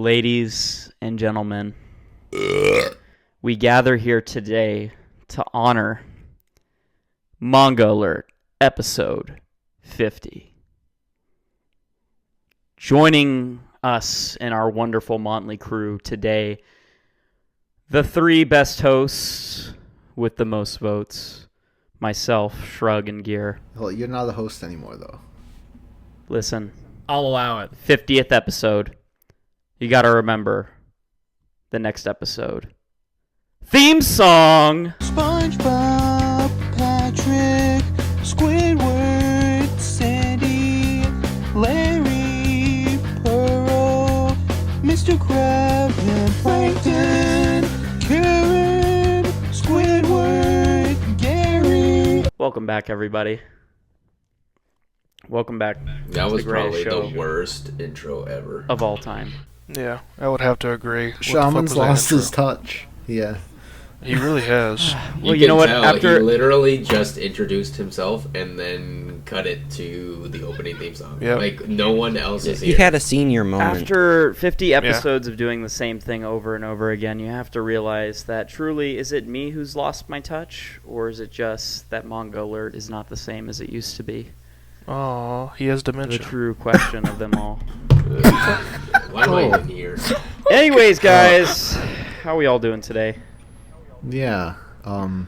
Ladies and gentlemen, we gather here today to honor Manga Alert episode 50. Joining us in our wonderful motley crew today, the three best hosts with the most votes, myself, Shrug, and Gear. Well, you're not a host anymore, though. Listen, I'll allow it. 50th episode. You gotta remember the next episode. Theme song! SpongeBob, Patrick, Squidward, Sandy, Larry, Pearl, Mr. Krabs and Plankton, Karen, Squidward, Gary. Welcome back, everybody. Welcome back. That was the greatest probably show the worst intro ever. of all time. Yeah, I would have to agree. Shaman's lost his touch. Yeah. He really has. Well, you know what? After he literally just introduced himself and then cut it to the opening theme song. Yep. Like no one else is He here. had a senior moment. After 50 episodes of doing the same thing over and over again, you have to realize that truly, is it me who's lost my touch, or is it just that Manga Alert is not the same as it used to be? Oh, he has The dementia. true question of them all. Why am I even here? Anyways, guys, how are we all doing today? Yeah. I'm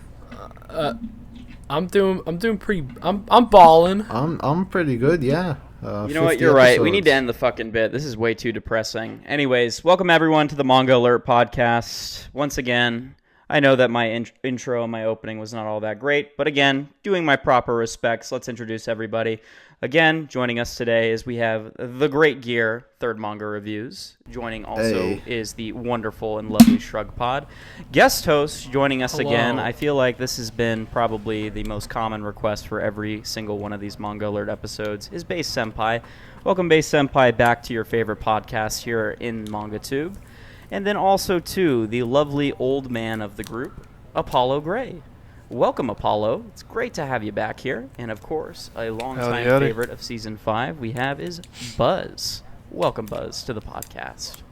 balling. I'm pretty good, yeah. You know what? 50 You're right. We need to episodes. end the fucking bit. This is way too depressing. Anyways, welcome everyone to the Manga Alert podcast. Once again, I know that my intro and my opening was not all that great, but again, doing my proper respects, let's introduce everybody. Again, joining us today is we have the great Gear, Third Manga Reviews. Joining also is the wonderful and lovely Shrug Pod. Guest host joining us again. I feel like this has been probably the most common request for every single one of these Manga Alert episodes is Base Senpai. Welcome, Base Senpai, back to your favorite podcast here in MangaTube. And then also, too, the lovely old man of the group, Apollo Gray. Welcome, Apollo. It's great to have you back here. And, of course, a longtime howdy. favorite of Season 5 we have is Buzz. Welcome, Buzz, to the podcast.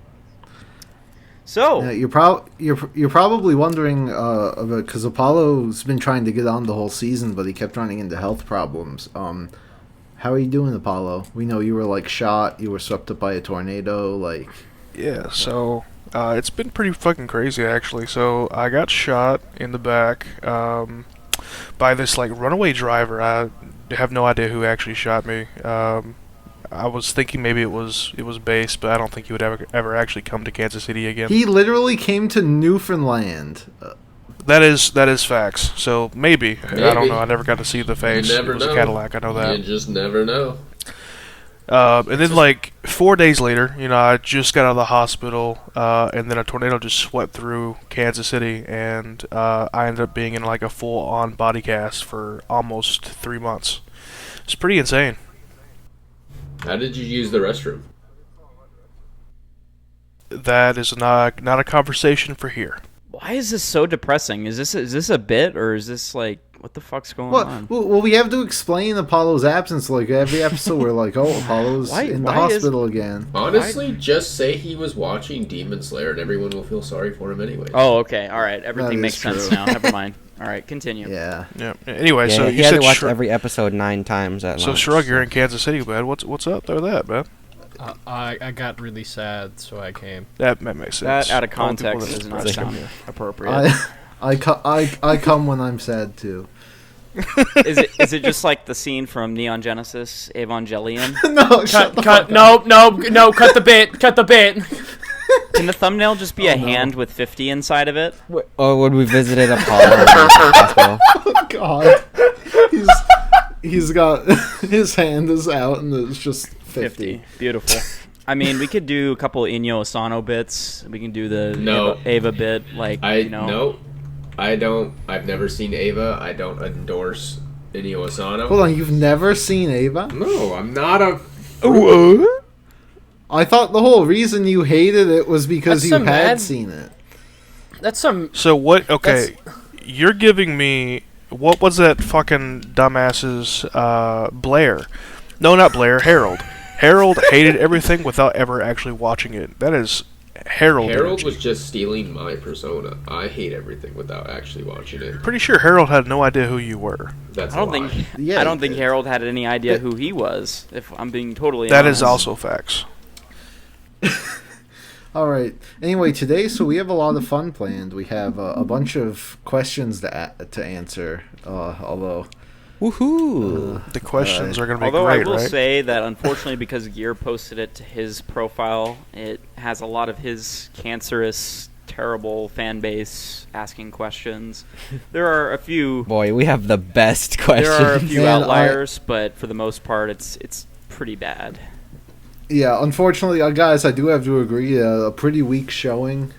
So, Yeah, you're probably wondering because Apollo's been trying to get on the whole season, but he kept running into health problems. How are you doing, Apollo? We know you were like shot, you were swept up by a tornado, like. Yeah, so it's been pretty fucking crazy, actually. So I got shot in the back by this like runaway driver. I have no idea who actually shot me. I was thinking maybe it was Base, but I don't think he would ever actually come to Kansas City again. He literally came to Newfoundland. That is facts. So maybe. I don't know. I never got to see the face. never It was know. a Cadillac. I know that. You just never know. And then, like, 4 days later, I just got out of the hospital, and then a tornado just swept through Kansas City, and I ended up being in, like, a full-on body cast for almost 3 months. It's pretty insane. How did you use the restroom? That is not a conversation for here. why is this so depressing? Is this a bit, or is this, like, what the fuck's going on? Well, we have to explain Apollo's absence. Like every episode, we're like, "Oh, Apollo's in the hospital again." Honestly, just say he was watching Demon Slayer, and everyone will feel sorry for him anyway. Oh, okay. All right. Everything That makes is sense true. now. Never mind. All right. Continue. Yeah. Yeah. Anyway, Yeah, so he you had said to watch every episode 9 times at So lunch. Shrug, you're in Kansas City, man. What's up there with that, man? I got really sad, so I came. That makes That sense. out of All the people context that does not express sound them. appropriate. I come when I'm sad too. Is it just like the scene from Neon Genesis Evangelion? No, shut the fuck up. No, cut the bit. Can the thumbnail just be a hand with 50 inside of it? Or would we visited Apollo in the hospital? Oh, God, he's got his hand is out and it's just 50. Beautiful. I mean, we could do a couple Inyo Asano bits. We can do the No. Ava bit, like, No, I don't. I've never seen Ava. I don't endorse Inyo Asano. Hold on, you've never seen Ava? No, I'm not a. I thought the whole reason you hated it was because That's you some had mad- seen it. That's some. So what? Okay, you're giving me what was that fucking dumbass's Blair? No, not Blair. Harold. Harold hated everything without ever actually watching it. That is Harold. Harold was just stealing my persona. I hate everything without actually watching it. Pretty sure Harold had no idea who you were. That's I don't a lie. think Yeah, I don't he think did. Harold had any idea who he was. If I'm being totally That honest. is also facts. All right. Anyway, today, so we have a lot of fun planned. We have a bunch of questions to answer. Although, Woohoo! The questions are going to be Although great, I will right? say that unfortunately, because Gear posted it to his profile, it has a lot of his cancerous, terrible fan base asking questions. There are a few. Boy, we have the best questions. There are a few Man, outliers, but for the most part, it's pretty bad. yeah, unfortunately, guys, I do have to agree. A pretty weak showing.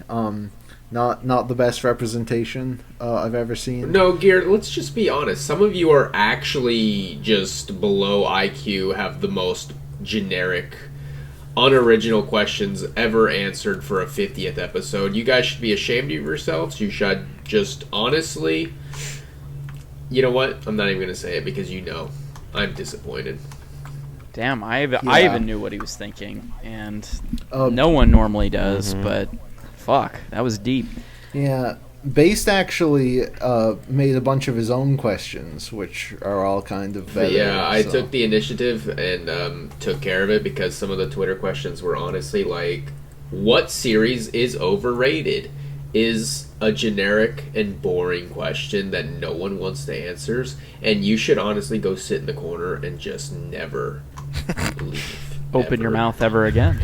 Not the best representation I've ever seen. No, Gear, let's just be honest. Some of you are actually just below IQ, have the most generic, unoriginal questions ever answered for a 50th episode. You guys should be ashamed of yourselves. You should just honestly... You know what? I'm not even going to say it because you know. I'm disappointed. Damn, I Yeah. even knew what he was thinking, and Um, no one normally does. But fuck, that was deep. Yeah, Based actually made a bunch of his own questions, which are all kind of better. Yeah, I so. took the initiative and took care of it because some of the Twitter questions were honestly like, what series is overrated? Is a generic and boring question that no one wants to answer, and you should honestly go sit in the corner and just never leave. Open your ever. mouth ever again.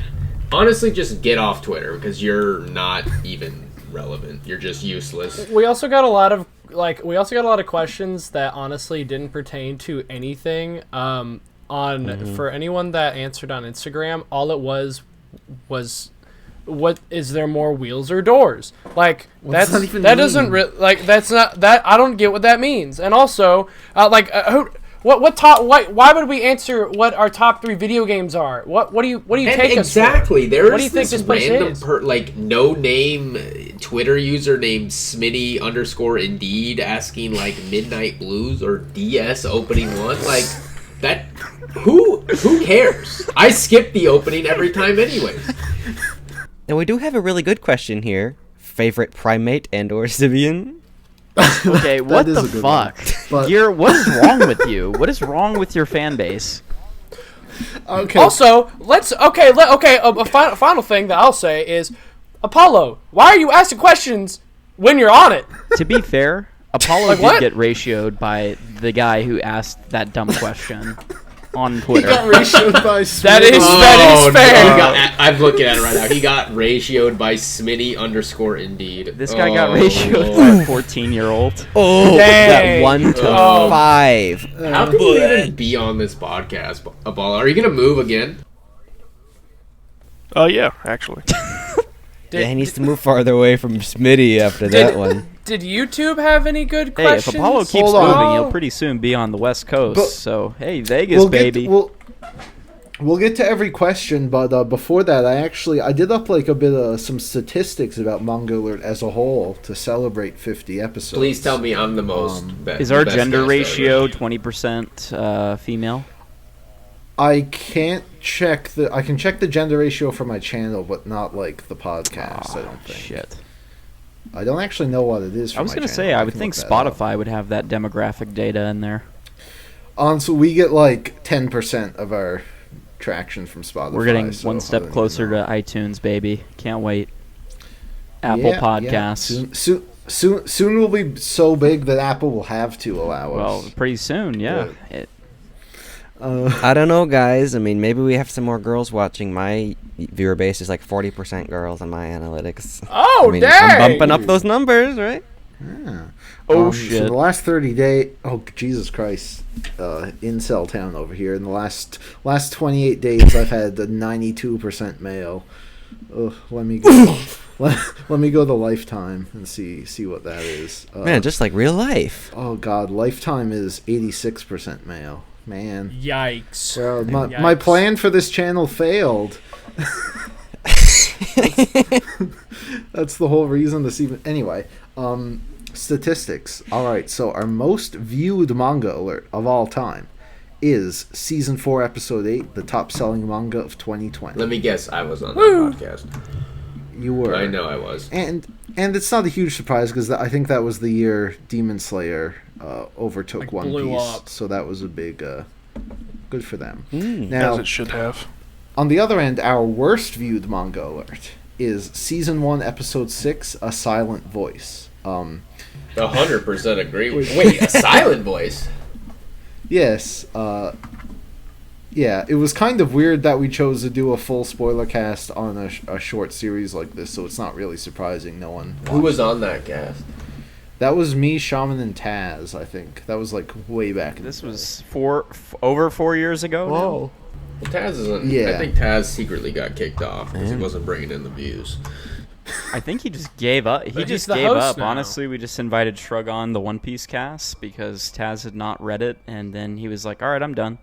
Honestly, just get off Twitter because you're not even relevant. You're just useless. We also got a lot of questions that honestly didn't pertain to anything. For anyone that answered on Instagram, all it was what is there more wheels or doors? Like What's that even that doesn't that's not that I don't get what that means. And also why would we answer what our top 3 video games are? What do you take us for? Exactly. There What do is you think this this place random is? no name Twitter user named Smitty_Indeed asking like Midnight Blues or DS opening 1 like that. Who cares? I skip the opening every time anyways. And we do have a really good question here. Favorite primate and/or Sibian? Okay, what is the a good one. fuck? But- What is wrong with you? What is wrong with your fan base? Okay. Also, a final thing that I'll say is, Apollo, why are you asking questions when you're on it? To be fair, Apollo Like did what? get ratioed by the guy who asked that dumb question on Twitter. got ratioed by That is Oh, fair. no, he got, I'm looking at it right now. He got ratioed by Smitty_Indeed. This guy got Oh, ratioed Lord. by a 14-year-old. Oh, that Dang. 1 to Oh. 5. How can you even be on this podcast, Apollo? Are you gonna move again? Yeah, actually. Yeah, he needs to move farther away from Smitty after that one. Did YouTube have any good Hey, questions? if Apollo keeps Hold on. moving, he'll pretty soon be on the West Coast. But- So, hey, Vegas, baby. We'll get to every question, but before that, I did up like a bit of some statistics about Manga Alert as a whole to celebrate 50 episodes. Please tell me I'm the most. Is our the best gender guest ratio ever. 20% female? I can't check I can check the gender ratio for my channel, but not like the podcast. I don't think. Shit. I don't actually know what it is. For I was my going to channel. say, I would can think look that up. Spotify would have that demographic data in there. So we get like 10% of our traction from Spotify. We're getting so one I step don't even closer know. to iTunes, baby. Can't wait. Apple Yeah, Podcasts. Soon we'll be so big that Apple will have to allow Well, us. pretty soon, yeah. I don't know, guys. I mean, maybe we have some more girls watching. My viewer base is like 40% girls on my analytics. Oh, I mean, dang! I'm bumping up those numbers, right? Yeah. Oh, So shit. the last 30 days, oh Jesus Christ, incel town over here. In the last 28 days, I've had a 92% male. Ugh, let me go. let me go to Lifetime and see what that is. Man, just like real life. Oh God, Lifetime is 86% male. Man, Yikes. well, my Yikes. plan for this channel failed. That's the whole reason this even. Anyway, statistics. All right, so our most viewed manga alert of all time is season 4, episode 8, the top selling manga of 2020. Let me guess. I was on that podcast. You were. I know I was. And it's not a huge surprise because I think that was the year Demon Slayer overtook Like, One blew Piece. up. So that was a big good for them. As Now, it should have. on the other end, our worst viewed manga alert is Season 1, Episode 6, A Silent Voice. 100% agree with. Wait, a silent voice? Yes. Yeah, it was kind of weird that we chose to do a full spoiler cast on a short series like this, so it's not really surprising no one Who was on that cast? That was me, Shaman, and Taz, I think. That was like way back in This the day. was over 4 years ago. Whoa. Well, Taz isn't. Yeah. I think Taz secretly got kicked off because he wasn't bringing in the views. I think he just gave up. He But he's just the gave host up. now. Honestly, we just invited Shrug on the One Piece cast because Taz had not read it, and then he was like, "All right, I'm done,"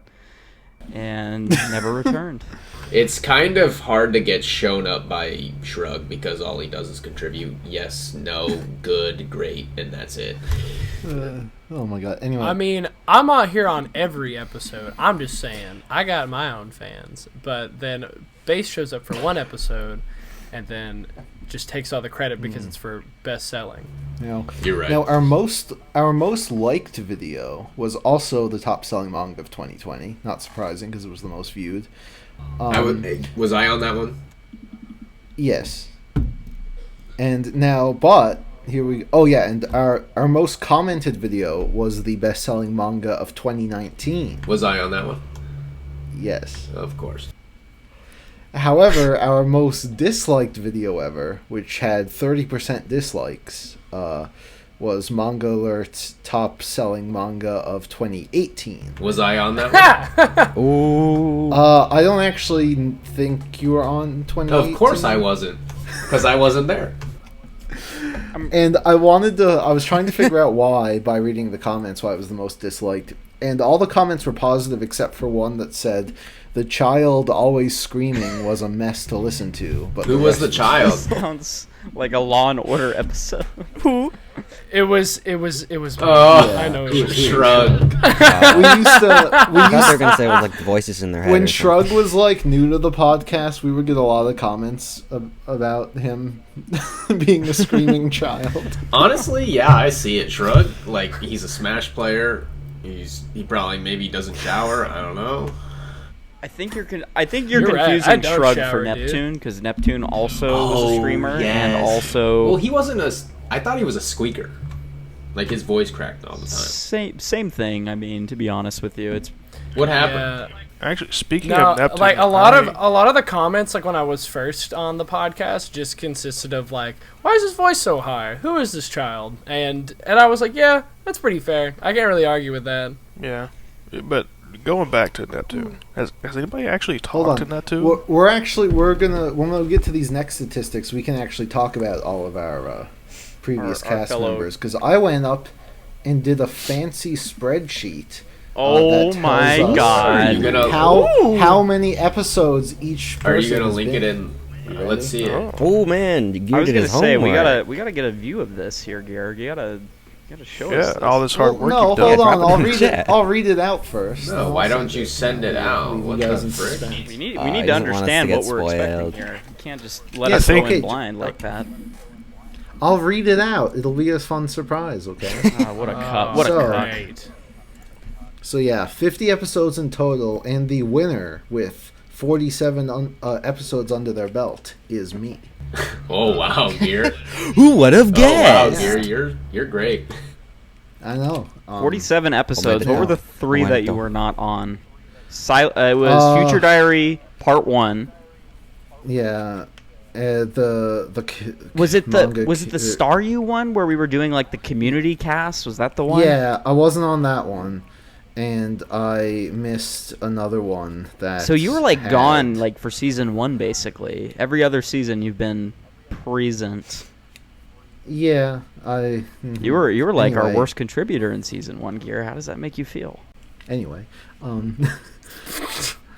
and never returned. It's kind of hard to get shown up by Shrug because all he does is contribute yes, no, good, great, and that's it. Oh my god. Anyway. I mean, I'm out here on every episode. I'm just saying, I got my own fans. But then Base shows up for one episode and then just takes all the credit because it's for best selling. you know, You're right. Now, our most liked video was also the top selling manga of 2020. Not surprising because it was the most viewed. Was I on that one? Yes. And now, but here we. Oh yeah, and our most commented video was the best selling manga of 2019. Was I on that one? Yes. Of course. However, our most disliked video ever, which had 30% dislikes, was Manga Alert's top selling manga of 2018. Was I on that one? Ooh. I don't actually think you were on 2018. Of course I wasn't, because I wasn't there. And I was trying to figure out why by reading the comments, why it was the most disliked. And all the comments were positive except for one that said, the child always screaming was a mess to listen to. But Who was the rest child? Sounds like a Law and Order episode. It was. Oh, I know. Shrug. we used to. I thought they were gonna say it was like the voices in their head. When or Shrug something. was like new to the podcast, we would get a lot of comments about him being a screaming child. Honestly, yeah, I see it. Shrug, like he's a Smash player. He probably maybe doesn't shower. I don't know. I think you're You're right. confusing I don't Shrug shower, for dude. Neptune because Neptune also was a streamer and yes. also Well, he wasn't a. I thought he was a squeaker. Like his voice cracked all the time. same thing. I mean, to be honest with you, it's What happened? Actually, speaking No, of Neptune, like a lot of the comments, like when I was first on the podcast, just consisted of like, "Why is his voice so high? Who is this child?" And I was like, "Yeah, that's pretty fair. I can't really argue with that." Yeah, but going back to Neptune, has anybody actually Hold talked on. to Neptune? We're gonna when we get to these next statistics, we can actually talk about all of our previous Our cast fellow- members because I went up and did a fancy spreadsheet. oh that my tells us god. Are you gonna- how many episodes each person Are you gonna has link been it in? Ready? Let's see it. Oh man, I Gear was did gonna his say homework. we gotta get a view of this here, Gear. You gotta show Yeah, us. all this hard work no, you've done. hold on. Drop it I'll in the read it. chat. I'll read it out first. No, why don't you send it out? Leave you What the guys in frick? suspense. We need he to doesn't want us to understand get what we're expecting spoiled. here. You can't just let Yes, us go okay. in blind like that. I'll read it out. It'll be a fun surprise. Okay. What a cut! What So- a cut! Great. So yeah, 50 episodes in total, and the winner with 47 episodes under their belt is me. Oh wow, Gear. Who would have Oh wow, guessed? Gear, you're great. I know. 47 episodes. What were the three Oh, that you Momento. were not on? It was Future Diary Part 1. Yeah. The Was it manga the Star You one where we were doing like the community cast? Was that the one? Yeah, I wasn't on that one, and I missed another one that. So you were like had- gone like for season 1 basically. Every other season you've been present. Yeah, You were like our Anyway. worst contributor in season 1, Gear. How does that make you feel? Anyway,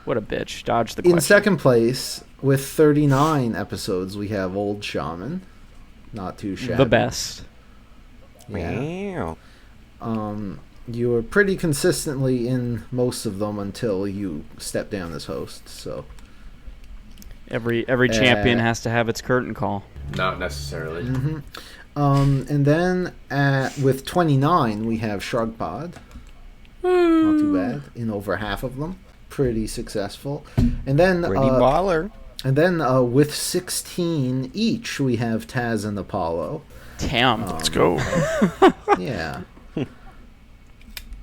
What a bitch. Dodge the question. in second place with 39 episodes, we have Old Shaman. Not too shabby. The best. Yeah. Meow. You were pretty consistently in most of them until you stepped down as host. So Every champion has to have its curtain call. Not necessarily. And then with 29, we have Shrugpod. Not too bad. In over half of them. Pretty successful. And then Pretty baller. And then with 16 each, we have Taz and Apollo. Damn. Let's go. Yeah.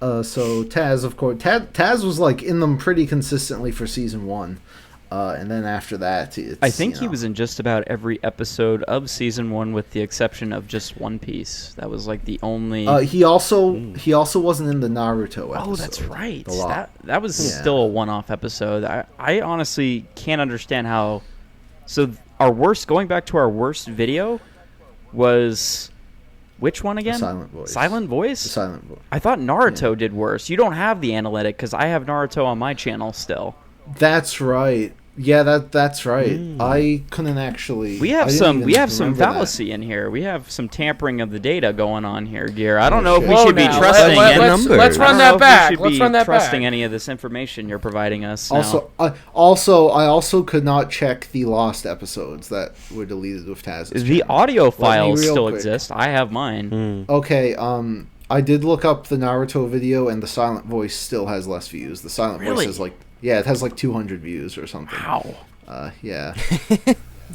So Taz, of course, Taz was like in them pretty consistently for season 1. And then after that, I think he was in just about every episode of season 1, with the exception of just One Piece. That was like the only. He also wasn't in the Naruto episode. Oh, that's right. That was still a one-off episode. I honestly can't understand how. So going back to our worst video, was which one again? Silent Voice. Silent Voice. The Silent Voice. I thought Naruto did worse. You don't have the analytic because I have Naruto on my channel still. Right. Yeah, that's right. I couldn't actually. We have some fallacy in here. We have some tampering of the data going on here, Gear. I don't know if we should be trusting Let's run that back. Let's run that trusting back. any of this information you're providing us. I also could not check the lost episodes that were deleted with Taz's The channel. audio files still quick. exist. I have mine. Okay, I did look up the Naruto video, and the Silent Voice still has less views. The Silent Voice is like, it has like 200 views or something. Wow. Yeah.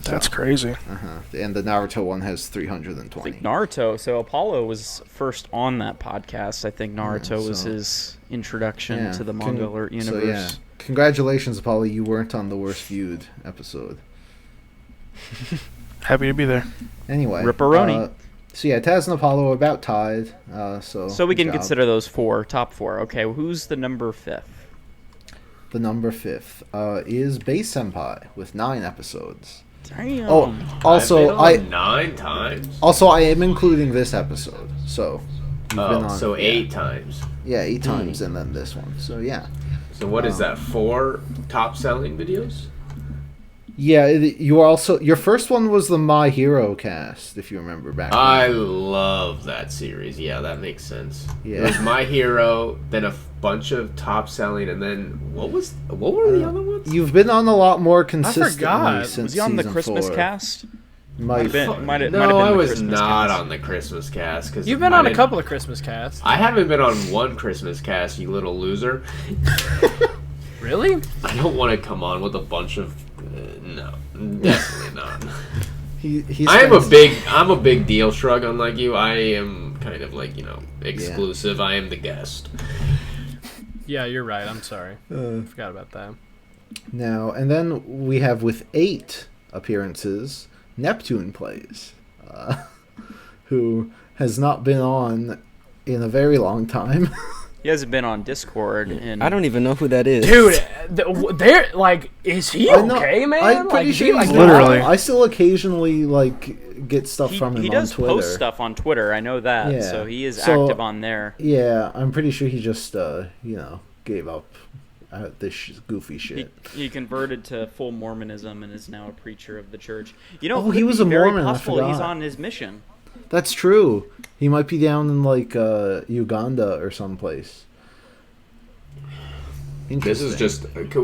That's crazy. And the Naruto one has 320. I think Naruto. So Apollo was first on that podcast. I think Naruto was his introduction to the Manga Alert universe. So yeah, congratulations, Apollo. You weren't on the worst viewed episode. Happy to be there. Anyway, Ripperoni. So yeah, Taz and Apollo are about tied. So we can consider those top four. Okay, who's the number 5th? The number 5th is Base Senpai with 9 episodes. Damn. Oh, also I've been on 9 times. Also, I am including this episode. So. So 8 times. Yeah, 8 times, and then this one. So yeah. So what is that? 4 top selling videos? Yeah, your first one was the My Hero cast, if you remember back. I love that series. Yeah, that makes sense. Yeah. It was My Hero, then a bunch of top selling, and then what were the other ones? You've been on a lot more consistently forgot. since Was he on the season Christmas 4. cast? Might have been. Might have No, been I the was Christmas not cast. on the Christmas cast. Cause You've been on a couple of Christmas casts. I haven't been on one Christmas cast, you little loser. Really? I don't want to come on with a bunch of no, definitely not. I'm a big deal, Shrug. Unlike you, I am kind of like exclusive. I am the guest. Yeah, you're right. I'm sorry. I forgot about that. Now, and then we have with 8 appearances, Neptune Plays, who has not been on in a very long time. He hasn't been on Discord in... I don't even know who that is. Dude, they're like, is he okay, man? I'm pretty sure he's literally. I still occasionally get stuff from him he on does Twitter. post stuff on Twitter. I know that. Yeah. So he is active on there. Yeah, I'm pretty sure he just gave up this goofy shit. He converted to full Mormonism and is now a preacher of the church. He was a Mormon. I forgot. He's on his mission. That's true. He might be down in Uganda or someplace. This is just let's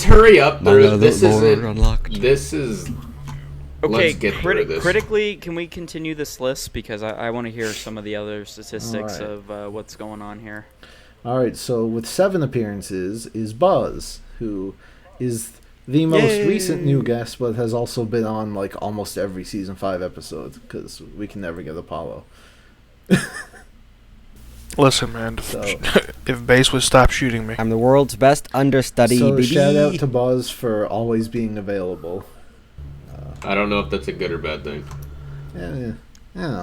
hurry up. This is okay. Let's get through this. Critically, can we continue this list because I want to hear some of the other statistics of what's going on here. All right. So with 7 appearances is Buzz, who is the most recent new guest, but has also been on almost every season 5 episode because we can never get Apollo. Listen, man. If Base would stop shooting me. I'm the world's best understudy. So baby. shout out to Buzz for always being available. I don't know if that's a good or bad thing. Yeah.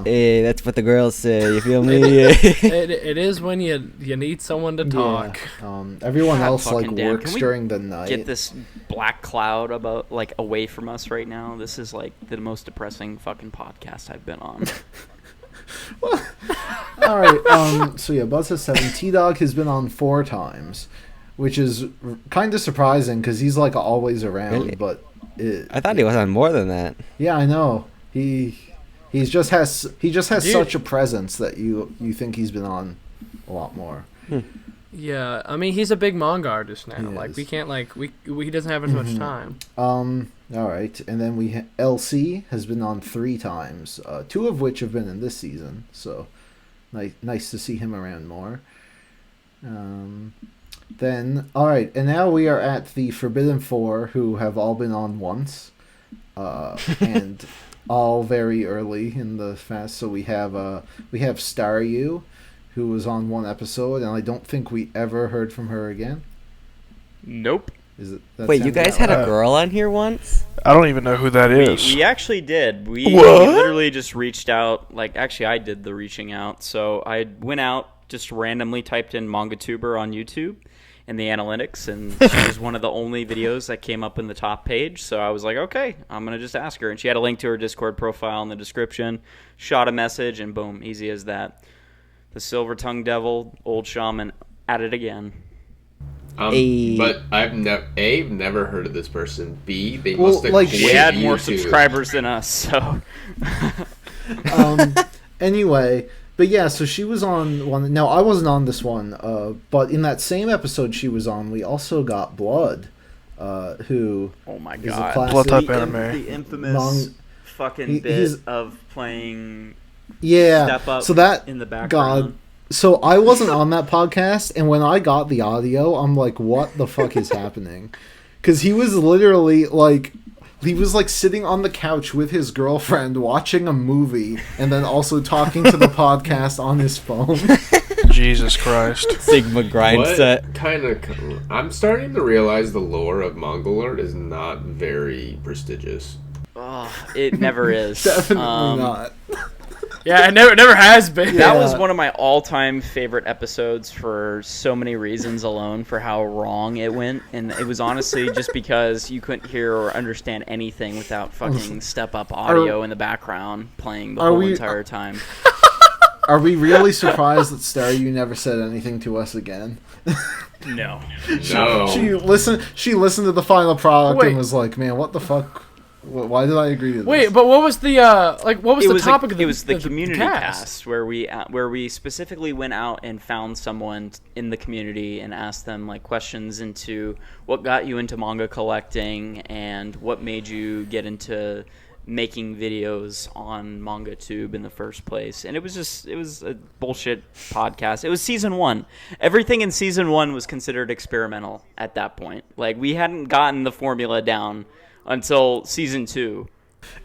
Hey, that's what the girls say. You feel me? It is when you need someone to talk. Yeah. Everyone else fucking damn. works Can we during the night. Get this black cloud away from us right now. This is the most depressing fucking podcast I've been on. All right. So yeah, Buzz has 7. T-Dog has been on 4 times, which is kind of surprising because he's always around. Really? But I thought he was on more than that. Yeah, I know. He just has such a presence that you think he's been on a lot more. Yeah, I mean he's a big manga artist now. He Like is. we can't he doesn't have as much time. All right, and then LC has been on 3 times, 2 of which have been in this season. So nice to see him around more. Then all right, and now we are at the Forbidden Four, who have all been on once, and all very early in the fast. So we have Staryu, who was on 1 episode, and I don't think we ever heard from her again. Nope. Wait, you guys had a girl on here once? I don't even know who that is. We actually did. We What? literally just reached out. Like, actually, I did the reaching out. So I went out, just randomly typed in MangaTuber on YouTube in the analytics, and she was one of the only videos that came up in the top page. So I was like, okay, I'm going to just ask her. And she had a link to her Discord profile in the description, shot a message, and boom, easy as that. The Silver Tongue Devil, Old Shaman, at it again. But I've never heard of this person. B, they must have like, quit She had more YouTube. subscribers than us, so... Anyway, but yeah, so she was on one. Now I wasn't on this one, but in that same episode she was on, we also got Blood, who Oh my is a god. classic. Blood type The anime. infamous fucking He- bit he's- of playing Yeah, Step Up so that in the background. God. So I wasn't on that podcast, and when I got the audio, I'm like, "What the fuck is happening?" Because he was literally like. He was like sitting on the couch with his girlfriend watching a movie and then also talking to the podcast on his phone. Jesus Christ. Sigma grind What set. kind of? I'm starting to realize the lore of Manga Alert is not very prestigious. Oh, it never is. Definitely Um, not. Yeah, it never has been. That Yeah. was one of my all-time favorite episodes for so many reasons alone, for how wrong it went, and it was honestly just because you couldn't hear or understand anything without fucking Step Up audio in the background playing the are whole we- entire time. Are we really surprised that Staryu never said anything to us again? No. No. She listened to the final product Wait. and was like, "Man, what the fuck? Why did I agree to this?" Wait, but what was the what was the topic of the It was the of community cast? cast where we specifically went out and found someone in the community and asked them like questions into what got you into manga collecting and what made you get into making videos on MangaTube in the first place. And it was a bullshit podcast. It was season 1. Everything in season 1 was considered experimental at that point. Like, we hadn't gotten the formula down until season 2.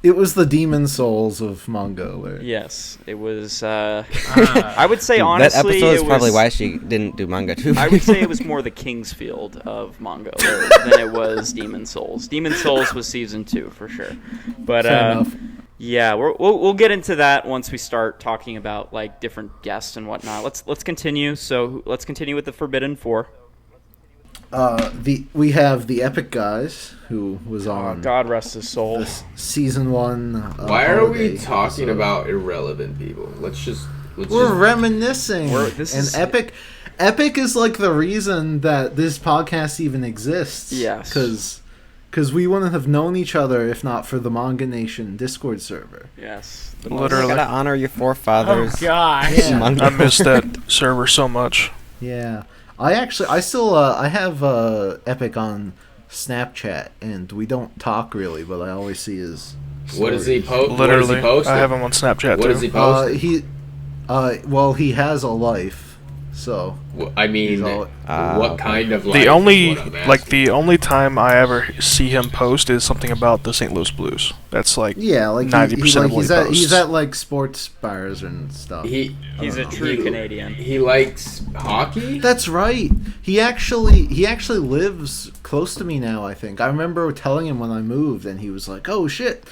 It was the demon souls of manga. Yes, it was. I would say That honestly, episode is it probably was, why she didn't do manga too. I would say it was more the Kingsfield of manga than it was Demon Souls. Demon Souls was season 2 for sure, but Fair enough. yeah, we'll get into that once we start talking about like different guests and whatnot. Let's continue. So let's continue with the Forbidden Four. We have the Epic Guys who was on God rest his soul. this season 1. Why are we holiday talking episode. about irrelevant people? Let's just We're reminiscing. this and is- Epic is like the reason that this podcast even exists. Yes. Because we wouldn't have known each other if not for the Manga Nation Discord server. Yes, You Literally. gotta honor your Oh forefathers. gosh. Yeah. Manga. I miss that server so much. Yeah. I have Epic on Snapchat, and we don't talk really, but I always see his. What does he stories. post? What does he Literally. post? I have him on Snapchat What too. does he post? Well, he has a life, so I mean, he's all- what kind of life? The is only what I'm like asking. the only time I ever see him post is something about the St. Louis Blues. That's like yeah, like 90% of what he's he at posts. he's at like sports bars and stuff. He's a true Canadian. He likes hockey. That's right. He actually lives close to me now. I think I remember telling him when I moved, and he was like, "Oh shit."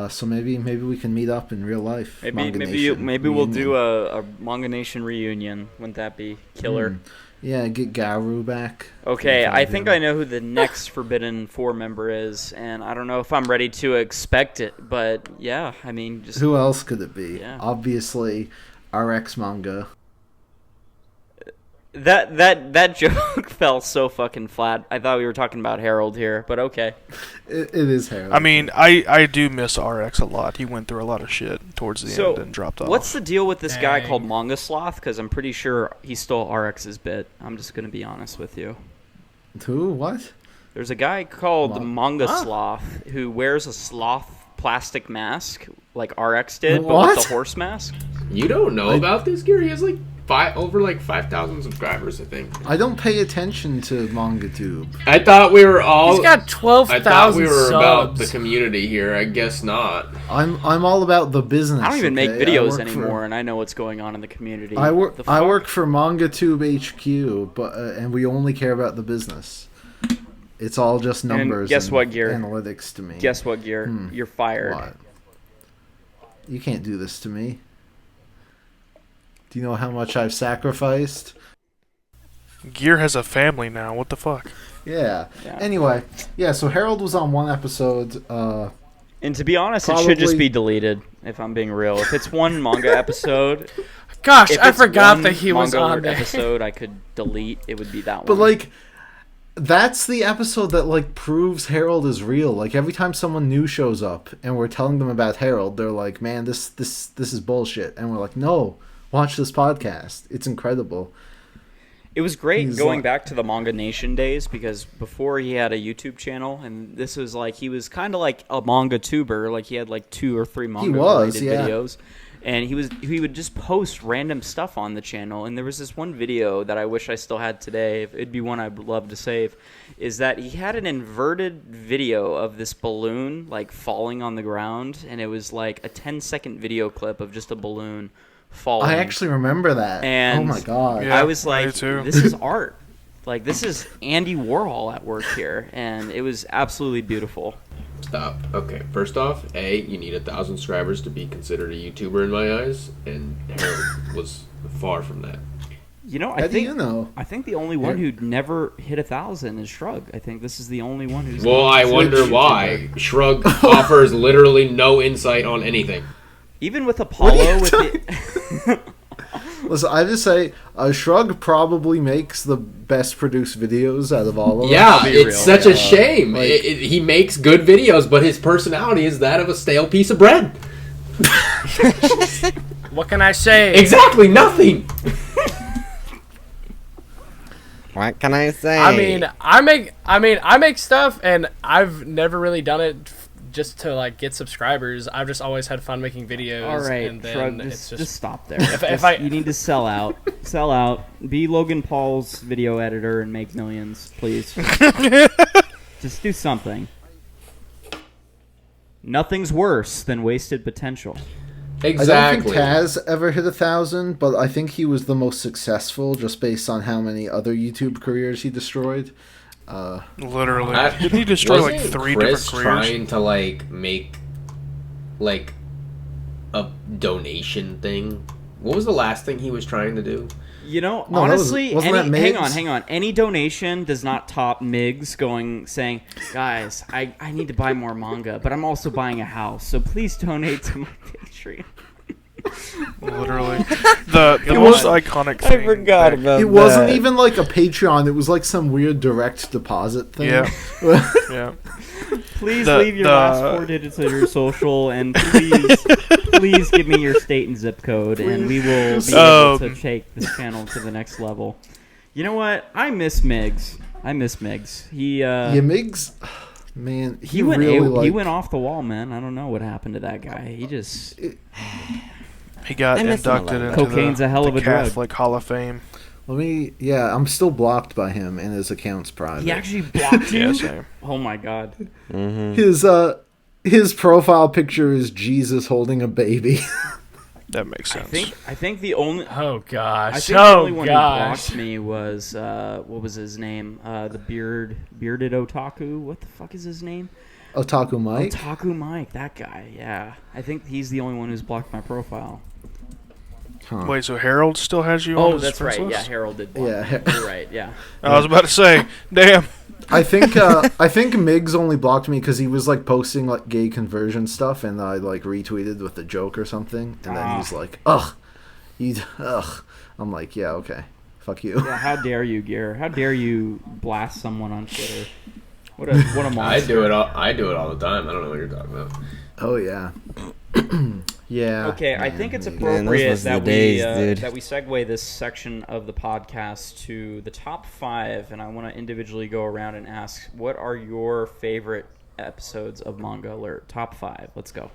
So maybe we can meet up in real life. Manga Nation Maybe we'll reunion. do a Manga Nation reunion. Wouldn't that be killer? Yeah, get Garu back. Okay, I think him. I know who the next Forbidden Four member is, and I don't know if I'm ready to expect it, but yeah, I mean, just Who else could it be? Yeah. Obviously, RX Manga. That joke fell so fucking flat. I thought we were talking about Harold here, but okay. It is Harold. I mean, I do miss RX a lot. He went through a lot of shit towards the end and dropped off. What's the deal with this guy Dang. called Manga Sloth? Because I'm pretty sure he stole RX's bit. I'm just going to be honest with you. Who? What? There's a guy called Manga Huh? Sloth who wears a sloth plastic mask like RX did, but What? with the horse mask. You don't know about this, Gary? He has like over 5,000 subscribers, I think. I don't pay attention to MangaTube. I thought we were all. He's got I 12,000 thought we were about the subs. community here. I guess not. I'm all about the business. I don't even make okay? I videos work anymore, and I know what's going on in the community. I work. The I fuck? work for MangaTube HQ, but and we only care about the business. It's all just numbers. guess and what, Gear? Analytics to me. Guess what, Gear? You're fired. What? You can't do this to me. Do you know how much I've sacrificed? Gear has a family now. What the fuck? Yeah. Yeah. Anyway, yeah. So Harold was on one episode. And to be honest, it should just Probably- be deleted, if I'm being real. If it's one manga episode, Gosh, if I it's forgot one that he was Manga on Alert there. episode I could delete, it would be that But one. like, that's the episode that like proves Harold is real. Like every time someone new shows up and we're telling them about Harold, they're like, "Man, this is bullshit," and we're like, "No, watch this podcast. It's incredible." It was great He's going like- back to the Manga Nation days, because before he had a YouTube channel, and this was like, he was kind of like a manga tuber, like he had like 2 or 3 manga was, related yeah. videos, and he would just post random stuff on the channel. And there was this one video that I wish I still had today, it'd be one I'd love to save, is that he had an inverted video of this balloon like falling on the ground, and it was like a 10-second video clip of just a balloon falling. I actually remember that. And oh my god. Yeah, I was I do like, too. this is art. Like, this is Andy Warhol at work here, and it was absolutely beautiful. Stop. Okay, first off, you need 1,000 subscribers to be considered a YouTuber in my eyes, and Harold was far from that. You know, How do you know? I think the only one who'd never hit 1,000 is Shrug. I think this is the only one who's. Well, I wonder why. Shrug offers literally no insight on anything. Even with Apollo, with the. Listen, I just say, Shrug probably makes the best produced videos out of all of Yeah, us. be it's real. such a shame. like- He makes good videos, but his personality is that of a stale piece of bread. What can I say? Exactly nothing. What can I say? I make stuff, and I've never really done it just to like get subscribers. I've just always had fun making videos. All right, and then Shrug, it's just stop there. if I- you need to sell out. Sell out. Be Logan Paul's video editor and make millions, please. Just do something. Nothing's worse than wasted potential. Exactly. I don't think Taz ever hit 1,000, but I think he was the most successful just based on how many other YouTube careers he destroyed. Literally. I- Didn't he destroy like Wasn't 3 Chris different careers? trying to like make like a donation thing? What was the last thing he was trying to do? You know, No, that was- honestly, wasn't that hang Migs? on. Any donation does not top Migs saying, guys, I need to buy more manga, but I'm also buying a house, so please donate to my Patreon. Literally. The most iconic thing. I forgot that- about It wasn't that. even like a Patreon, it was like some weird direct deposit thing. Yeah. Yeah. Please The- leave your the- last 4 digits of your social, and please give me your state and zip code, and we will be able to take this channel to the next level. You know what? I miss Migs. He Yeah, Migs, man, he went really he went off the wall, man. I don't know what happened to that guy. He just He got I miss him a inducted lot. into Cocaine's a hell of the a drug. Catholic Hall of Fame. I'm still blocked by him and his account's private. he actually blocked Yeah, you. same. Oh my god. His profile picture is Jesus holding a baby. That makes sense. I think the only Oh gosh. I think the only Oh one who gosh. blocked me was what was his name? The bearded otaku. What the fuck is his name? Otaku Mike. Otaku Mike. That guy. Yeah. I think he's the only one who's blocked my profile. Huh. Wait, so Harold still has you on Oh, his that's friends right. Yeah, list? Harold did block. Yeah. me. You're right. Yeah. I was about to say, damn. I think Migs only blocked me because he was like posting like gay conversion stuff, and I like retweeted with a joke or something, and then he's like, ugh. I'm like, yeah, okay, Fuck you. Yeah, how dare you, Gear? How dare you blast someone on Twitter? What a monster. I do it all the time. I don't know what you're talking about. Oh yeah. Yeah. Okay, I think it's Man, appropriate those was the that days, we dude. that we segue this section of the podcast to the top 5, and I want to individually go around and ask, what are your favorite episodes of Manga Alert? Top 5. Let's go.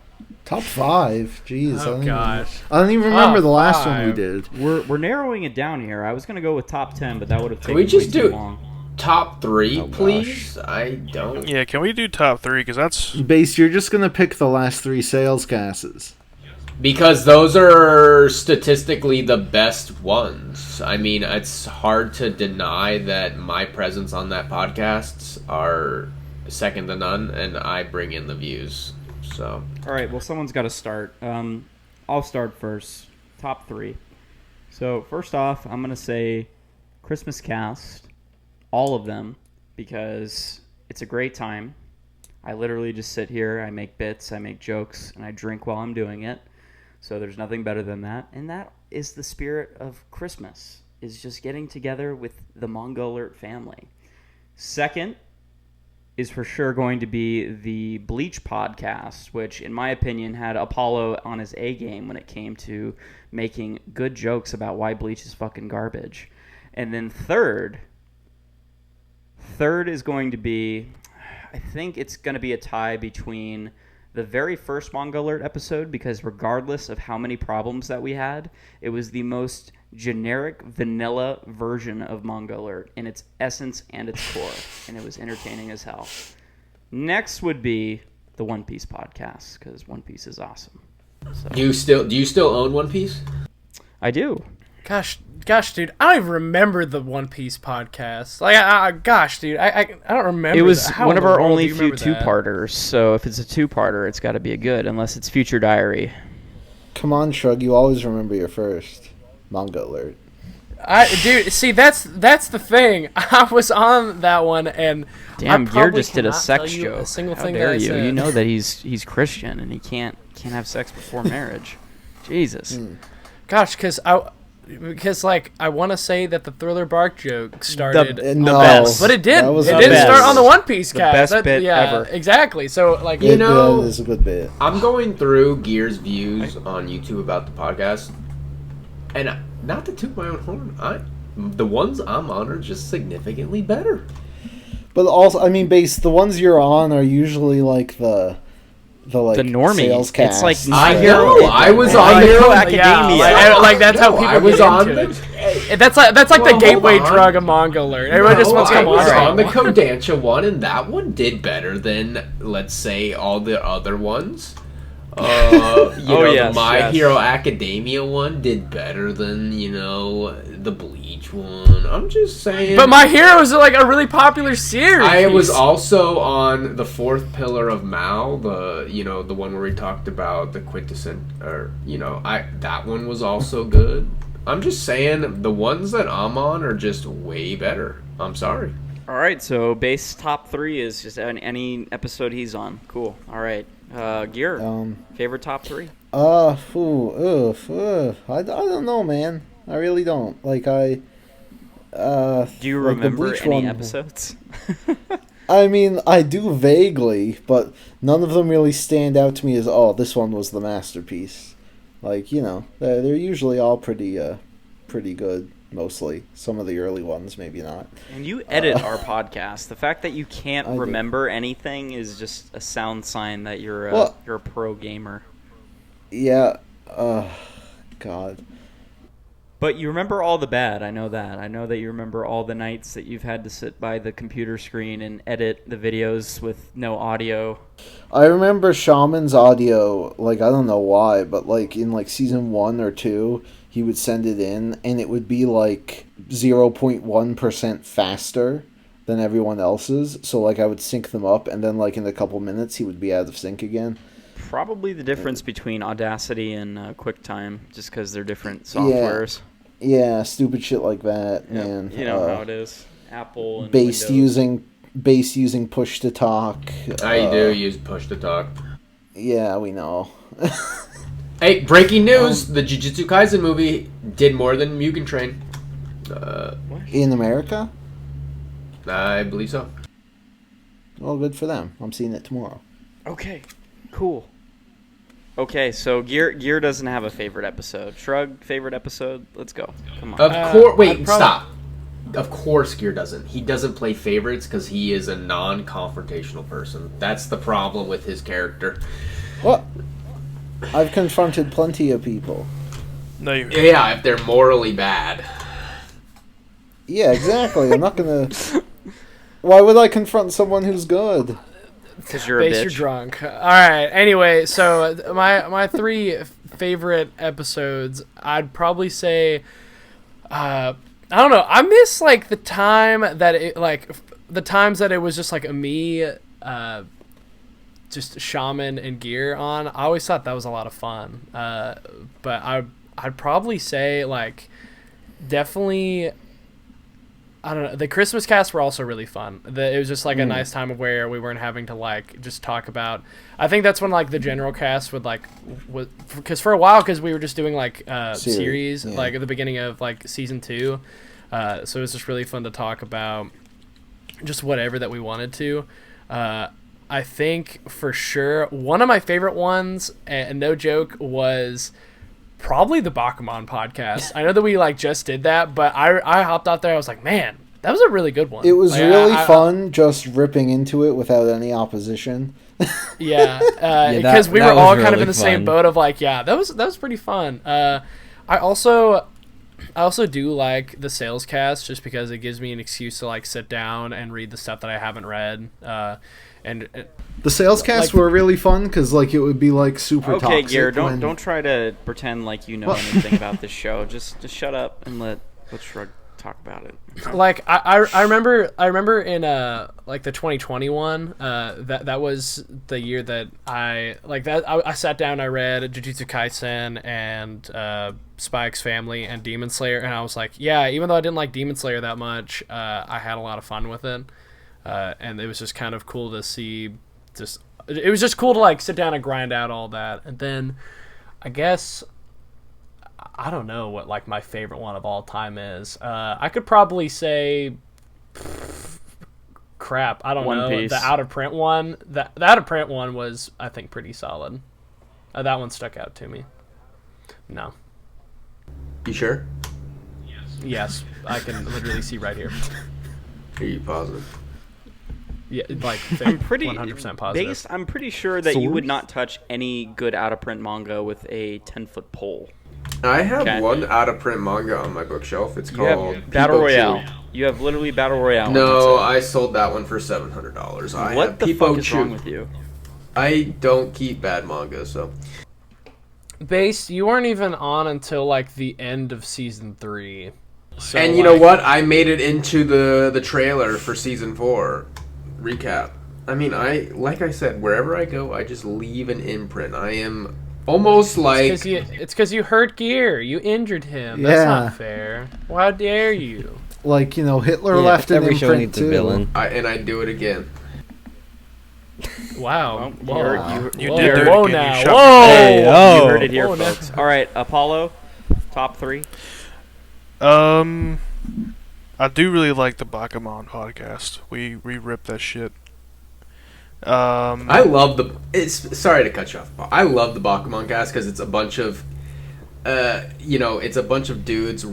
Top 5. Jeez. Oh gosh. I don't even remember Top the last one 5. we did. We're narrowing it down here. I was gonna go with top 10, but that would have taken we just way do too long. Top 3, Oh, gosh. please? I don't. Yeah, can we do top 3? Because that's Base, you're just gonna pick the last 3 sales casses. Because those are statistically the best ones. I mean, it's hard to deny that my presence on that podcasts are second to none, and I bring in the views. So All right, well, someone's got to start. I'll start first. Top 3. So first off, I'm gonna say Christmas cast, all of them, because it's a great time. I literally just sit here, I make bits, I make jokes, and I drink while I'm doing it. So there's nothing better than that. And that is the spirit of Christmas, is just getting together with the Manga Alert family. Second is for sure going to be the Bleach podcast, which in my opinion had Apollo on his A game when it came to making good jokes about why Bleach is fucking garbage. And then third is going to be, I think it's going to be a tie between the very first Manga Alert episode, because regardless of how many problems that we had, it was the most generic vanilla version of Manga Alert in its essence and its core, and it was entertaining as hell. Next would be the One Piece podcast, because One Piece is awesome. So, do you still own One Piece? I do. Gosh, dude, I don't even remember the One Piece podcast. Like, gosh, dude, I don't remember. It was that. How one in of the our world only do you few remember that? two-parters, so if it's a two-parter, it's got to be a good, unless it's Future Diary. Come on, Shrug. You always remember your first Manga Alert. Dude, see, that's the thing. I was on that one, and Damn, I Gear probably just did a cannot sex tell you joke. A single How thing dare that I you? said. You know that he's Christian and he can't have sex before marriage. Jesus. Gosh, because I want to say that the Thriller Bark joke started, No, best. but it did. That was It the didn't best. start on the One Piece The cast. best bit ever. Exactly. So, like, You know- It's a good bit. I'm going through Gear's views on YouTube about the podcast, and not to toot my own horn, the ones I'm on are just significantly better. But also, I mean, Base, the ones you're on are usually like the normie. sales It's cast. like I My know. Hero- I was My on Hero there. Academia. like that's how No, people I was get on into the. it. That's like Well, the gateway hold on. drug of Manga Alert. Everyone just wants to I come was on. on the Kodansha one, and that one did better than, let's say, all the other ones. yes, the My yes. Hero Academia one did better than, the Bleach one. I'm just saying. But My Hero is like a really popular series. I was also on the fourth pillar of Mao, the one where we talked about the quintessent, that one was also good. I'm just saying the ones that I'm on are just way better. I'm sorry. All right, so base top 3 is just any episode he's on. Cool. All right. Gear, favorite top 3? I don't know, man. I really don't. Like, Do you like the remember Bleach any one- episodes? I mean, I do vaguely, but none of them really stand out to me as, oh, this one was the masterpiece. Like, they're usually all pretty good, mostly. Some of the early ones, maybe not. And you edit our podcast. The fact that you can't I do. remember anything is just a sound sign that you're Well- you're a pro gamer. Yeah, God. But you remember all the bad. I know that. I know that you remember all the nights that you've had to sit by the computer screen and edit the videos with no audio. I remember Shaman's audio, like, I don't know why, but, like, in, like, season 1 or 2, he would send it in, and it would be, like, 0.1% faster than everyone else's. So, like, I would sync them up, and then, like, in a couple minutes, he would be out of sync again. Probably the difference between Audacity and QuickTime, just because they're different softwares. Yeah, stupid shit like that, man. You know how it is. Apple and Based Windows. using push to talk. I do use push to talk. Yeah, we know. Hey, breaking news! The Jujutsu Kaisen movie did more than Mugen Train. In America? I believe so. Well, good for them. I'm seeing it tomorrow. Okay, cool. Okay, so Gear doesn't have a favorite episode. Shrug, favorite episode? Let's go. Come on. Of course. Wait, stop. Of course, Gear doesn't. He doesn't play favorites because he is a non-confrontational person. That's the problem with his character. What? I've confronted plenty of people. No, you. Yeah, if they're morally bad. Yeah, exactly. I'm not gonna. Why would I confront someone who's good? Because you're a Base, bitch. you're drunk. All right. Anyway, so my 3 favorite episodes, I'd probably say, I don't know. I miss like the time that the times that it was just like me, just Shaman and Gear on. I always thought that was a lot of fun. But I'd probably say like definitely. I don't know. The Christmas casts were also really fun. It was just like a nice time of where we weren't having to like just talk about. I think that's when like the general cast would like, because for a while, because we were just doing like series like at the beginning of like season 2, so it was just really fun to talk about just whatever that we wanted to. I think for sure one of my favorite ones, and no joke, was probably the Bakuman podcast. I know that we like just did that, but I hopped out there. I was like, man, that was a really good one. It was like, really fun just ripping into it without any opposition. Yeah, because that we were was all kind of really in the same fun. boat of like, yeah, that was pretty fun. I also do like the sales cast just because it gives me an excuse to like sit down and read the stuff that I haven't read. And The sales casts were really fun because like it would be like super Okay, toxic. Gear, when- don't try to pretend like you know anything about this show. Just shut up and let Shrug talk about it. like I remember in like the 2021 that was the year that I sat down, I read Jujutsu Kaisen and Spy X Family and Demon Slayer, and I was like, yeah, even though I didn't like Demon Slayer that much, I had a lot of fun with it, and it was just kind of cool to see. It was just cool to like sit down and grind out all that. And then I guess I don't know what like my favorite one of all time is. I could probably say crap, I don't One know. Piece. The out of print one. The out of print one was, I think, pretty solid. That one stuck out to me. No. You sure? Yes, I can literally see right here. Are you positive? Yeah, like I'm pretty 100% positive. Based, I'm pretty sure that you would not touch any good out of print manga with a 10-foot pole. I have Okay. one out of print manga on my bookshelf. It's You called have Battle Peepo Royale. Chew. You have literally Battle Royale. No, That's I sold that one for $700. it. What the fuck is wrong with you? I don't keep bad manga, so Base, you weren't even on until like the end of season 3. So, and you know what? I made it into the trailer for season 4 recap. I mean, like I said, wherever I go, I just leave an imprint. I am almost like It's because you hurt Gear. You injured him. That's Yeah. not fair. Why dare you? like Hitler Yeah, left an every show imprint needs a too. villain. I do it again. Wow. Well, Whoa. You Whoa, did do it whoa again. now. You shot Whoa. Hey, oh. You heard it here, Whoa, now. folks. All right, Apollo, top 3. I do really like the Bakuman podcast. We ripped that shit. I love sorry to cut you off. I love the Bakuman cast because it's a bunch of, it's a bunch of dudes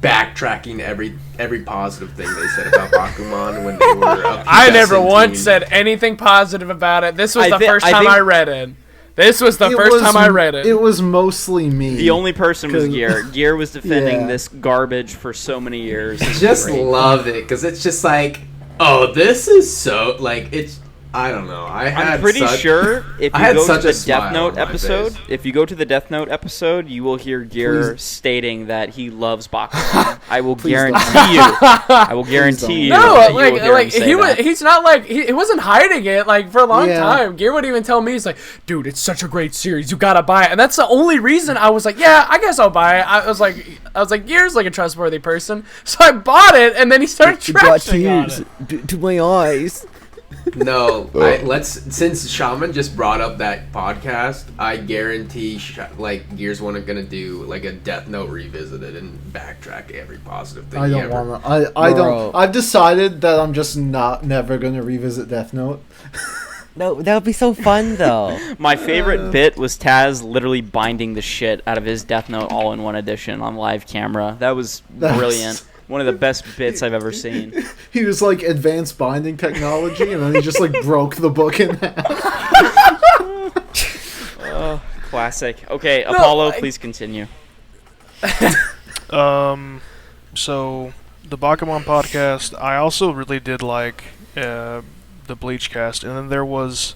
backtracking every positive thing they said about Bakuman when they were up. I never once said anything positive about it. This was the first time I read it. This was the first time I read it. It was mostly me. The only person was 'Cause- Gear. Gear was defending Yeah. this garbage for so many years. It's Just great. love it because it's just like, oh, this is so like it's. I don't know. I'm pretty sure if I you had go to such a the smile Death Note on my episode, face. if you go to the Death Note episode, you will hear Gear stating that he loves Bakuman. I will guarantee you. I will guarantee you. No, that you like will hear him say that. he's not like he wasn't hiding it like for a long Yeah. time. Gear would even tell me, he's like, dude, it's such a great series, you gotta buy it. And that's the only reason I was like, yeah, I guess I'll buy it. I was like, Gear's like a trustworthy person, so I bought it, and then he started It brought trashing on tears it. to my eyes. No, since Shaman just brought up that podcast, I guarantee like Gears 1 are gonna do like a Death Note revisited and backtrack every positive thing. I don't want to. I don't. I've decided that I'm just never gonna revisit Death Note. No, that would be so fun though. My favorite bit was Taz literally binding the shit out of his Death Note all-in-one edition on live camera. That was brilliant. One of the best bits I've ever seen. He was like advanced binding technology, and then he just like broke the book in half. Classic. Okay, Apollo, please continue. So the Bakuman podcast, I also really did like the Bleach cast, and then there was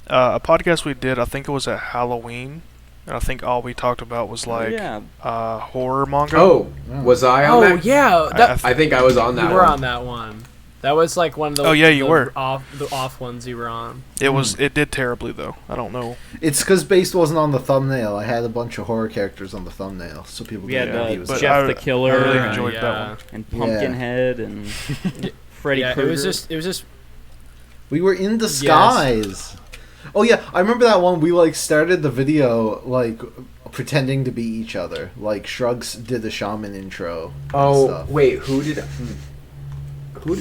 a podcast we did. I think it was at Halloween. And I think all we talked about was like horror manga. Oh, was I on that? Oh yeah, I think I was on that. You were on that one. That was like one of the. Oh yeah, you were the off ones you were on. It did terribly though. I don't know. It's because Based wasn't on the thumbnail. I had a bunch of horror characters on the thumbnail, so people didn't know he was Jeff the Killer. I really enjoyed that one. And Pumpkinhead and Freddy Krueger. It was just. We were in disguise. Yes. Oh yeah, I remember that one. We like started the video like pretending to be each other. Like Shrugs did the shaman intro. Oh wait, who did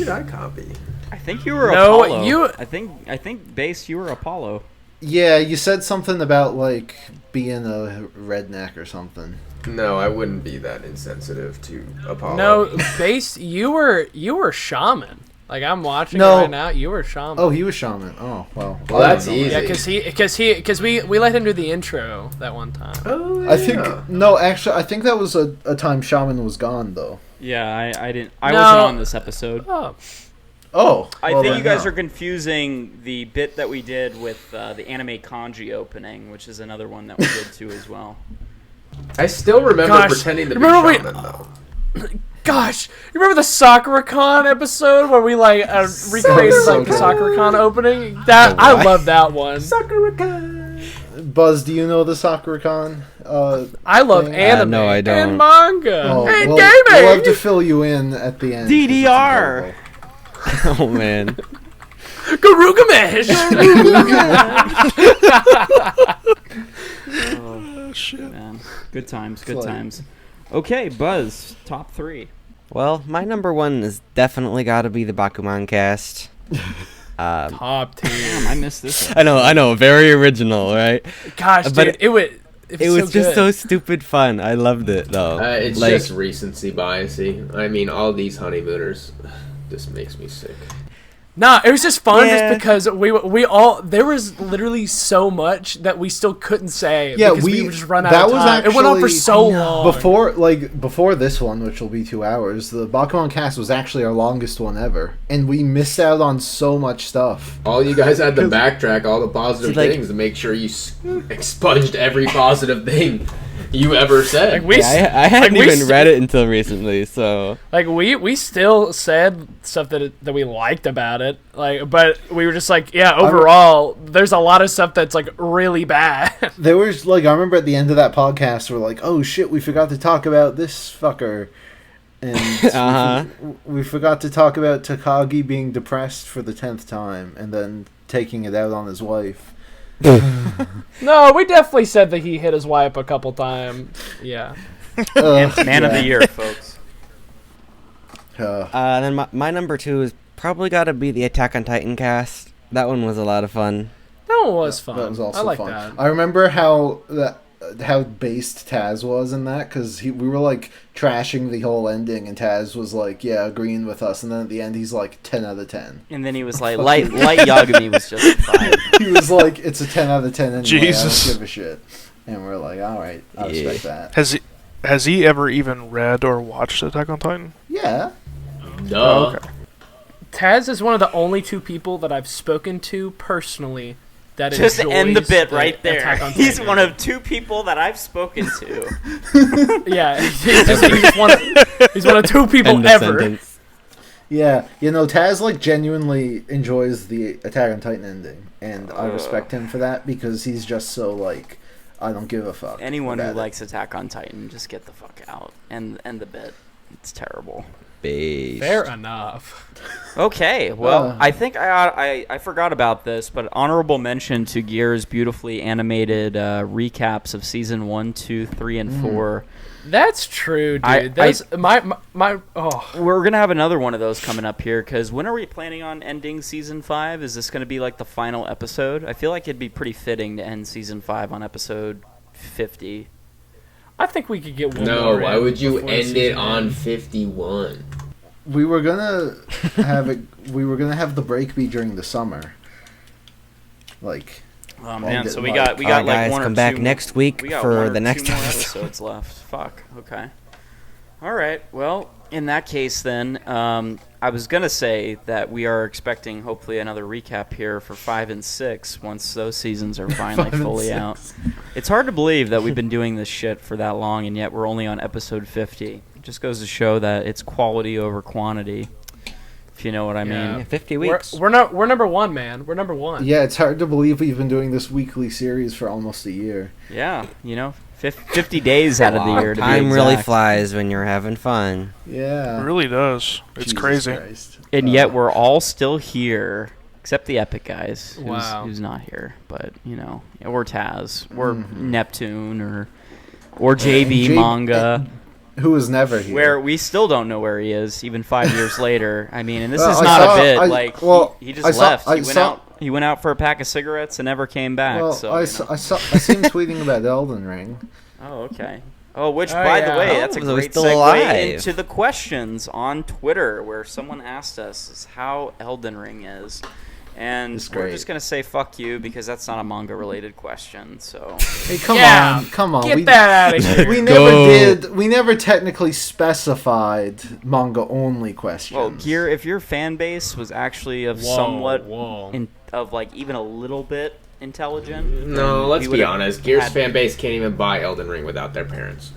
I copy? I think you were Apollo. I think Base, you were Apollo. Yeah, you said something about like being a redneck or something. No, I wouldn't be that insensitive to Apollo. No, Base, you were shaman. Like I'm watching it right now. You were shaman. Oh, he was shaman. Oh, well. Well, that's easy. Yeah, because we let him do the intro that one time. Oh, yeah. I think actually, I think that was a time shaman was gone though. Yeah, I didn't. I wasn't on this episode. Oh. I think you guys are confusing the bit that we did with the anime kanji opening, which is another one that we did too as well. I still remember pretending to be shaman though. Gosh, you remember the Sakura-Con episode where we like recreated like the Sakura-Con opening? I love that one. Sakura-Con. Buzz, do you know the Sakura-Con? I love anime no, I don't. and manga and gaming. We'll have to fill you in at the end. DDR. Oh man. Garugamesh. Oh shit, man. Good times. Okay, Buzz, top 3. Well, my number 1 is definitely got to be the Bakuman cast. Top tier. Damn, I missed this one. I know, very original, right? Gosh, but dude, it was just so stupid fun. I loved it though. It's just recency biasy. I mean, all these honeymooners just makes me sick. Nah, it was just fun just because we all there was literally so much that we still couldn't say because we would just run out of time. It went on for so long. Before this one, which will be 2 hours, the Bakuman cast was actually our longest one ever, and we missed out on so much stuff. All you guys had to backtrack all the positive things to make sure you expunged every positive thing you ever said. Like I hadn't even read it until recently, so like we still said stuff that we liked about it, like, but we were just like, yeah, overall there's a lot of stuff that's like really bad. There was like, I remember at the end of that podcast we're like, oh shit, we forgot to talk about this fucker, and we forgot to talk about Takagi being depressed for the 10th time and then taking it out on his wife. No, we definitely said that he hit his wife a couple times. Yeah. Man of the year, folks. Then my number 2 is probably got to be the Attack on Titan cast. That one was a lot of fun. That one was fun. That was also I like fun. that. I remember how based Taz was in that, because we were like trashing the whole ending, and Taz was like, yeah, agreeing with us, and then at the end he's like 10 out of 10. And then he was like, light Yagami was just fine. He was like, it's a 10 out of 10 anyway. Jesus. I don't give a shit. And we're like, all right, I respect that. Has he ever even read or watched Attack on Titan? Yeah. Duh. Oh, okay. Taz is one of the only 2 people that I've spoken to personally that just enjoys end the bit right there. He's Titan. one of 2 people that I've spoken to. Yeah, he's one of 2 people ever. Sentence. Yeah, Taz like genuinely enjoys the Attack on Titan ending, and I respect him for that, because he's just so like, I don't give a fuck. Anyone who likes Attack on Titan, just get the fuck out and end the bit. It's terrible. Based. Fair enough. Okay, well, I think I forgot about this, but honorable mention to Gear's beautifully animated recaps of season 1, 2, 3, and 4. That's true, dude. We're gonna have another one of those coming up here, because when are we planning on ending season 5? Is this gonna be like the final episode? I feel like it'd be pretty fitting to end season 5 on episode 50. I think we could get one. No, why would you before end it season on ends. 51? We were gonna have it. We were gonna have the break be during the summer. Like, Oh man, get so we like- got All right, like guys, one or come two back more- next week we got for one or the next two more episode. episodes left. Fuck. Okay. All right. Well, in that case, then I was gonna say that we are expecting hopefully another recap here for 5 and 6 once those seasons are finally 5 and fully 6. out. It's hard to believe that we've been doing this shit for that long, and yet we're only on episode 50. It just goes to show that it's quality over quantity. If you know what I mean. Yeah, 50 We're weeks. we're number one, man. We're number one. yeah, it's hard to believe we've been doing this weekly series for almost a year. Yeah, 50 days out of the year to be Time really exact. flies when you're having fun. Yeah, It really does. It's Jesus crazy. Christ. And yet we're all still here, except the Epic guys, Wow. who's not here. But or Taz, or Neptune, or JB Manga, who was never here. where we still don't know where he is, even 5 years later. I mean, and this Well, is I not saw- a bit. I- Like well, he I just saw- left. I He went saw- out. He went out for a pack of cigarettes and never came back. Well, so I you know. see him tweeting about Elden Ring. Oh, okay. Oh, which, Oh, by the yeah. way, that's a Oh, so he's great still segue alive. into the questions on Twitter, where someone asked us is how Elden Ring is. And It's we're great. just going to say fuck you, because that's not a manga-related question, so... Hey, come Yeah, on. Get that out of here. We never did. We never technically specified manga only questions. Well, Gear, if your fan base was actually of of like even a little bit intelligent... No, then let's we be would've honest. Gear's had- fan base can't even buy Elden Ring without their parents.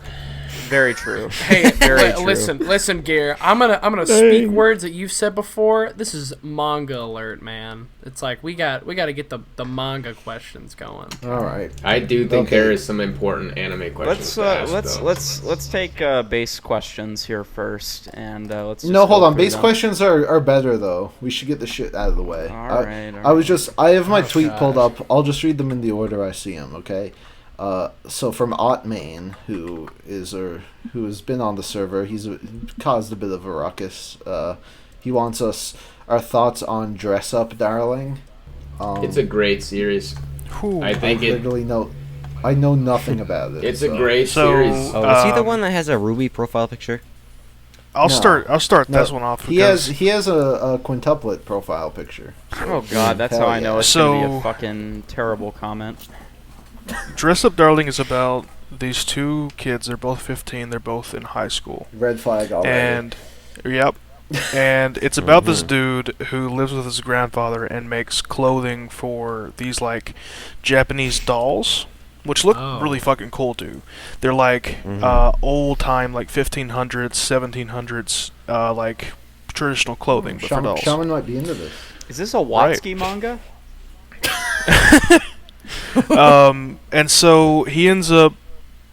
Very true. Hey, Very true. listen, Gear. I'm gonna speak words that you've said before. This is manga alert, man. It's like we got to get the manga questions going. All right. I do think Okay. there is some important anime questions. Let's take base questions here first, and let's. Just No, hold go on. through Base them. questions are better though. We should get the shit out of the way. All right. I have my tweet gosh. pulled up. I'll just read them in the order I see them. Okay. So from Otmain, who has been on the server, he's caused a bit of a ruckus. He wants our thoughts on Dress Up Darling. It's a great series. Whew. I think it. I know nothing about it. It's a so- great So- series. Oh, is he the Um, one that has a ruby profile picture? I'll No. start No, this one off He because has a quintuplet profile picture. Oh God, that's Hell how I know yeah. it's gonna be So- a fucking terrible comment. Dress Up Darling is about these two kids. They're both 15. They're both in high school. Red flag already. And yep. And it's about this dude who lives with his grandfather and makes clothing for these like Japanese dolls, which look Oh. really fucking cool too. They're like old time, like 1500s, 1700s, like traditional clothing, but for dolls. Shaman might be into this. Is this a Watsky manga? And so he ends up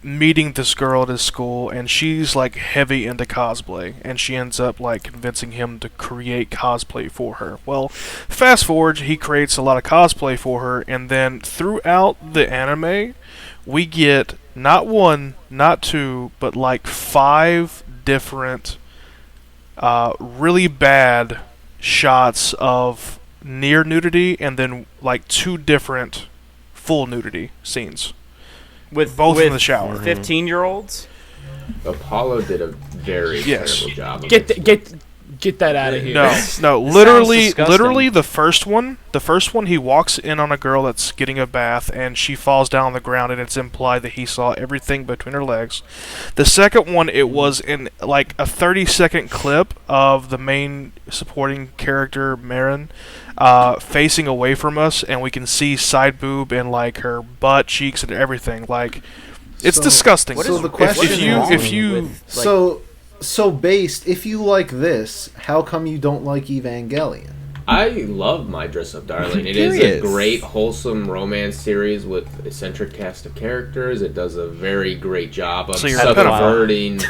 meeting this girl at his school, and she's like heavy into cosplay, and she ends up like convincing him to create cosplay for her. Well, fast forward, he creates a lot of cosplay for her, and then throughout the anime, we get not one, not two, but like 5 different really bad shots of near nudity, and then like 2 different full nudity scenes. With Both with in the shower. 15-year-olds? Apollo did a very Yes. terrible job. Of Get it. get that out of here. No, This literally, sounds disgusting. literally the first one, he walks in on a girl that's getting a bath, and she falls down on the ground, and it's implied that he saw everything between her legs. The second one, it was in like a 30-second clip of the main supporting character, Marin, facing away from us, and we can see side boob and like her butt cheeks and everything. Like, it's So- disgusting. what is- So the question if you, is- if you, with, like, So based, if you like this, how come you don't like Evangelion? I love My Dress Up Darling. It is a Curious. great, wholesome romance series with eccentric cast of characters. It does a very great job of So you're subverting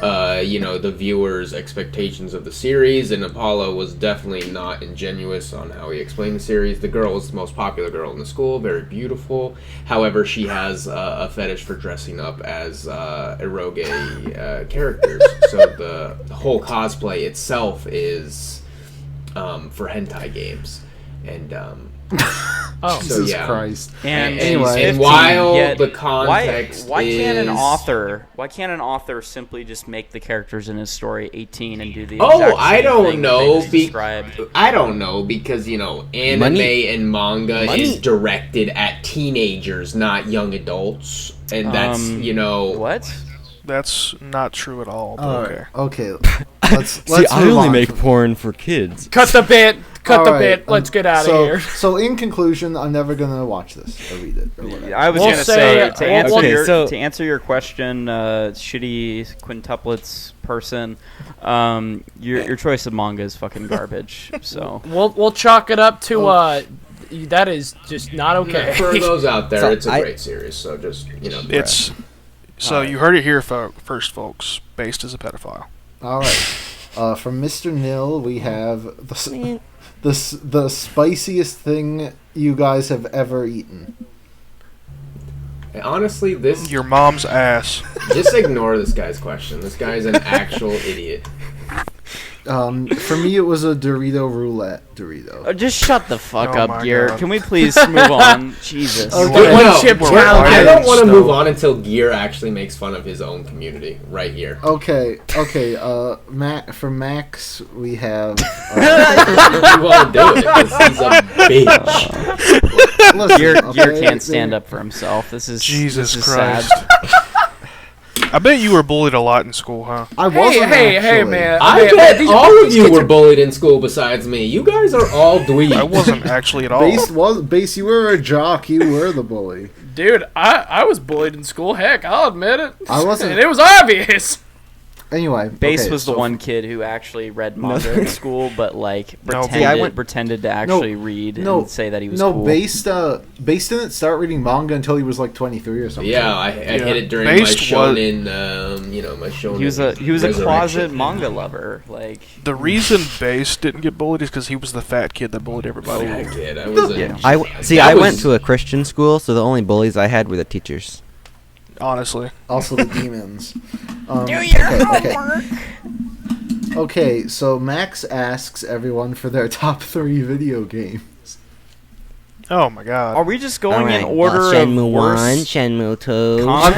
the viewers' expectations of the series, and Apollo was definitely not ingenuous on how he explained the series. The girl was the most popular girl in the school, very beautiful. However, she has a fetish for dressing up as eroge characters. So the whole cosplay itself is for hentai games. And Oh, so, Jesus yeah. Christ. And Anyway. And while yet the context why can't an is- author simply just make the characters in his story 18 and do the Oh, exact I same don't thing that know, they just described? I don't know, because, anime Money. and manga Money. is directed at teenagers, not young adults. And that's, What? That's not true at all. But okay. Okay. Let's See, I move only on make from- porn for kids. cut the bit. Cut the All right, bit. Let's get out of so, here. So in conclusion, I'm never gonna watch this or read it or whatever. I was We'll gonna say- say okay, to answer your question, shitty quintuplets person, your choice of manga is fucking garbage. So We'll chalk it up to that is just not okay. For those out there, So it's a I- great series, so just, It's so you heard it here first, folks. Based as a pedophile. All right. From Mr. Nil, we have the spiciest thing you guys have ever eaten. And honestly, Your mom's ass. just ignore this guy's question. This guy's an actual idiot. For me, it was a Dorito roulette Dorito. just shut the fuck Oh up, my Gear. God. Can we please move on? Jesus. Okay. One chip we're challenge. I don't want to so- move on until Gear actually makes fun of his own community right here. Okay. For Max, we have. He won't do it because he's a bitch. Listen, Gear okay, can't stand up for himself. This is Jesus this is Christ. sad. I bet you were bullied a lot in school, huh? I wasn't Hey, actually. man. I bet all of you were bullied in school besides me. You guys are all dweebs. I wasn't actually at all. Base. You were a jock. You were the bully. Dude, I was bullied in school. Heck, I'll admit it. I wasn't- And it was obvious. Anyway, Base okay, was the so- one kid who actually read manga in school, but like No, pretended, see, I pretended to actually read and say that he was no, cool. Base didn't start reading manga until he was like 23 or something. Yeah, I hit it during my Based shonen, my shonen. He was a Resurrection. closet manga lover. Like The reason Base didn't get bullied is because he was the fat kid that bullied everybody. Yeah, kid. I was a, Yeah. That I went was- to a Christian school, so the only bullies I had were the teachers. Honestly. Also the demons. Do your homework. Okay, so Max asks everyone for their top 3 video games. Oh my god. are we just going Alright, in order Shenmue of 1, worst? Shenmue 2. Con-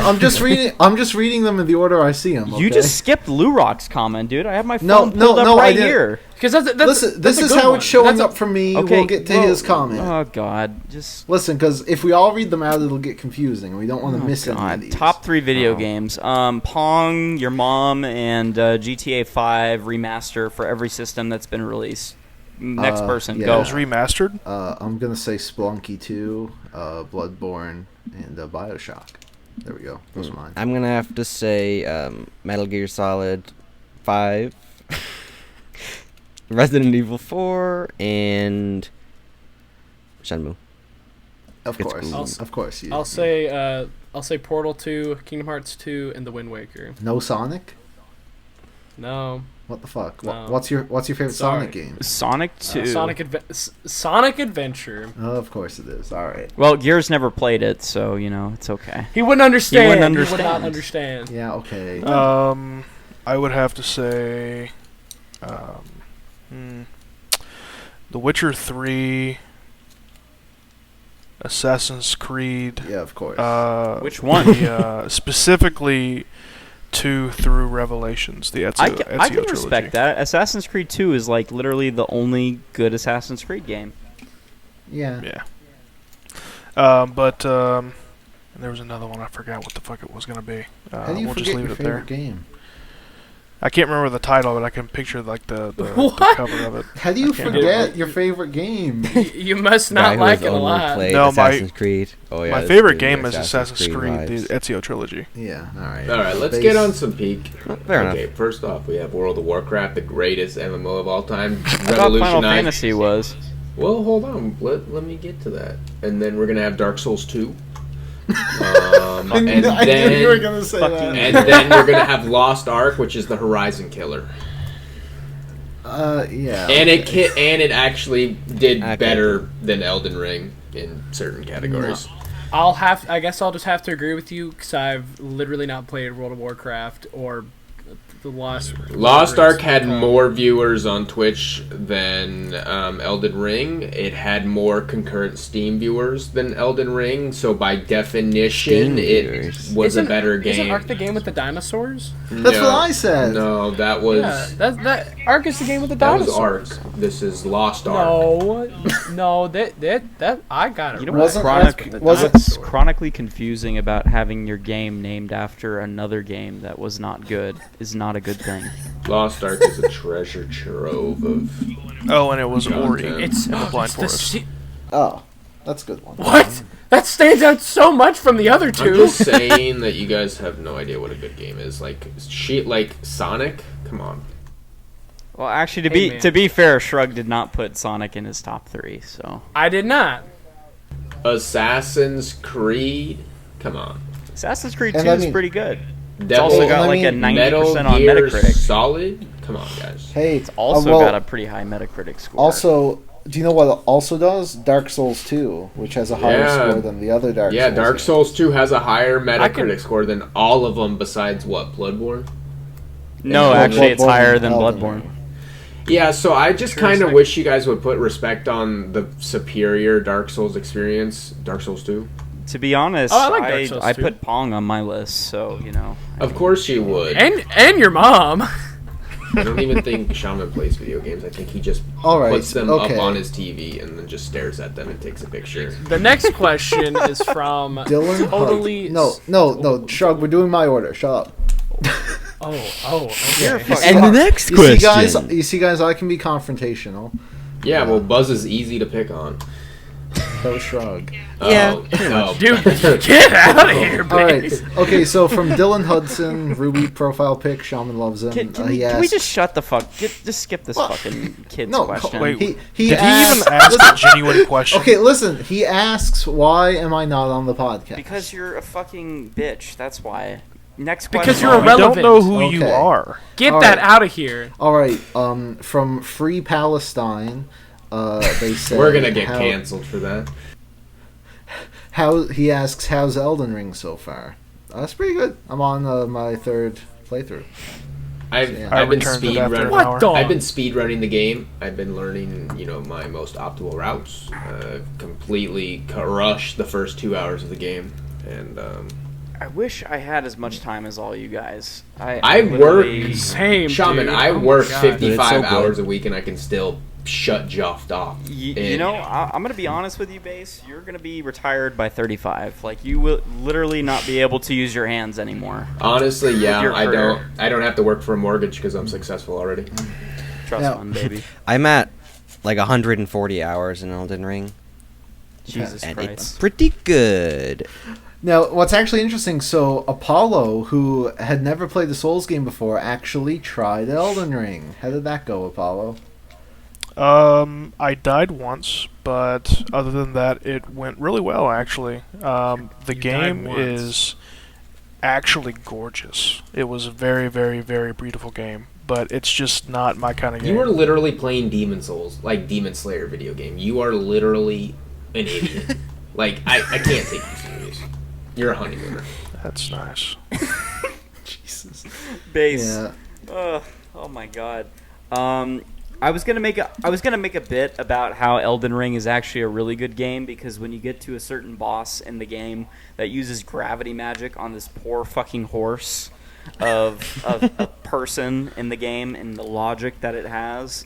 I'm just reading them in the order I see them. You just skipped Lurock's comment, dude. I have my phone No, pulled no, up no, I right didn't. here. Because that's Listen, that's this a is good how one. it's showing That's a- up for me. Okay, We'll get to well, his comment. Oh God, just Listen, because if we all read them out, it'll get confusing. We don't want to miss any of God. these. Top 3 video games: Pong, Your Mom, and GTA 5 remaster for every system that's been released. Next person, yeah. It go. was remastered? I'm gonna say Splunky 2, Bloodborne, and Bioshock. There we go. Those are mine. I'm gonna have to say Metal Gear Solid 5, Resident Evil 4, and Shenmue. Of It's course, cool. of course. I'll say Portal 2, Kingdom Hearts 2, and The Wind Waker. No Sonic. No. What the fuck? No. What's your favorite Sorry. Sonic game? Sonic 2. Sonic Adventure. Oh, of course it is. All right. Well, Gears never played it, so it's okay. He wouldn't understand. He would understand. not understand. Yeah. Okay. I would have to say The Witcher 3, Assassin's Creed. Yeah, of course. Which one? Specifically 2 through Revelations, the Ezio, I Ezio can trilogy. respect that. Assassin's Creed 2 is like literally the only good Assassin's Creed game. Yeah. Yeah. But there was another one. I forgot what the fuck it was going to be. How do you we'll forget just leave your it there. favorite game? I can't remember the title, but I can picture like the What? cover of it. How do you I can't forget remember. your favorite game? You must Guy not who like has it a only lot. played No, my- Assassin's Creed. Oh yeah. My this favorite is game the is Assassin's Creed, vibes. the Ezio trilogy. Yeah. All right. All right, let's Base- get on some peak. Fair Okay, first off, we have World of Warcraft, the greatest MMO of all time. I thought Final Revolutionized. Fantasy was. Well, hold on. Let me get to that. And then we're going to have Dark Souls 2. And I then knew you were gonna say that. and then we're gonna have Lost Ark, which is the Horizon killer. Yeah. And it actually did Okay. better than Elden Ring in certain categories. I guess I'll just have to agree with you because I've literally not played World of Warcraft or the Lost Ark had more viewers on Twitch than Elden Ring. It had more concurrent Steam viewers than Elden Ring, so by definition, Steam it viewers. was a better game. Isn't Ark the game with the dinosaurs? That's what I said. No, that was that Ark is the game with the that was dinosaurs. Ark. This is Lost Ark. No, that I got it. You know right. what's chronically confusing about having your game named after another game that was not good is not a good thing. Lost Ark is a treasure trove of. Oh, and it was Ori. Content. It's in the Blind it's Forest. Oh, that's a good one. What? That stands out so much from the other I'm two. just saying that you guys have no idea what a good game is. Like Sonic. Come on. Well, actually, Hey, to be fair, Shrug did not put Sonic in his top 3, so I did not. Assassin's Creed. Come on. Assassin's Creed And 2 I is mean- pretty good. It's Devil- also got I like a mean, 90% Metal on Gear Metacritic. Solid. Come on, guys. Hey, It's also well, got a pretty high Metacritic score. Also, do you know what it also does? Dark Souls 2, which has a higher Yeah. score than the other Dark Souls. Yeah, Dark games. Souls 2 has a higher can- Metacritic score than all of them besides what? Bloodborne? no, Yeah, actually, it's Bloodborne higher and than Elden Bloodborne. Ring. Yeah, so I just Sure, kind of second. wish you guys would put respect on the superior Dark Souls experience, Dark Souls 2. To be honest, Oh, I like Dark Souls I 2. put Pong on my list, so, you know. Of course you would. And your mom. I don't even think Shaman plays video games. I think he just All right, puts them okay. up on his TV and then just stares at them and takes a picture. The next question is from Dylan totally. Hunt. No, Shrug, we're doing my order. Shut up. Okay. And the next You question. see, guys, I can be confrontational. Yeah, well, Buzz is easy to pick on. That was Shrug. Yeah, Oh. Dude, get out of here, All right. please. Okay, so from Dylan Hudson, Ruby profile pic, Shaman loves him. Can He we asked, just shut the fuck? Just skip this fucking kid's No, question. Wait, he did asked, he even ask a genuine question? Okay, listen. He asks, "Why am I not on the podcast?" Because you're a fucking bitch. That's why. Next Because question. you're I don't irrelevant. know who you Okay. are. Get All that right. out of here. All right. From Free Palestine, they say We're gonna get canceled for that. How he asks, "How's Elden Ring so far?" That's pretty good. I'm on my third playthrough. I've I been returned speed it after an running. hour. the? I've been speed running the game. I've been learning, my most optimal routes. Completely crushed the first 2 hours of the game, and I wish I had as much time as all you guys. I literally- work. Same, Shaman, dude. I Oh my work God. 55 But it's so good. hours a week, and I can still shut Joff off. You know, I'm gonna be honest with you, Base. You're gonna be retired by 35. Like, you will literally not be able to use your hands anymore. Honestly, yeah, your career. I don't have to work for a mortgage because I'm successful already. Trust Yeah. fund, baby. I'm at like 140 hours in Elden Ring, Jesus and Christ. it's pretty good. Now, what's actually interesting, so Apollo, who had never played the Souls game before, actually tried Elden Ring. How did that go, Apollo? I died once, but other than that, it went really well, actually. The You game died once. is actually gorgeous. It was a very, very, very beautiful game, but it's just not my kind of game. You are literally playing Demon Souls, like Demon Slayer video game. You are literally an idiot. Like, I can't take you serious. You're a honeymooner. That's nice. Jesus. Base. Yeah. Oh my god. I was gonna make a bit about how Elden Ring is actually a really good game because when you get to a certain boss in the game that uses gravity magic on this poor fucking horse of a person in the game and the logic that it has,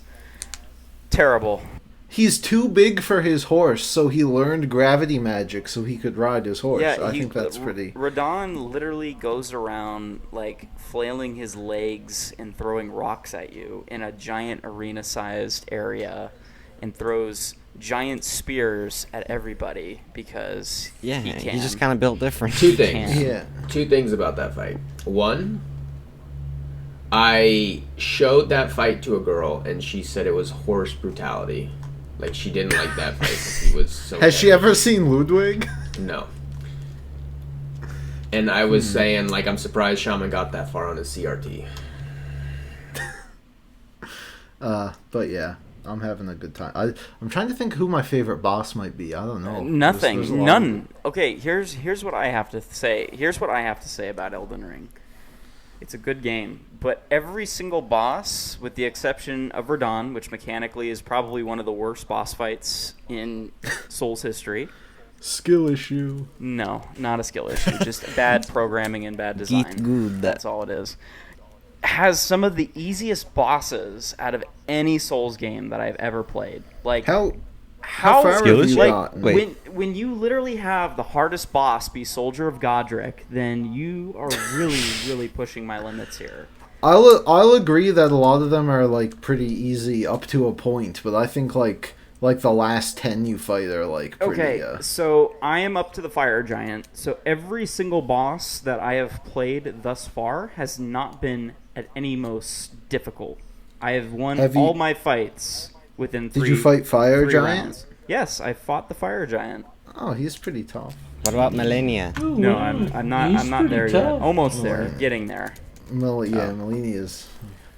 terrible. He's too big for his horse, so he learned gravity magic so he could ride his horse. I think that's pretty... Radon literally goes around like flailing his legs and throwing rocks at you in a giant arena-sized area, and throws giant spears at everybody because Yeah, he can. he's just kind of built different. Two things. can. Yeah. Two things about that fight. One, I showed that fight to a girl, and she said it was horse brutality. Like, she didn't like that fight because he was so... Has she heavy. ever seen Ludwig? No. And I was saying, like, I'm surprised Shaman got that far on his CRT. But yeah, I'm having a good time. I'm trying to think who my favorite boss might be. I don't know. Nothing. There's a lot None. Okay, here's what I have to say. Here's what I have to say about Elden Ring. It's a good game, but every single boss, with the exception of Radahn, which mechanically is probably one of the worst boss fights in Souls history. Skill issue. No, not a skill issue. Just bad programming and bad design. Get good. That's all it is. Has some of the easiest bosses out of any Souls game that I've ever played. Like How how far have you like gotten? Wait. when you literally have the hardest boss be Soldier of Godric, then you are really pushing my limits here. I'll agree that a lot of them are like pretty easy up to a point, but I think like the last 10 you fight are like pretty. Okay, so I am up to the Fire Giant. So every single boss that I have played thus far has not been at any most difficult. I have won all my fights within 3 Did you fight Fire 3 Giant? rounds. Yes, I fought the Fire Giant. Oh, he's pretty tough. What about Millennia? No, I'm not there yet. Almost there, getting there. Melanie is.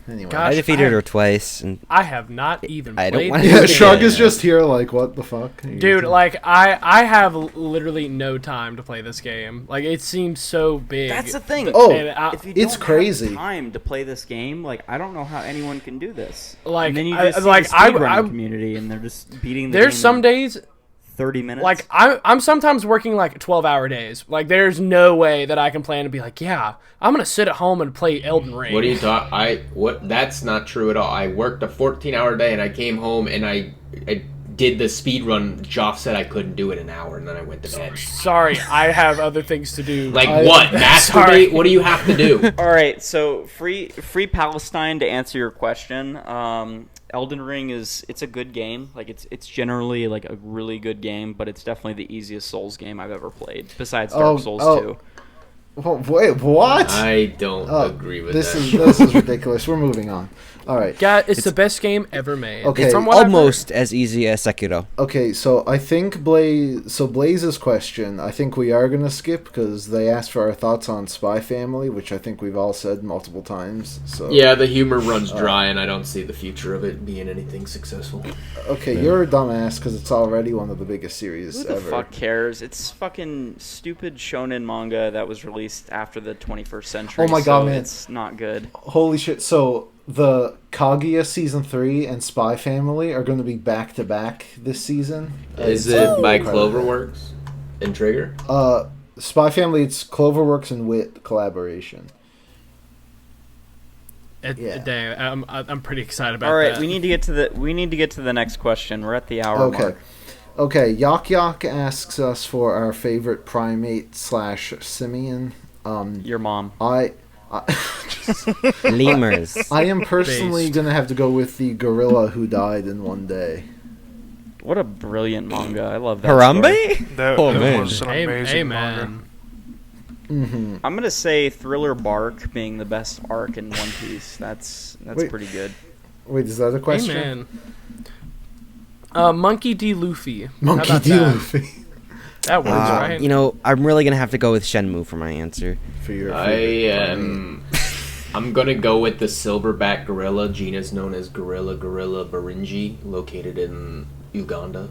Anyway. Gosh, I defeated her twice, and I have not even I don't played wanna this do Yeah, it game. Shrug is just here like, what the fuck? Dude, like, I have literally no time to play this game. Like, it seems so big. That's the thing. Oh, And If you it's don't crazy. have time to play this game, like I don't know how anyone can do this. Like, and then you I- just see like, the I- speedrunning I'm- community, and they're just beating the There's game some in days, 30 minutes. like, I'm sometimes working, like, 12-hour days. Like, there's no way that I can plan to be like, yeah, I'm going to sit at home and play Elden Ring. What are you talking? That's not true at all. I worked a 14-hour day, and I came home and I did the speed run. Joff said I couldn't do it in an hour, and then I went to bed. Sorry, I have other things to do. Like what? Sorry. Masturbate? What do you have to do? all right, so free Palestine to answer your question. Elden Ring it's a good game. Like it's generally like a really good game, but it's definitely the easiest Souls game I've ever played, besides Dark Souls 2. Oh, wait, what? I don't agree with this that. This is ridiculous. We're moving on. All right. God, it's the best game ever made. Okay. it's From what I've heard. almost as easy as Sekiro. Okay, so I think Blaze's question, I think we are going to skip because they asked for our thoughts on Spy Family, which I think we've all said multiple times. So Yeah, the humor runs dry, and I don't see the future of it being anything successful. Okay, you're a dumbass because it's already one of the biggest series Who the ever. fuck cares? It's fucking stupid shonen manga that was released after the 21st century. Oh my God, so man. It's not good. Holy shit. So the Kaguya Season 3 and Spy Family are going to be back-to-back this season. Is It's it by incredible. Cloverworks and Trigger? Spy Family, it's Cloverworks and Wit collaboration. Yeah. Dang, I'm pretty excited about All right, that. we need to get to the next question. We're at the hour Okay. mark. Okay, Yak asks us for our favorite primate / simian. Your mom. Lemurs. I am personally Based. going to have to go with the gorilla who died in one day. What a brilliant manga. I love that. story. Harambe? That, Oh, that man. was an amazing manga. Mm-hmm. I'm gonna say Thriller Bark being the best arc in One Piece. That's Wait. pretty good. Wait, is that a question? Amen. Monkey D. Luffy. How Monkey about D. that? Luffy. That works, right? You know, I'm really gonna have to go with Shenmue for my answer. For your I favorite am. I'm gonna go with the silverback gorilla, genus known as Gorilla Baringi, located in Uganda.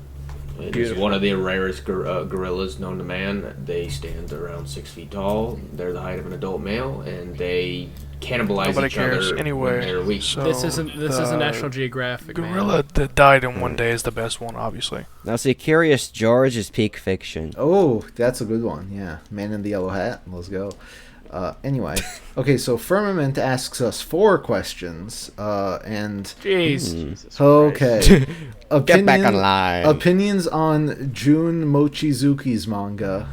It is one of the rarest gorillas known to man. They stand around 6 feet tall. They're the height of an adult male, and they cannibalize Nobody each cares other anyway. when they're weak. So This isn't the National Geographic. gorilla Man. that died in one day is the best one, obviously. Now, see, Curious George is peak fiction. Oh, that's a good one. Yeah, Man in the Yellow Hat. Let's go. Anyway, okay. So Firmament asks us 4 questions, and Jeez. Jesus okay, Get back online. Opinions on Jun Mochizuki's manga.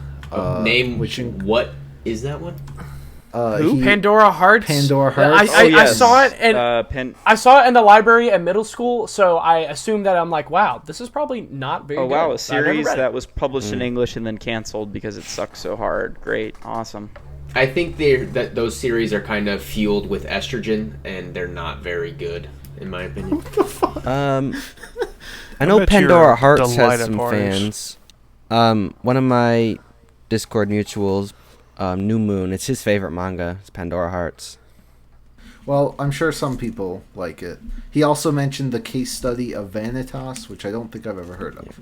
Name which in- what is that one? he- Pandora Hearts. Pandora Hearts. I saw it and Pen. I saw it in the library at middle school, so I assumed that I'm like, wow, this is probably not very Oh good. wow, a but I never series read it. that was published in English and then canceled because it sucked so hard. Great, awesome. I think that those series are kind of fueled with estrogen, and they're not very good, in my opinion. I know bet Pandora you're Hearts has delighted some parties. fans. One of my Discord mutuals New Moon. It's his favorite manga. It's Pandora Hearts. Well, I'm sure some people like it. He also mentioned the case study of Vanitas, which I don't think I've ever heard of.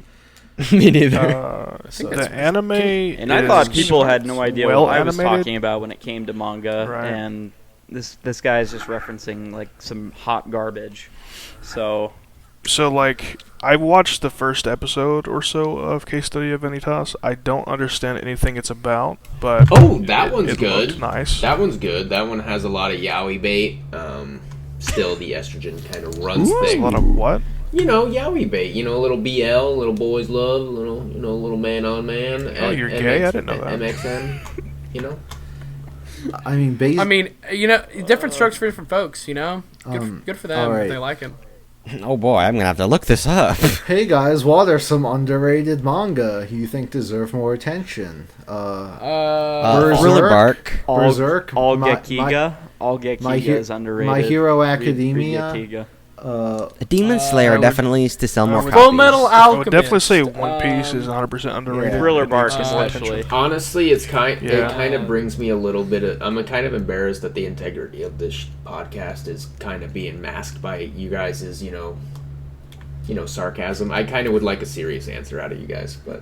Me neither. The anime, And I thought people had no idea what I was animated. talking about when it came to manga, Right. and this guy is just referencing like some hot garbage. So So, like, I watched the first episode or so of Case Study of Vanitas. I don't understand anything it's about, but Oh, that one's it good. looked nice. That one's good. That one has a lot of yaoi bait. Still, the estrogen kind of runs a things. lot of what? You know, yaoi bait. You know, a little BL, little boys love, little man on man. Oh, you're gay? I didn't know that. MXN. You know. I mean, I mean, different strokes for different folks. Good for them. alright. If they like it. Oh boy, I'm gonna have to look this up. hey guys, what are some underrated manga you think deserve more attention? Berserk? Thriller Bark. Berserk, all my- Gekiga. All Gekiga My He- is underrated. My Hero Read Academia. Gekiga. Demon Slayer I would- definitely needs to sell more copies. Full Metal I Alchemist. would definitely say One Piece is 100% underrated. Thriller It Bark needs more especially. attention. Honestly, it Yeah. kind of brings me a little bit of. I'm kind of embarrassed that the integrity of this podcast is kind of being masked by you guys' sarcasm. I kind of would like a serious answer out of you guys, but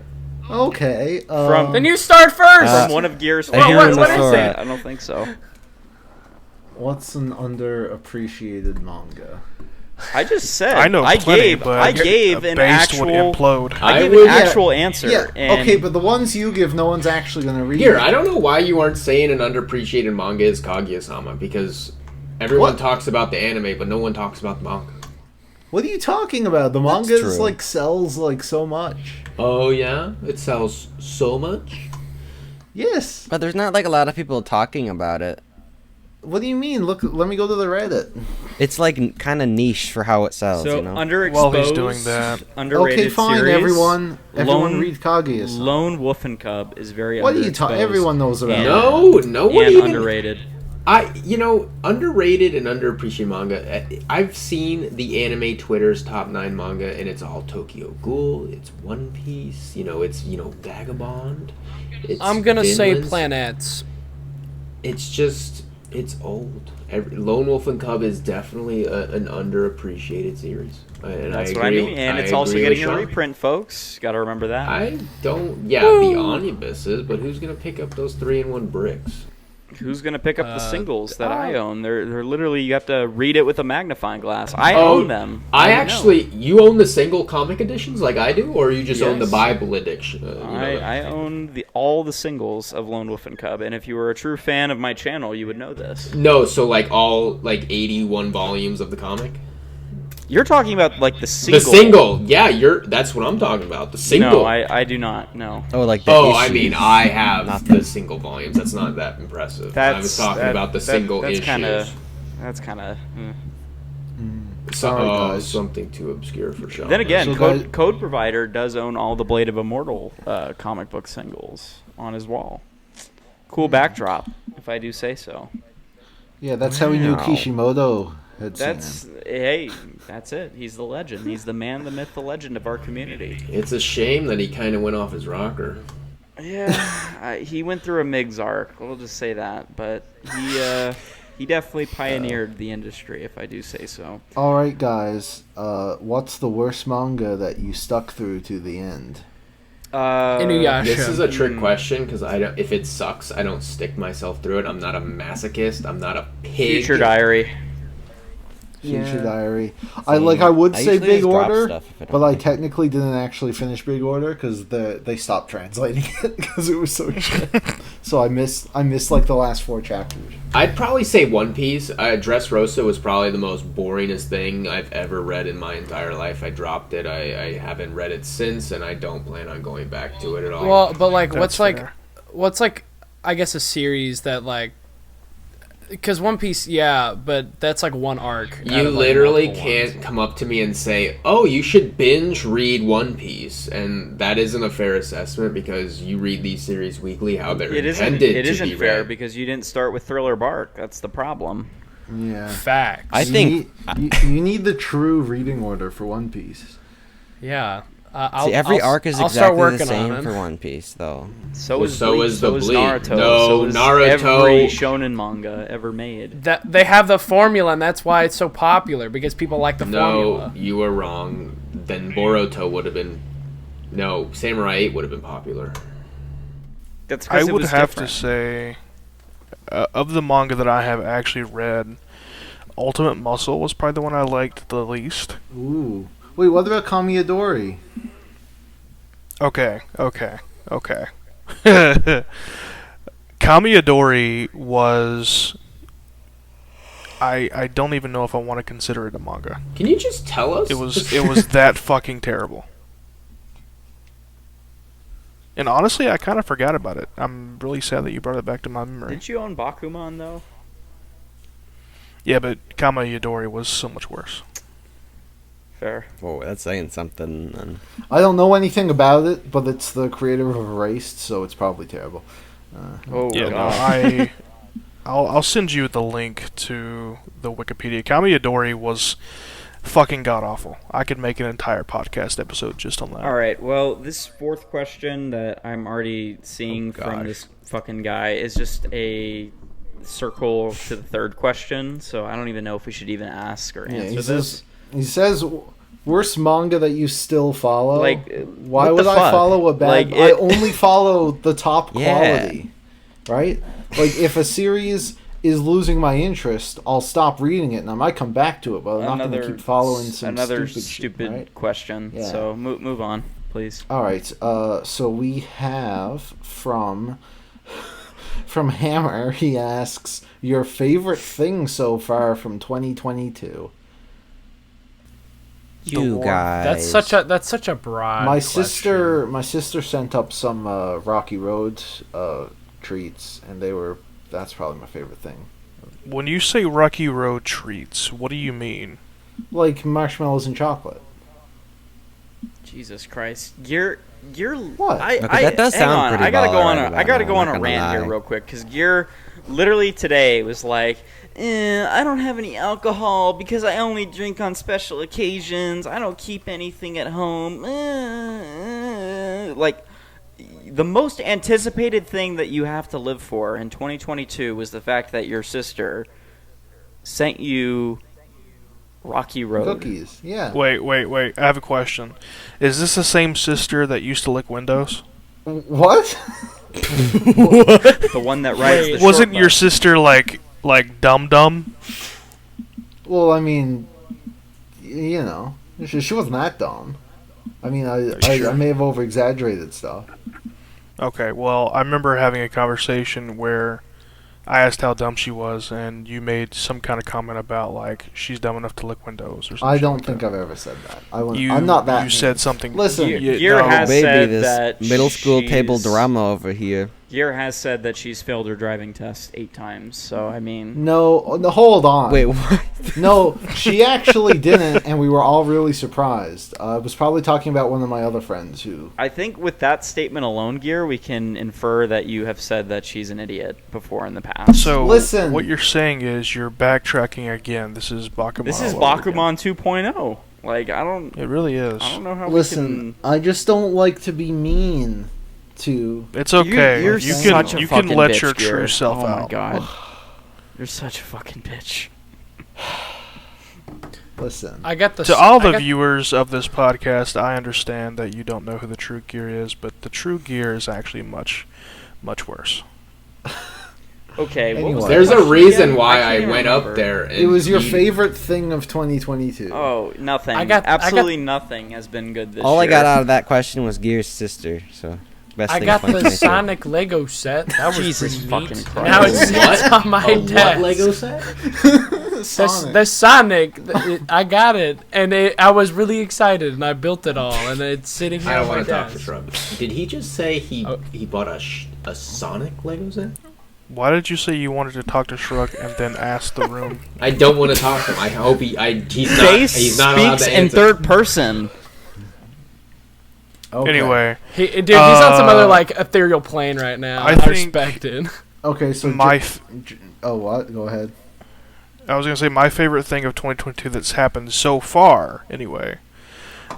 Okay. From- Then you start first. From one of Gear's What- favorites. what is it? I don't think so. what's an underappreciated manga? I just said. I know plenty, but I gave a an based would actual. implode. I gave would- an actual answer. Yeah. And Okay, but the ones you give, no one's actually gonna read. here I don't know why you aren't saying an underappreciated manga is Kaguya-sama, because everyone What? talks about the anime, but no one talks about the manga. What are you talking about? The manga true. like sells like so much. Oh yeah, it sells so much. Yes. But there's not like a lot of people talking about it. What do you mean? Look, let me go to the Reddit. It's like kind of niche for how it sells, so you know. underexposed. While he's doing that. Underrated Okay, fine, series, everyone. Everyone Lone- read Kaguya. Lone Wolf and Cub is very What are you talking? underexposed Everyone knows about and- it. No one and even. underrated. Underrated and underappreciated manga. I've seen the anime Twitter's top 9 manga, and it's all Tokyo Ghoul. It's One Piece. It's Vagabond. It's I'm gonna say Vinland's. planets. It's old. Lone Wolf and Cub is definitely an underappreciated series. And That's I what I agree. mean. And I it's also agree getting with a Sean. reprint, folks. Got to remember that. I don't. Yeah, the omnibuses, but who's gonna pick up those 3-in-1 bricks? Who's gonna pick up the singles that I own? They're literally, you have to read it with a magnifying glass. I Oh, own them. I don't actually, you own the single comic editions like I do, or you just own the Yes. Bible edition? know. I own all the singles of Lone Wolf and Cub, and if you were a true fan of my channel, you would know this. No, so like all 81 volumes of the comic. You're talking about like the single. The single, yeah, that's what I'm talking about. The single. No, I do not. No. Oh, like the Oh, I issues. mean, I have Not the single volumes. That's not that impressive. I was talking about the single that's issues. That's kind of. Sorry, guys. Something too obscure for Sean. Then again, So Code Provider does own all the Blade of Immortal comic book singles on his wall. Cool backdrop, if I do say so. Yeah, that's how we knew Wow. Kishimoto had seen him. That's it. He's the legend. He's the man, the myth, the legend of our community. It's a shame that he kind of went off his rocker. Yeah, he went through a Migs arc. We'll just say that, but he definitely pioneered the industry, if I do say so. All right, guys. What's the worst manga that you stuck through to the end? Inuyasha. This is a trick question because if it sucks, I don't stick myself through it. I'm not a masochist. I'm not a pig. Future Diary. Future Diary. Same. I would I say usually Big just drop Order, stuff if I don't but I like it. technically didn't actually finish Big Order because they stopped translating it because it was so shit. So I missed like the last 4 chapters. I'd probably say One Piece. Dressrosa was probably the most boringest thing I've ever read in my entire life. I dropped it. I haven't read it since, and I don't plan on going back to it at all. Well, but like, That's fair. what's I guess a series that because One Piece, yeah, but that's like one arc. out You of, literally multiple can't ones. come up to me and say, "Oh, you should binge read One Piece," and that isn't a fair assessment because you read these series weekly how they're It isn't. intended It to isn't be fair read. because you didn't start with Thriller Bark. That's the problem. Yeah. Facts. I think you need the true reading order for One Piece. Yeah. See, every arc is I'll start exactly the working on same them. for One Piece, though. So is so Bleach, is so the is Bleach. Naruto. No, so is Naruto- every shonen manga ever made. That they have the formula, and that's why it's so popular because people like the formula. No, you were wrong. Then Boruto would have been. No, Samurai 8 would have been popular. That's I because it would was have different. to say, of the manga that I have actually read, Ultimate Muscle was probably the one I liked the least. Ooh. Wait, what about Kamiyadori? Okay. Kamiyadori was... I don't even know if I want to consider it a manga. Can you just tell us? It was that fucking terrible. And honestly, I kind of forgot about it. I'm really sad that you brought it back to my memory. Didn't you own Bakuman though? Yeah, but Kamiyadori was so much worse. Fair. Whoa, that's saying something. Then. I don't know anything about it, but it's the creator of Erased, so it's probably terrible. Oh Yeah, no, god. I'll send you the link to the Wikipedia. Kamiyadori was fucking god awful. I could make an entire podcast episode just on that. All right. Well, this fourth question that I'm already seeing from gosh. this fucking guy is just a circle to the third question. So I don't even know if we should even ask or Yeah, answer this. he says, worst manga that you still follow? Like, why what would the I fuck? follow a bad... Like, I it- only follow the top Yeah. quality, right? Like, if a series is losing my interest, I'll stop reading it, and I might come back to it, but I'm not going to keep following some another stupid shit, right? question. Yeah. So move on, please. All right, so we have from Hammer, he asks, your favorite thing so far from 2022? You guys. That's such a broad. My question. sister sent up some Rocky Road treats, and that's probably my favorite thing. When you say Rocky Road treats, what do you mean? Like marshmallows and chocolate. Jesus Christ, Gear. What? I, Okay, that does hang sound on. pretty I gotta go baller on right a. I gotta about go now, on I'm a not rant gonna here lie. real quick because Gear literally today was like, I don't have any alcohol because I only drink on special occasions. I don't keep anything at home. Like, the most anticipated thing that you have to live for in 2022 was the fact that your sister sent you Rocky Road. Cookies, yeah. Wait. I have a question. Is this the same sister that used to lick windows? What? The one that rides the short Wasn't your bus. sister like Dum Dum? Well, I mean, you know, she wasn't that dumb. I mean, I may have over-exaggerated stuff. Okay, well, I remember having a conversation where I asked how dumb she was, and you made some kind of comment about, like, she's dumb enough to lick windows or something. I don't think I've ever said that. You, I'm not that. You said something. Listen, Gear no, has Baby, said this that middle school table she's- drama over here. Gear has said that she's failed her driving test 8 times. So I mean, No, hold on. Wait, what? No, she actually didn't, and we were all really surprised. I was probably talking about one of my other friends who... I think with that statement alone, Gear, we can infer that you have said that she's an idiot before in the past. So, Listen. what you're saying is you're backtracking again. This is Bakuman. This is all over again. Bakuman 2.0. Like I don't It really is. know how Listen, I just don't like to be mean to... It's okay. You're you such can a you can fucking let bitch, your Gear. true self oh out. my god, you're such a fucking bitch. Listen. I got the To all the I got- viewers of this podcast, I understand that you don't know who the true Gear is, but the true Gear is actually much, much worse. Okay, what was Anyway. the There's a question reason again? why I I can't went remember. up there. And It was your he- favorite thing of 2022. Oh, nothing. I got Absolutely nothing has been good this All year. I got out of that question was Gear's sister. So best I thing got of the 2022. Sonic Lego set. That was Jesus pretty fucking neat. Christ. Now it sits on my A desk. what Lego set? The Sonic, I got it, and I was really excited, and I built it all, and it's sitting here I don't on my want to talk to desk. Shrub. Did he just say he Oh. he bought a Sonic Lego set? Why did you say you wanted to talk to Shrug and then ask the room? I don't want to talk to him. I hope he's not. Face He's not allowed speaks to in answer. third person. Okay. Anyway, Dude, he's on some other like ethereal plane right now. I I think- respect it. Okay, so... what? Go ahead. I was gonna say my favorite thing of 2022 that's happened so far, anyway,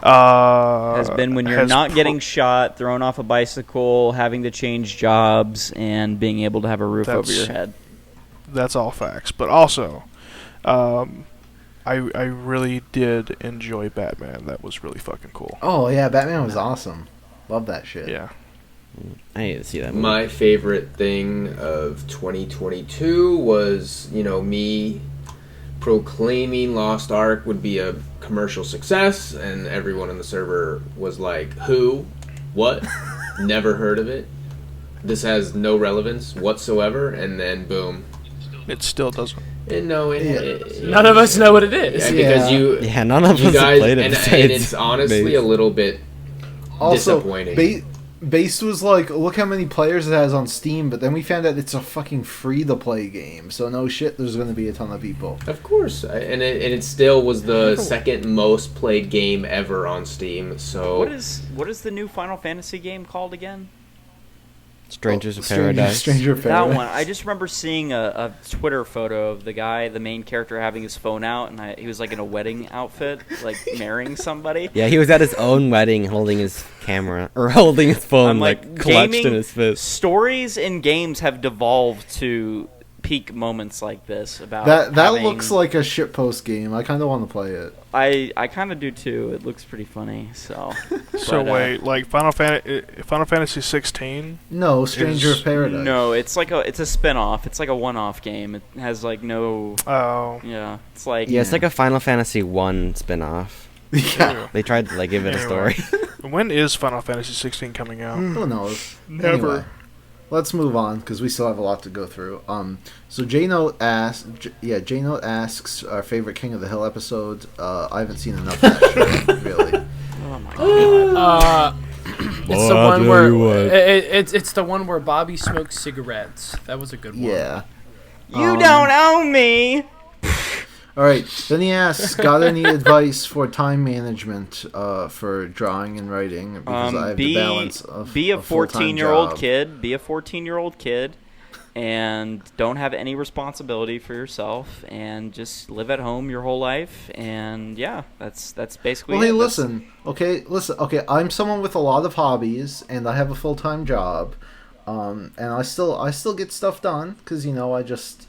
Has been when you're has not getting shot, thrown off a bicycle, having to change jobs, and being able to have a roof over your head. That's all facts. But also, I really did enjoy Batman. That was really fucking cool. Oh yeah, Batman was awesome. Love that shit. Yeah. I need to see that movie. My favorite thing of 2022 was, me proclaiming Lost Ark would be a commercial success, and everyone on the server was like, who? What? Never heard of it. This has no relevance whatsoever, and then boom. It still doesn't. And None of us know what it is. Because none of you us guys, have played it. and besides it's honestly Base. a little bit disappointing. Based was like, look how many players it has on Steam, but then we found out it's a fucking free-to-play game, so no shit, there's going to be a ton of people. Of course, and it still was the second most played game ever on Steam. So what is the new Final Fantasy game called again? Strangers of Paradise. Stranger of Paradise. That one. I just remember seeing a Twitter photo of the guy, the main character, having his phone out, and he was like in a wedding outfit, like marrying somebody. Yeah, he was at his own wedding holding his camera, or holding his phone, I'm like clutched in his fist. Stories in games have devolved to peak moments like this. About that looks like a shitpost game. I kind of want to play it. I kind of do too. It looks pretty funny. So. So wait, like Final Fantasy 16? No, Stranger of Paradise. No, it's a spin-off. It's like a one-off game. It has like no. Oh. Yeah, it's like. Yeah, it's like a Final Fantasy 1 spin-off. Yeah. They tried to like give it a story. When is Final Fantasy 16 coming out? Who knows? Never. Anyway, let's move on because we still have a lot to go through. So J-Note asks our favorite King of the Hill episode. I haven't seen enough of that show, really. Oh my god. It's the one where it's the one where Bobby smokes cigarettes. That was a good one. Yeah. You don't own me. All right. Then he asks, got any advice for time management for drawing and writing? Because I have the balance of be a full-time 14-year-old job. kid. Be a 14-year-old kid, and don't have any responsibility for yourself, and just live at home your whole life. And yeah, that's basically. Well, hey, it. listen. Okay. I'm someone with a lot of hobbies, and I have a full-time job, and I still get stuff done because I just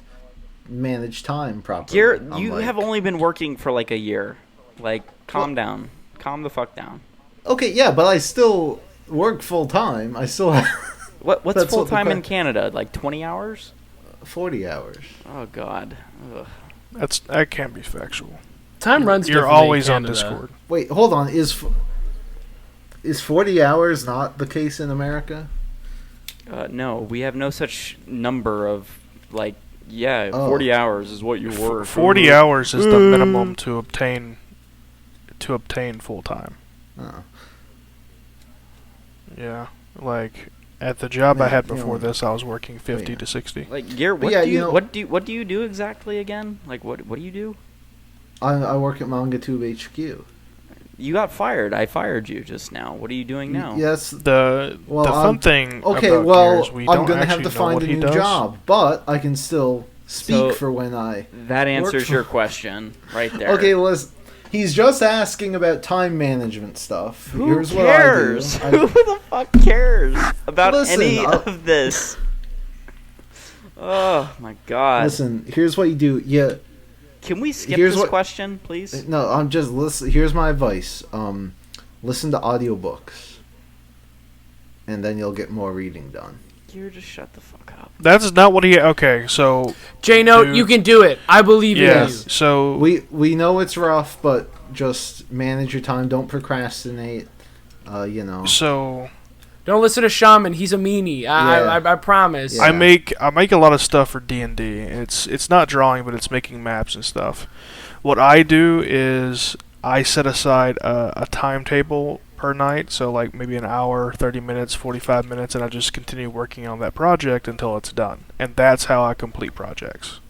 manage time properly. You have only been working for like a year. Like, calm down. Calm the fuck down. Okay, yeah, but I still work full-time. I still have... What's full-time in Canada? Like 20 hours? 40 hours. Oh, God. Ugh. That can't be factual. Time runs. You're differently in always on Canada. Discord. Wait, hold on. Is 40 hours not the case in America? No, we have no such number of, like, 40 hours is what you work. 40 hours is the minimum to obtain full time. Oh. Yeah, like at the job I had before this, I was working 50 to 60. Like, Garrett, what do you do exactly again? Like, what do you do? I work at MangaTube HQ. You got fired. I fired you just now. What are you doing now? Yes. The fun thing. Okay, about well, Gears, we I'm don't gonna have actually to know find what a he new does. job, but I can still speak So, for when I. That answers for- your question right there. Okay, listen. He's just asking about time management stuff. Who Here's cares? what I do. Who the fuck cares about Listen, any of this? Oh my god. Listen, here's what you do. Yeah. Can we skip here's this what- question, please? No, I'm just listen. Here's my advice. Listen to audiobooks, and then you'll get more reading done. You just shut the fuck up. That's not what he. Okay, so J-Note, Dude. you can do it. I believe in you. yes. So We know it's rough, but just manage your time. Don't procrastinate. So Don't listen to Shaman. He's a meanie. I promise. Yeah. I make a lot of stuff for D&D. It's not drawing, but it's making maps and stuff. What I do is I set aside a timetable per night, so like maybe an hour, 30 minutes, 45 minutes, and I just continue working on that project until it's done. And that's how I complete projects.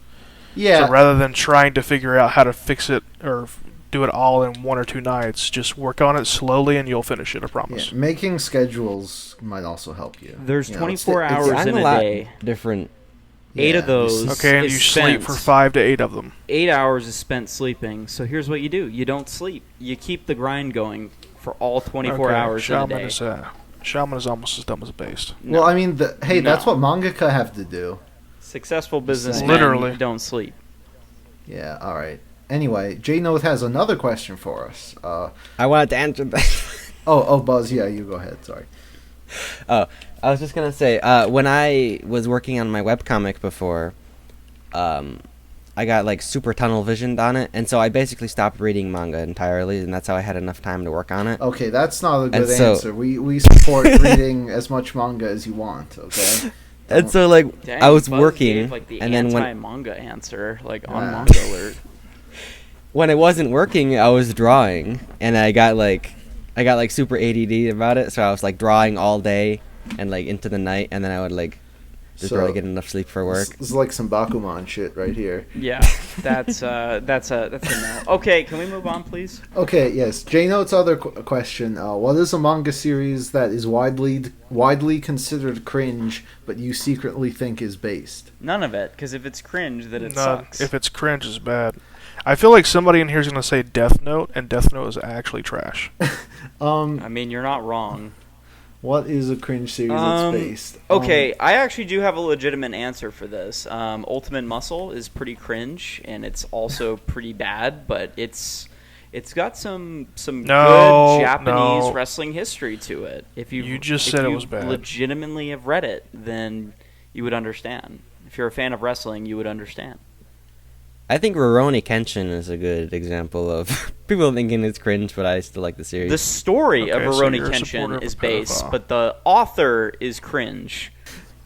Yeah. So rather than trying to figure out how to fix it or do it all in 1 or 2 nights, just work on it slowly and you'll finish it, I promise. Yeah, making schedules might also help you. There's You know, 24 it's- hours I'm in a a lot day. different 8 of Yeah, those Okay, and is you spent, sleep for 5 to 8 of them. 8 hours is spent sleeping. So here's what you do. You don't sleep. You keep the grind going for all 24 Okay, hours Shaman in a day. is Shaman is almost as dumb as a beast. Well, I mean, hey, No. that's what mangaka have to do. Successful businessmen Literally. don't sleep. Yeah, all right. Anyway, J-Note has another question for us. I wanted to answer that. Buzz, yeah, you go ahead. Sorry. Oh, I was just gonna say, when I was working on my webcomic before, I got like super tunnel visioned on it, and so I basically stopped reading manga entirely, and that's how I had enough time to work on it. Okay, that's not a good And so- answer. We support reading as much manga as you want, okay? And so like Dang, I was Buzz working, gave, like, the and then when anti-manga answer, like on Yeah. Manga Alert. when it wasn't working, I was drawing, and I got like super ADD about it, so I was like drawing all day and like into the night, and then I would like just barely get enough sleep for work. This is like some Bakuman shit right here. Yeah, that's a no. Okay, can we move on, please? Okay, yes. J-Note's other question. What is a manga series that is widely considered cringe, but you secretly think is based? None of it, because if it's cringe, then it None. sucks. If it's cringe, it's bad. I feel like somebody in here is going to say Death Note, and Death Note is actually trash. I mean, you're not wrong. What is a cringe series that's based? Okay, I actually do have a legitimate answer for this. Ultimate Muscle is pretty cringe, and it's also pretty bad, but it's got some good Japanese wrestling history to it. If You just said it was bad. Legitimately have read it, then you would understand. If you're a fan of wrestling, you would understand. I think Rurouni Kenshin is a good example of people thinking it's cringe, but I still like the series. The story of Okay, so Rurouni you're a supporter Kenshin of is a base, pedophile. but the author is cringe.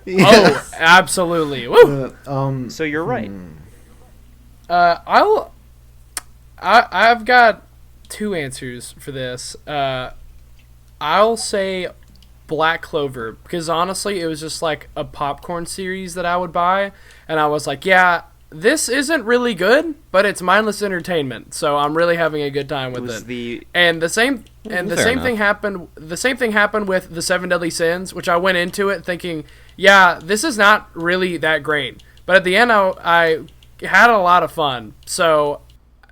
Oh, absolutely. Woo! So you're right. I've got two answers for this. I'll say Black Clover, because honestly it was just like a popcorn series that I would buy, and I was like, yeah, this isn't really good, but it's mindless entertainment, so I'm really having a good time with it. And the same thing happened. The same thing happened with the Seven Deadly Sins, which I went into it thinking, yeah, this is not really that great, but at the end I had a lot of fun. So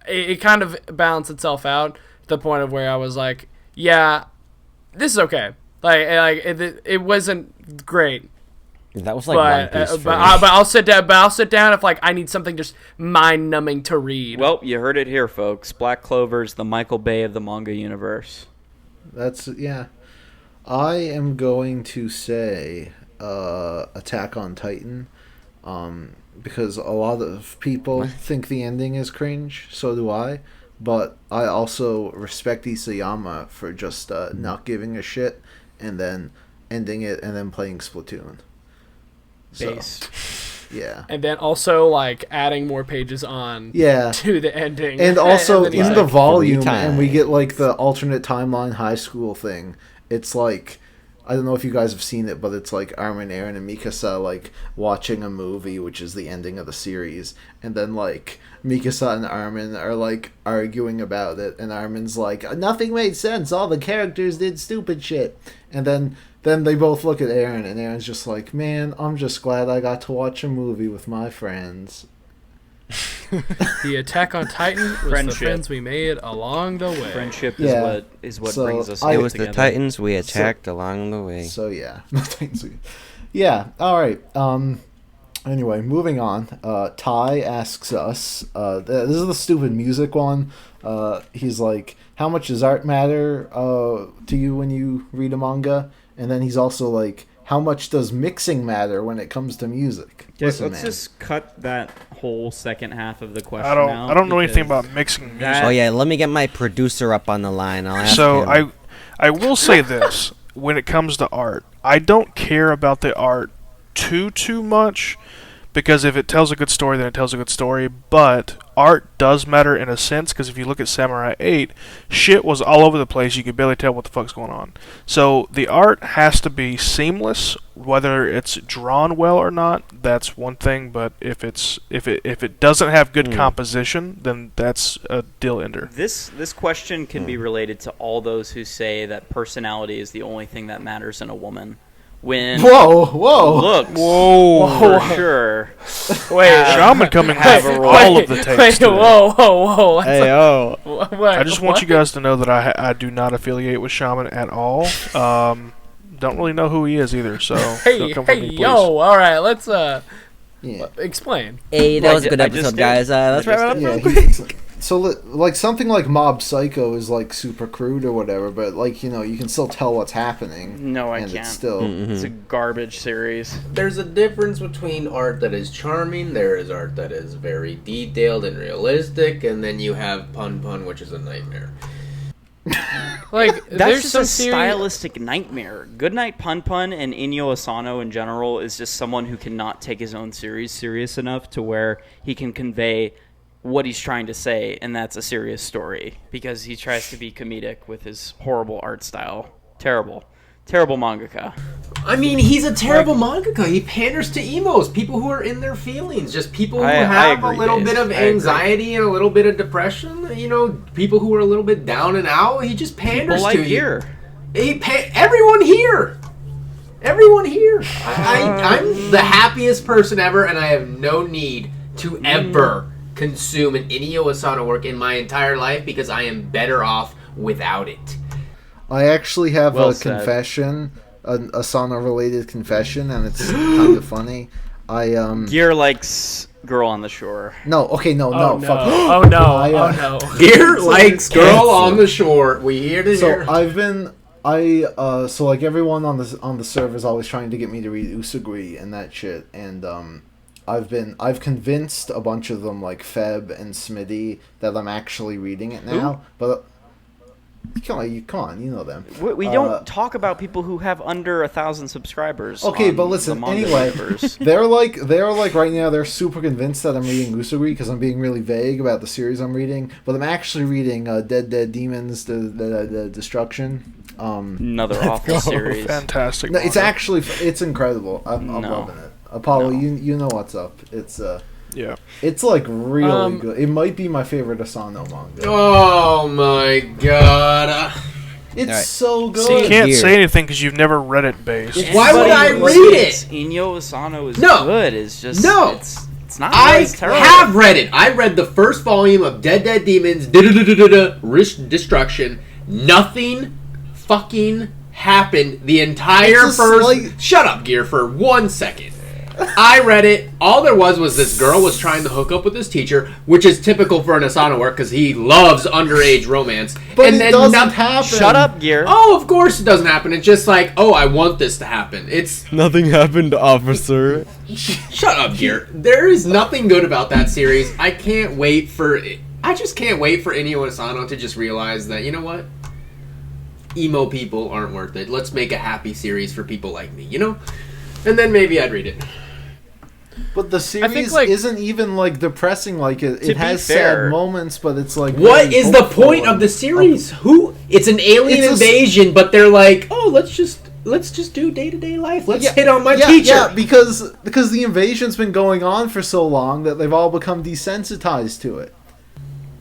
it kind of balanced itself out to the point of where I was like, yeah, this is okay. Like it wasn't great. That was like One Piece. But I'll sit down. But I'll sit down if like I need something just mind numbing to read. Well, you heard it here, folks. Black Clover's the Michael Bay of the manga universe. Yeah. I am going to say Attack on Titan, because a lot of people think the ending is cringe. So do I. But I also respect Isayama for just not giving a shit and then ending it and then playing Splatoon. Base. Yeah. And then also like adding more pages on to the ending. And also and then in the volume, times. and we get like the alternate timeline high school thing. It's like, I don't know if you guys have seen it, but it's like Armin, Eren, and Mikasa like watching a movie, which is the ending of the series, and then like Mikasa and Armin are like arguing about it, and Armin's like, nothing made sense, all the characters did stupid shit, and then they both look at Eren, and Eren's just like, man, I'm just glad I got to watch a movie with my friends. The Attack on Titan was the Friendship. friends we made along the way. Friendship Yeah. is what So brings us I- It all was together. the Titans we attacked along the way. So yeah, yeah. All right. Anyway, moving on. Ty asks us. This is the stupid music one. He's like, "How much does art matter to you when you read a manga?" And then he's also like, "How much does mixing matter when it comes to music?" Listen, Let's man. just cut that whole second half of the question I don't. out I don't know anything because about mixing music. that- Oh yeah, let me get my producer up on the line. I'll ask So him. I will say this: when it comes to art, I don't care about the art too much, because if it tells a good story, then it tells a good story. But art does matter in a sense, because if you look at Samurai 8, shit was all over the place. You could barely tell what the fuck's going on. So the art has to be seamless, whether it's drawn well or not. That's one thing. But if it doesn't have good composition, then that's a deal ender. This question can be related to all those who say that personality is the only thing that matters in a woman. when Whoa! looks Whoa. for sure. Wait, Shaman coming Have with a all role. of the tapes wait, today. whoa. Let's Hey, oh. wait, I just want you guys to know that I do not affiliate with Shaman at all. Don't really know who he is either, so don't come for me, please. Yo, all right, let's Yeah. explain. Hey, that Well, was a good I just episode, did. guys. Let's I wrap just it up Yeah, real quick. so like something like Mob Psycho is like super crude or whatever, but like you can still tell what's happening. No, I and can't. It's still It's a garbage series. There's a difference between art that is charming, there is art that is very detailed and realistic, and then you have Pun, which is a nightmare. Like, That's there's just some a series. stylistic nightmare. Goodnight Pun and Inyo Asano in general is just someone who cannot take his own series serious enough to where he can convey what he's trying to say, and that's a serious story, because he tries to be comedic with his horrible art style. Terrible mangaka. I mean, he's a terrible mangaka. He panders to emos, people who are in their feelings, just people who I have a agree, little Daze. bit of I agree. anxiety and a little bit of depression. You know, people who are a little bit down and out. He just panders People like to Gear. you. Everyone here. I'm the happiest person ever, and I have no need to ever consume an Inyo Asano work in my entire life because I am better off without it. I actually have Well a said. confession, an Asano-related confession, and it's kind of funny. Gear likes Girl on the Shore. No, Oh fuck. no! I, Oh no! Gear likes Girl on the Shore. We here to So hear. so like everyone on the server is always trying to get me to read Usagri and that shit, and I've convinced a bunch of them like Feb and Smitty that I'm actually reading it now, but. Come on, you know them. We don't talk about people who have under 1,000 subscribers. Okay, on but the listen. manga Anyway, universe. they're like right now. They're super convinced that I'm reading Usagri because I'm being really vague about the series I'm reading. But I'm actually reading Dead Demons, the Destruction. Another awful series. Fantastic. No, it's manga. actually it's incredible. I'm No. loving it. Apollo, No. you know what's up. Yeah. It's like really good. It might be my favorite Asano manga. Oh my god. It's Alright. so good. You can't Gear. say anything because you've never read it, Base. Why would I Anybody read who it? thinks Inyo Asano is No. good. Is just No. It's not. I It's terrible. have read it. I read the first volume of Dead Demons, Destruction. Nothing fucking happened the entire It's a first. slight- Shut up, Gear, for 1 second. I read it. All there was this girl was trying to hook up with this teacher, which is typical for an Asano work because he loves underage romance. But and it then doesn't happen. Shut up, Gear. Oh, of course it doesn't happen. It's just like, oh, I want this to happen. It's Nothing happened, officer. shut up, Gear. There is nothing good about that series. I just can't wait for Inyo Asano to just realize that, you know what? Emo people aren't worth it. Let's make a happy series for people like me, you know? And then maybe I'd read it. But the series like- isn't even like depressing. Like it be has fair- sad moments, but it's like What really is the hopeful point of the and- series? Who? It's an alien It's a s- invasion, but they're like, oh, let's just do day-to-day life. Let's hit on my teacher. Yeah, because the invasion's been going on for so long that they've all become desensitized to it.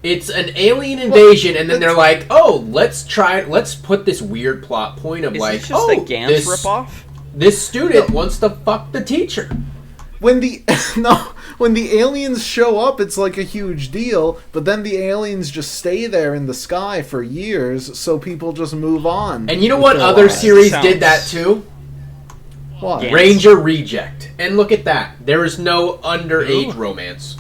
It's an alien invasion, and then they're like, "Oh, let's put this weird plot point of Is like, it just oh, a Gantz ripoff? this student wants to fuck the teacher." When the when the aliens show up, it's like a huge deal. But then the aliens just stay there in the sky for years, so people just move on. And you know with what their other lives. series Sounds- did that too? What? Yeah. Ranger Reject. And look at that. There is no underage romance,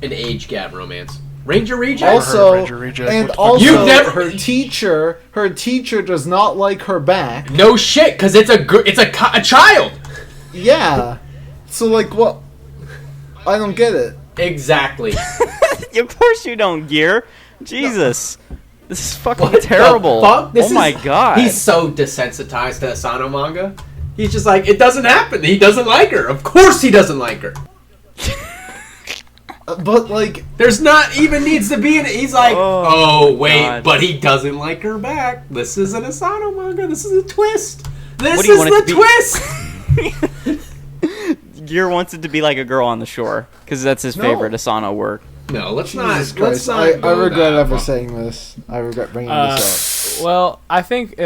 an age gap romance. Ranger Reject. Also, Ranger Reject. and What the fuck? also, You've never- her teacher does not like her back. No shit, because it's a child. Yeah. So like what? I don't get it. Exactly. Of course you don't, Gear. Jesus. This is fucking What the terrible. fuck? Oh my god. He's so desensitized to Asano manga. He's just like, it doesn't happen. He doesn't like her. Of course he doesn't like her. But like, There's not even needs to be he's like, oh wait, God. but he doesn't like her back. This is an Asano manga. This is a twist. This What do you is want it the to be? twist. Gear wants it to be like a girl on the shore because that's his No. favorite Asano work. No, let's Jesus not. Let's Christ, not. I go regret that ever far. saying this. I regret bringing this Well, I think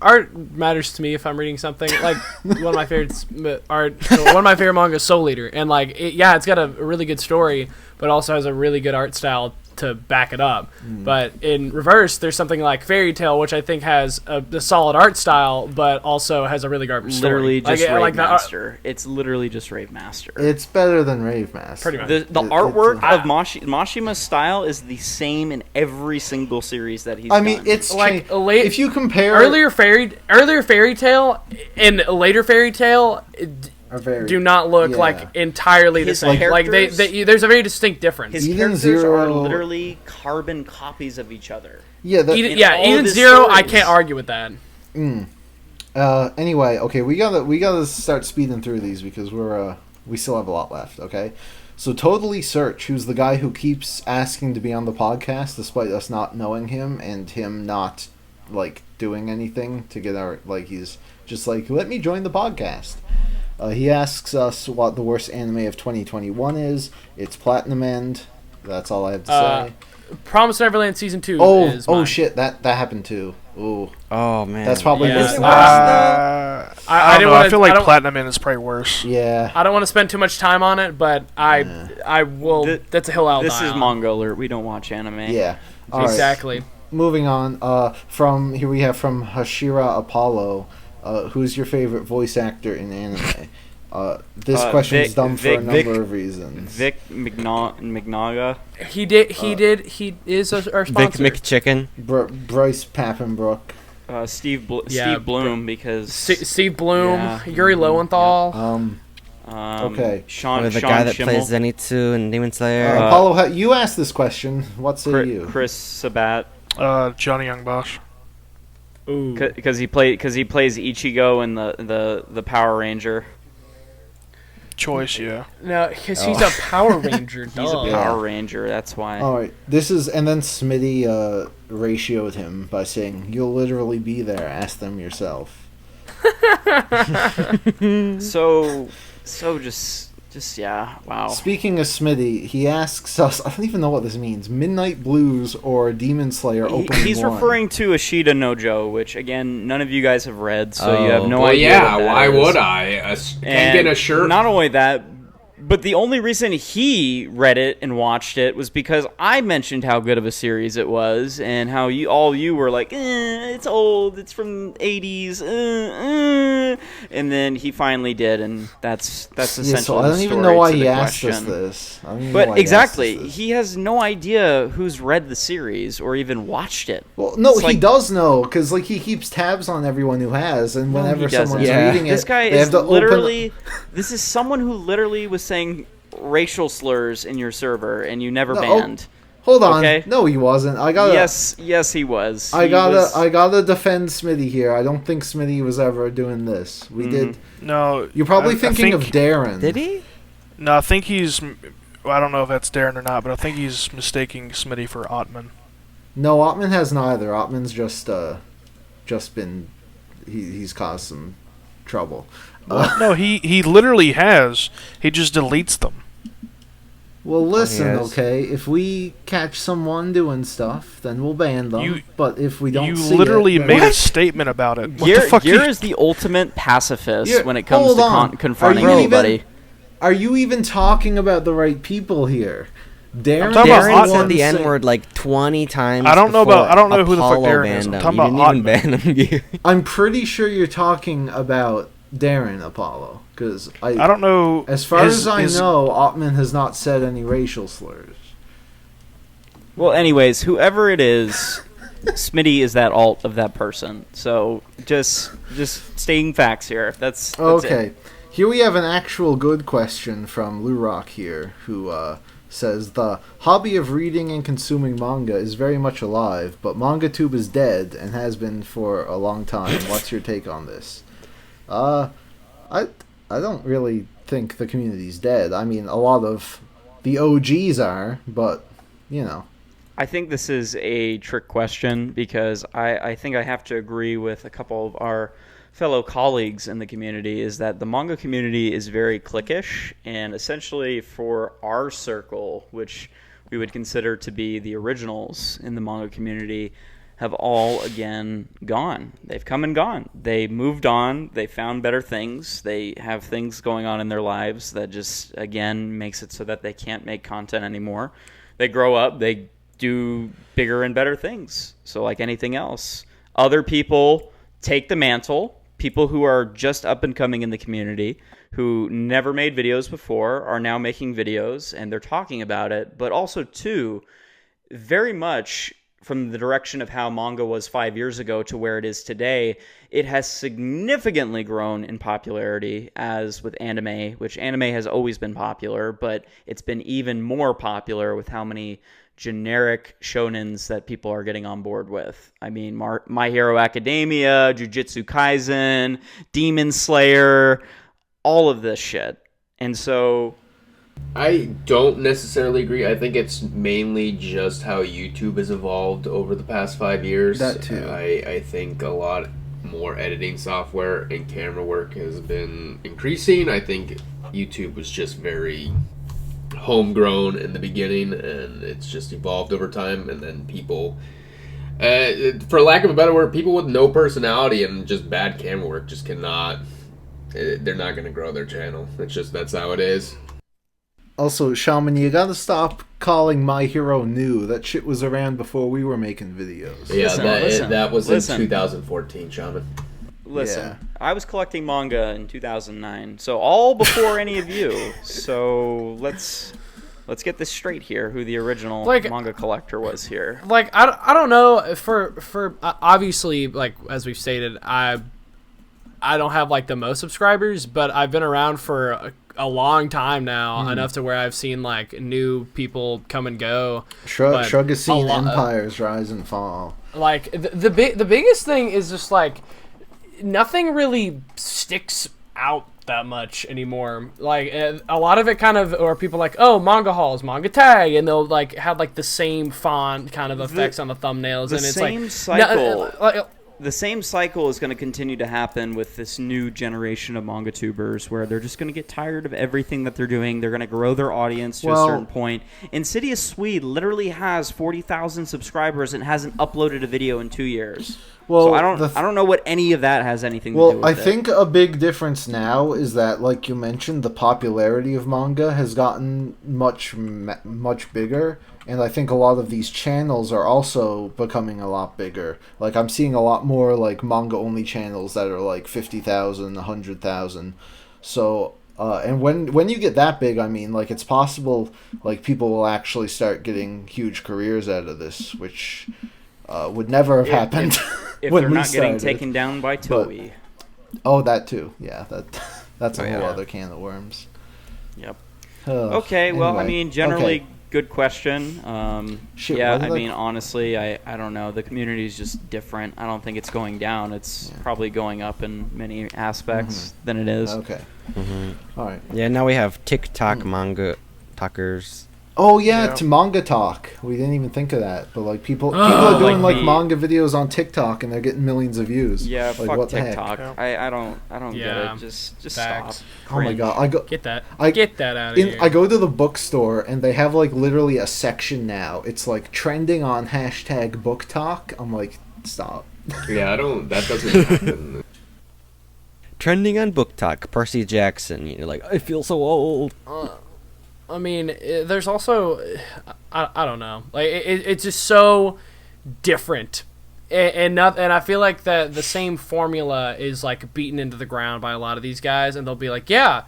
art matters to me if I'm reading something. Like one of my favorites one of my favorite manga is Soul Eater, and like it's got a really good story, but also has a really good art style to back it up. But in reverse, there's something like Fairy Tail, which I think has a solid art style, but also has a really garbage story. Literally just Rave like Master. It's literally just Rave Master. It's better than Rave Master. Pretty much. The artwork of Mashima's style is the same in every single series that he's done. It's like if you compare earlier Fairy Tail and later Fairy Tail do not look like entirely the same. Like there's a very distinct difference. His characters are literally carbon copies of each other. Yeah, Eden Zero. I can't argue with that. Anyway, okay, we gotta start speeding through these because we still have a lot left. Okay, so Totally Search, who's the guy who keeps asking to be on the podcast despite us not knowing him and him not like doing anything to get our he's just like, let me join the podcast. He asks us what the worst anime of 2021 is. It's Platinum End. That's all I have to say. Promise Neverland Season 2 is mine. Shit, that happened too. Ooh. Oh, man. That's probably worse. I don't know. I feel like Platinum End is probably worse. Yeah. I don't want to spend too much time on it, but I will. That's a hill I'll die on. This is Manga Alert. We don't watch anime. Yeah. All exactly. Right. Moving on. From Hashira Apollo. Who's your favorite voice actor in anime? This question's dumb for a number of reasons. Vic Mignaga. He is our sponsor. Vic McChicken. Bryce Papenbrook. Steve Bloom because Steve Bloom, Yuri Lowenthal. Okay. Sean the guy that plays Zenitsu and Demon Slayer. Apollo, you asked this question. What say you? Chris Sabat. Johnny Young Bosch. Because he plays Ichigo in the Power Ranger. Choice, yeah. No, because he's a Power Ranger. He's a Power Ranger. That's why. All right. And then Smitty ratioed him by saying, "You'll literally be there. Ask them yourself." So just yeah, wow. Speaking of Smitty, he asks us, I don't even know what this means, Midnight Blues or Demon Slayer opening He's one. referring to Ashita no Joe, which, again, none of you guys have read, so you have no idea what that why is. would I? Can't get a shirt. Not only that, but the only reason he read it and watched it was because I mentioned how good of a series it was, and how you were like, it's old, it's from 80s, and then he finally did, and that's essentially so I don't even know why he asked us this. But exactly, he has no idea who's read the series or even watched it. Well, no, he does know, because he keeps tabs on everyone who has, and whenever someone's reading it, this guy is literally. This is someone who literally was saying racial slurs in your server, and you never banned. Hold on, okay? No, he wasn't. Yes, he was. I gotta defend Smitty here. I don't think Smitty was ever doing this. We did. No, you're probably thinking of Darren. Did he? No, I think he's. I don't know if that's Darren or not, but I think he's mistaking Smitty for Ottman. No, Ottman has neither. Ottman's just been. He's caused some trouble. No, he literally has. He just deletes them. Well, listen, okay? If we catch someone doing stuff, then we'll ban them. But if we don't see literally it, made a statement about it. What Gear, the fuck? Gear is the ultimate pacifist when it comes to confronting anybody. Are you even talking about the right people here? Darren said the N-word like 20 times. I don't know who the fuck Darren is. I'm talking about Ottman. I'm pretty sure you're talking about Darren Apollo, because I don't know. As far as I know, Ottman has not said any racial slurs. Well, anyways, whoever it is, Smitty is that alt of that person. So just stating facts here. That's okay. It. Here we have an actual good question from Lou Rock here, who says, the hobby of reading and consuming manga is very much alive, but MangaTube is dead and has been for a long time. What's your take on this? I don't really think the community's dead. I mean, a lot of the OGs are, but, you know. I think this is a trick question because I think I have to agree with a couple of our fellow colleagues in the community is that the manga community is very cliquish, and essentially for our circle, which we would consider to be the originals in the manga community, have all again gone. They've come and gone. They moved on. They found better things. They have things going on in their lives that just, again, makes it so that they can't make content anymore. They grow up. They do bigger and better things. So like anything else, other people take the mantle. People who are just up and coming in the community, who never made videos before, are now making videos, and they're talking about it. But also, too, very much from the direction of how manga was 5 years ago to where it is today, it has significantly grown in popularity, as with anime, which anime has always been popular, but it's been even more popular with how many generic shonens that people are getting on board with. I mean, My Hero Academia, Jujutsu Kaisen, Demon Slayer, all of this shit. And so I don't necessarily agree. I think it's mainly just how YouTube has evolved over the past 5 years. That too. I think a lot more editing software and camera work has been increasing. I think YouTube was just very homegrown in the beginning, and it's just evolved over time. And then people, for lack of a better word, people with no personality and just bad camera work just cannot. They're not going to grow their channel. That's how it is. Also, Shaman, you gotta stop calling My Hero new. That shit was around before we were making videos. Yeah, that was listen. in 2014, Shaman. Listen, Yeah. I was collecting manga in 2009, so all before any of you. So let's get this straight here. Who the original manga collector was here? Like I don't know for obviously, like as we've stated, I don't have like the most subscribers, but I've been around for a long time now, enough to where I've seen like new people come and go. Shrug has seen empires rise and fall. Like the biggest thing is just like nothing really sticks out that much anymore. Like a lot of it kind of, or people like, oh, manga halls, manga tag, and they'll like have like the same font kind of effects on the thumbnails, and it's same like cycle. The same cycle is going to continue to happen with this new generation of manga tubers, where they're just going to get tired of everything that they're doing. They're going to grow their audience to a certain point. Insidious Swede literally has 40,000 subscribers and hasn't uploaded a video in 2 years. Well, so I don't know what any of that has anything to do with it. Well, I think a big difference now is that, like you mentioned, the popularity of manga has gotten much bigger. And I think a lot of these channels are also becoming a lot bigger. Like, I'm seeing a lot more, like, manga-only channels that are, like, 50,000, 100,000. So, and when you get that big, I mean, like, it's possible, like, people will actually start getting huge careers out of this, which would never have happened if when they're we not getting started. taken down by Toei. Oh, that too. Yeah, that's a whole other can of worms. Yep. Okay, well, I mean, generally... Okay. Good question. Shit, yeah, I mean, honestly, I don't know. The community is just different. I don't think it's going down. It's probably going up in many aspects than it is. Okay. All right. Yeah, now we have TikTok manga talkers. Oh yeah, to manga talk. We didn't even think of that, but like people are doing like manga videos on TikTok and they're getting millions of views. Yeah, like, fuck what TikTok. The heck? I don't get it. Just stop. Oh my god, get that out of here. I go to the bookstore and they have like literally a section now. It's like trending on hashtag book talk. I'm like, stop. Yeah, that doesn't happen. Trending on book talk, Percy Jackson. You're like, I feel so old. I mean, there's also, I don't know, like it's just so different, and I feel like the same formula is like beaten into the ground by a lot of these guys, and they'll be like, yeah,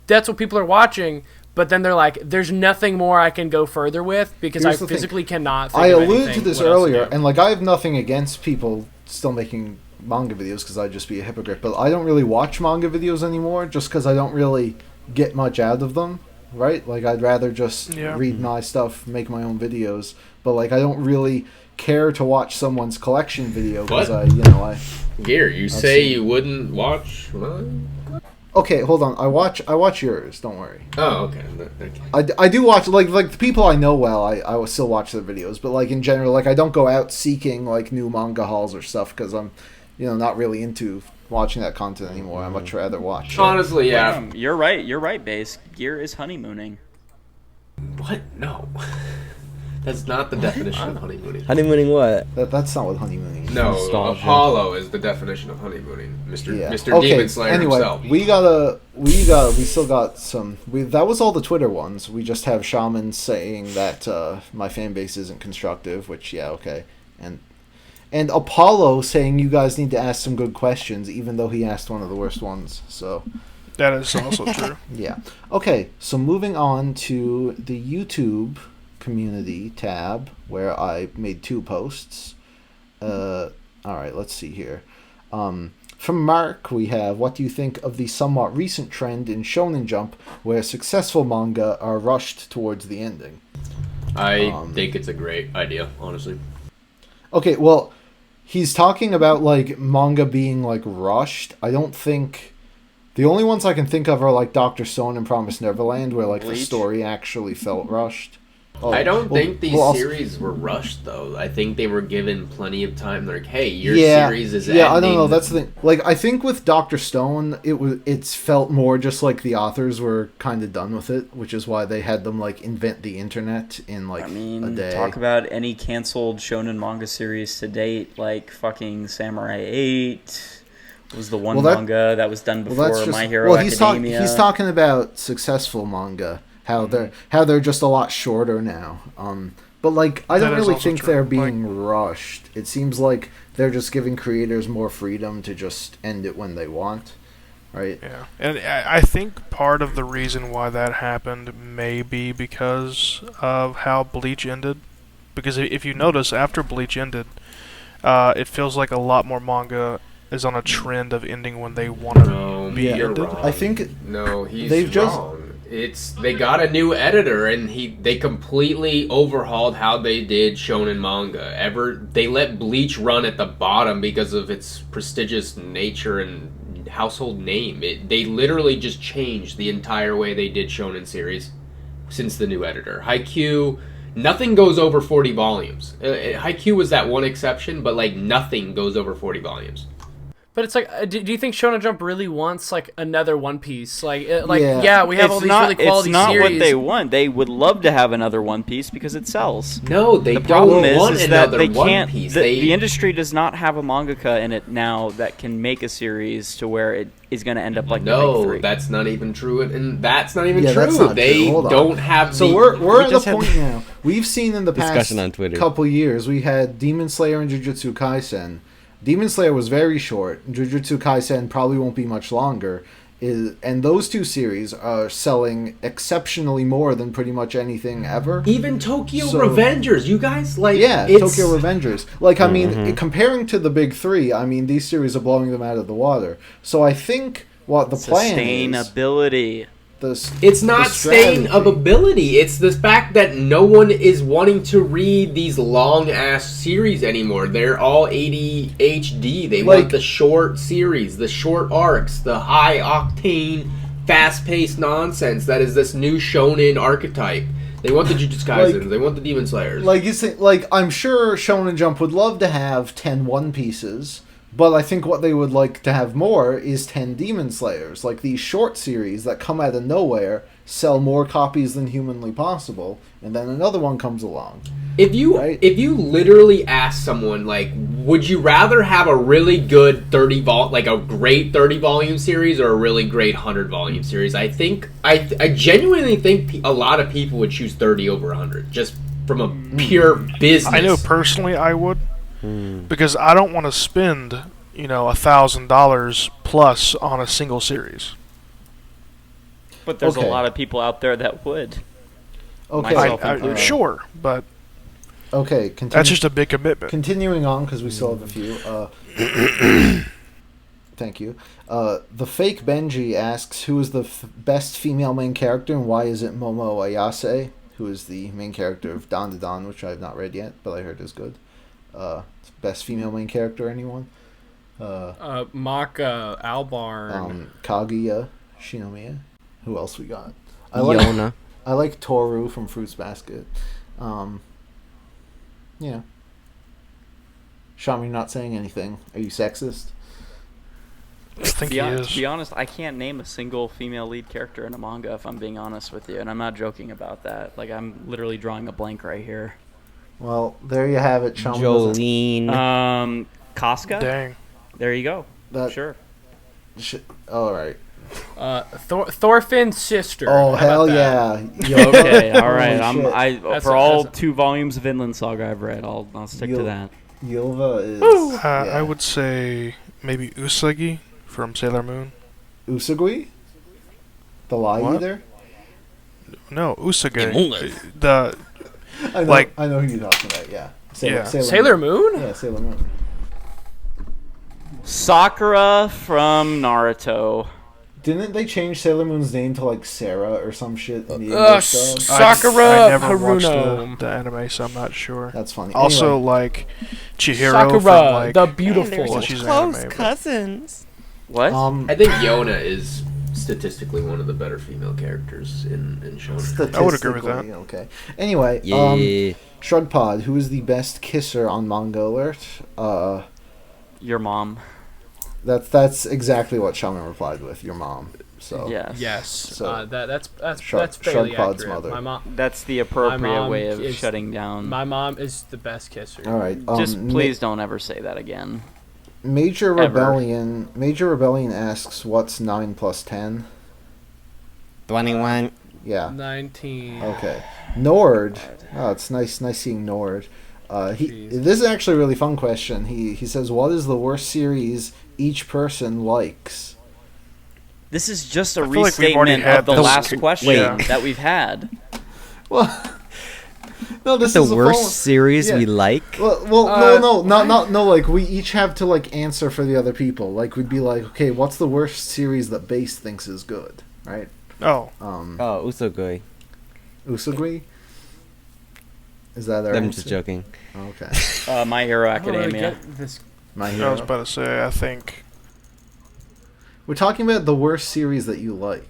that's what people are watching, but then they're like, there's nothing more I can go further with because I physically cannot. Think I of alluded to this earlier, to and like I have nothing against people still making manga videos because I'd just be a hypocrite, but I don't really watch manga videos anymore just because I don't really get much out of them. Right? Like, I'd rather just read my stuff, make my own videos. But, like, I don't really care to watch someone's collection video because Gear, you say you wouldn't watch mine? Okay, hold on. I watch yours. Don't worry. Oh, okay. I do watch, like the people I know well, I will still watch their videos. But, like, in general, like, I don't go out seeking, like, new manga hauls or stuff because I'm, not really into watching that content anymore. I'd much rather watch. Honestly, yeah. You're right. You're right, Base. Gear is honeymooning. What? No. That's not the definition of honeymooning. Honeymooning what? That's not what honeymooning is. No, Nostalgia. Apollo is the definition of honeymooning. Mr. Yeah. Mr. Okay, Demon Slayer anyway, himself. we still got some. That was all the Twitter ones. We just have Shaman saying that my fan base isn't constructive, which yeah, okay, and Apollo saying you guys need to ask some good questions, even though he asked one of the worst ones. So That is also true. yeah, okay. So moving on to the YouTube community tab where I made 2 posts. All right, let's see here. From Mark, we have, what do you think of the somewhat recent trend in Shonen Jump where successful manga are rushed towards the ending? I think it's a great idea, honestly. Okay, well, he's talking about, like, manga being, like, rushed. I don't think... The only ones I can think of are, like, Dr. Stone and Promised Neverland, where, like, the Bleach? story actually felt rushed. Oh, I don't well- think these well, I'll- series were rushed, though. I think they were given plenty of time. Like, hey, your yeah, series is yeah, ending. I don't know. That's the thing. Like, I think with Doctor Stone, it's felt more just like the authors were kind of done with it, which is why they had them like invent the internet in like I mean, a day. talk about any canceled shonen manga series to date, like fucking Samurai 8 was the one manga that was done before My Hero Academia. He's talking about successful manga, how they're just a lot shorter now. But like, I don't That is really also think true. they're being rushed. It seems like they're just giving creators more freedom to just end it when they want, right? Yeah, and I think part of the reason why that happened may be because of how Bleach ended. Because if you notice, after Bleach ended, it feels like a lot more manga is on a trend of ending when they want to No, be Yeah. you're ended. wrong. I think No, he's they've just- wrong. They got a new editor and they completely overhauled how they did shonen manga. They let Bleach run at the bottom because of its prestigious nature and household name. They literally just changed the entire way they did shonen series since the new editor. Haikyuu, nothing goes over 40 volumes. Haikyuu was that one exception, but like nothing goes over 40 volumes. But it's like, do you think Shonen Jump really wants like another One Piece? Like, Yeah. yeah, we have all these really quality it's not series. what they want. They would love to have another One Piece because it sells. No, they The problem don't want is that another they One can't. Piece. The industry does not have a mangaka in it now that can make a series to where it is going to end up like the big No, three. that's not even true, and that's not even Yeah, true. that's not They true. Hold on. don't have. So the, we're at the just had point now. We've seen in the past discussion on Twitter. couple years, we had Demon Slayer and Jujutsu Kaisen. Demon Slayer was very short. Jujutsu Kaisen probably won't be much longer. And those 2 series are selling exceptionally more than pretty much anything ever. even Tokyo So- Revengers, you guys like. Yeah, it's, Tokyo Revengers. Like, I mean, comparing to the big 3, I mean, these series are blowing them out of the water. So I think what the plan is... Sustainability. It's not the strategy. sustainability. It's the fact that no one is wanting to read these long ass series anymore. They're all ADHD. They Like- want the short series, the short arcs, the high octane, fast paced nonsense that is this new shonen archetype. They want the Jujutsu Kaisens. They want the Demon Slayers. Like, you say, like, I'm sure Shonen Jump would love to have 10 One Pieces, but I think what they would like to have more is 10 Demon Slayers. Like, these short series that come out of nowhere sell more copies than humanly possible, and then another one comes along. If you Right. literally ask someone like, would you rather have a really good like a great 30 volume series or a really great 100 volume series? I think I genuinely think a lot of people would choose 30 over 100 just from a pure business. I know personally I would, because I don't want to spend $1,000 plus on a single series. But there's Okay. a lot of people out there that would. Okay, Myself included. Sure, but okay, that's just a big commitment. continuing on, because we still have a few. Thank you. The fake Benji asks, who is the best female main character, and why is it Momo Ayase, who is the main character of Dan Da Dan, which I have not read yet, but I heard is good. Best female main character, anyone? Maka, Albarn. Kaguya Shinomiya. Who else we got? Yona. I like Toru from Fruits Basket. Yeah. Sham, you're not saying anything. Are you sexist? I think he To is. be honest, I can't name a single female lead character in a manga if I'm being honest with you, and I'm not joking about that. Like, I'm literally drawing a blank right here. Well, there you have it. Shaman doesn't- Jolene. Casca. Dang. There you go. That- Sure. All right. Thorfinn's sister. Oh, How hell about that? yeah. Okay, all right. Holy shit. That's For a- all that's a- 2 volumes of Vinland Saga I've read, I'll stick to that. Ylva is. I would say maybe Usagi from Sailor Moon. Usagui? The lie What? eater? No, Usagi. Emulif. The I know, Like- I know who you're talking about, yeah. Yeah. Sailor Moon? Yeah, Sailor Moon. Sakura from Naruto. Didn't they change Sailor Moon's name to like Sarah or some shit in the English dub? Sakura I never watched Haruno. the anime, so I'm not sure. That's funny. Also, Anyway, like Chihiro Sakura, from like the beautiful. well, she's an anime, but- cousins. What? I think Yona is statistically one of the better female characters in shonen. I would agree with that. statistically, Okay. Anyway, Yeah. Shrugpod, who is the best kisser on Manga Alert? Your mom. That's exactly what Shaman replied with. Your mom. So Yes. Yes. So, That's Shrug- fairly Shrugpod's accurate. mother. My mom. That's the My appropriate mom way of is- shutting down. My mom is the best kisser. All right. Just please don't ever say that again. Major Ever. Rebellion. Major Rebellion asks, "What's 9 plus 10?" 21. Yeah. 19. Okay. Nord. Oh, it's nice seeing Nord. This is actually a really fun question. He says, "What is the worst series each person likes?" This is just a I feel like we've already restatement had of the this- last question Wait. that we've had. Well, no, this The is a worst follow- series yeah. we like? no, not like we each have to like answer for the other people. Like we'd be like, okay, what's the worst series that Base thinks is good, right? Oh, Oh, Usogui. Usagui. Is that our I'm answer? just joking. Okay. My Hero I don't really Academia. get this. My I was Hero. about to say. I think We're talking about the worst series that you like.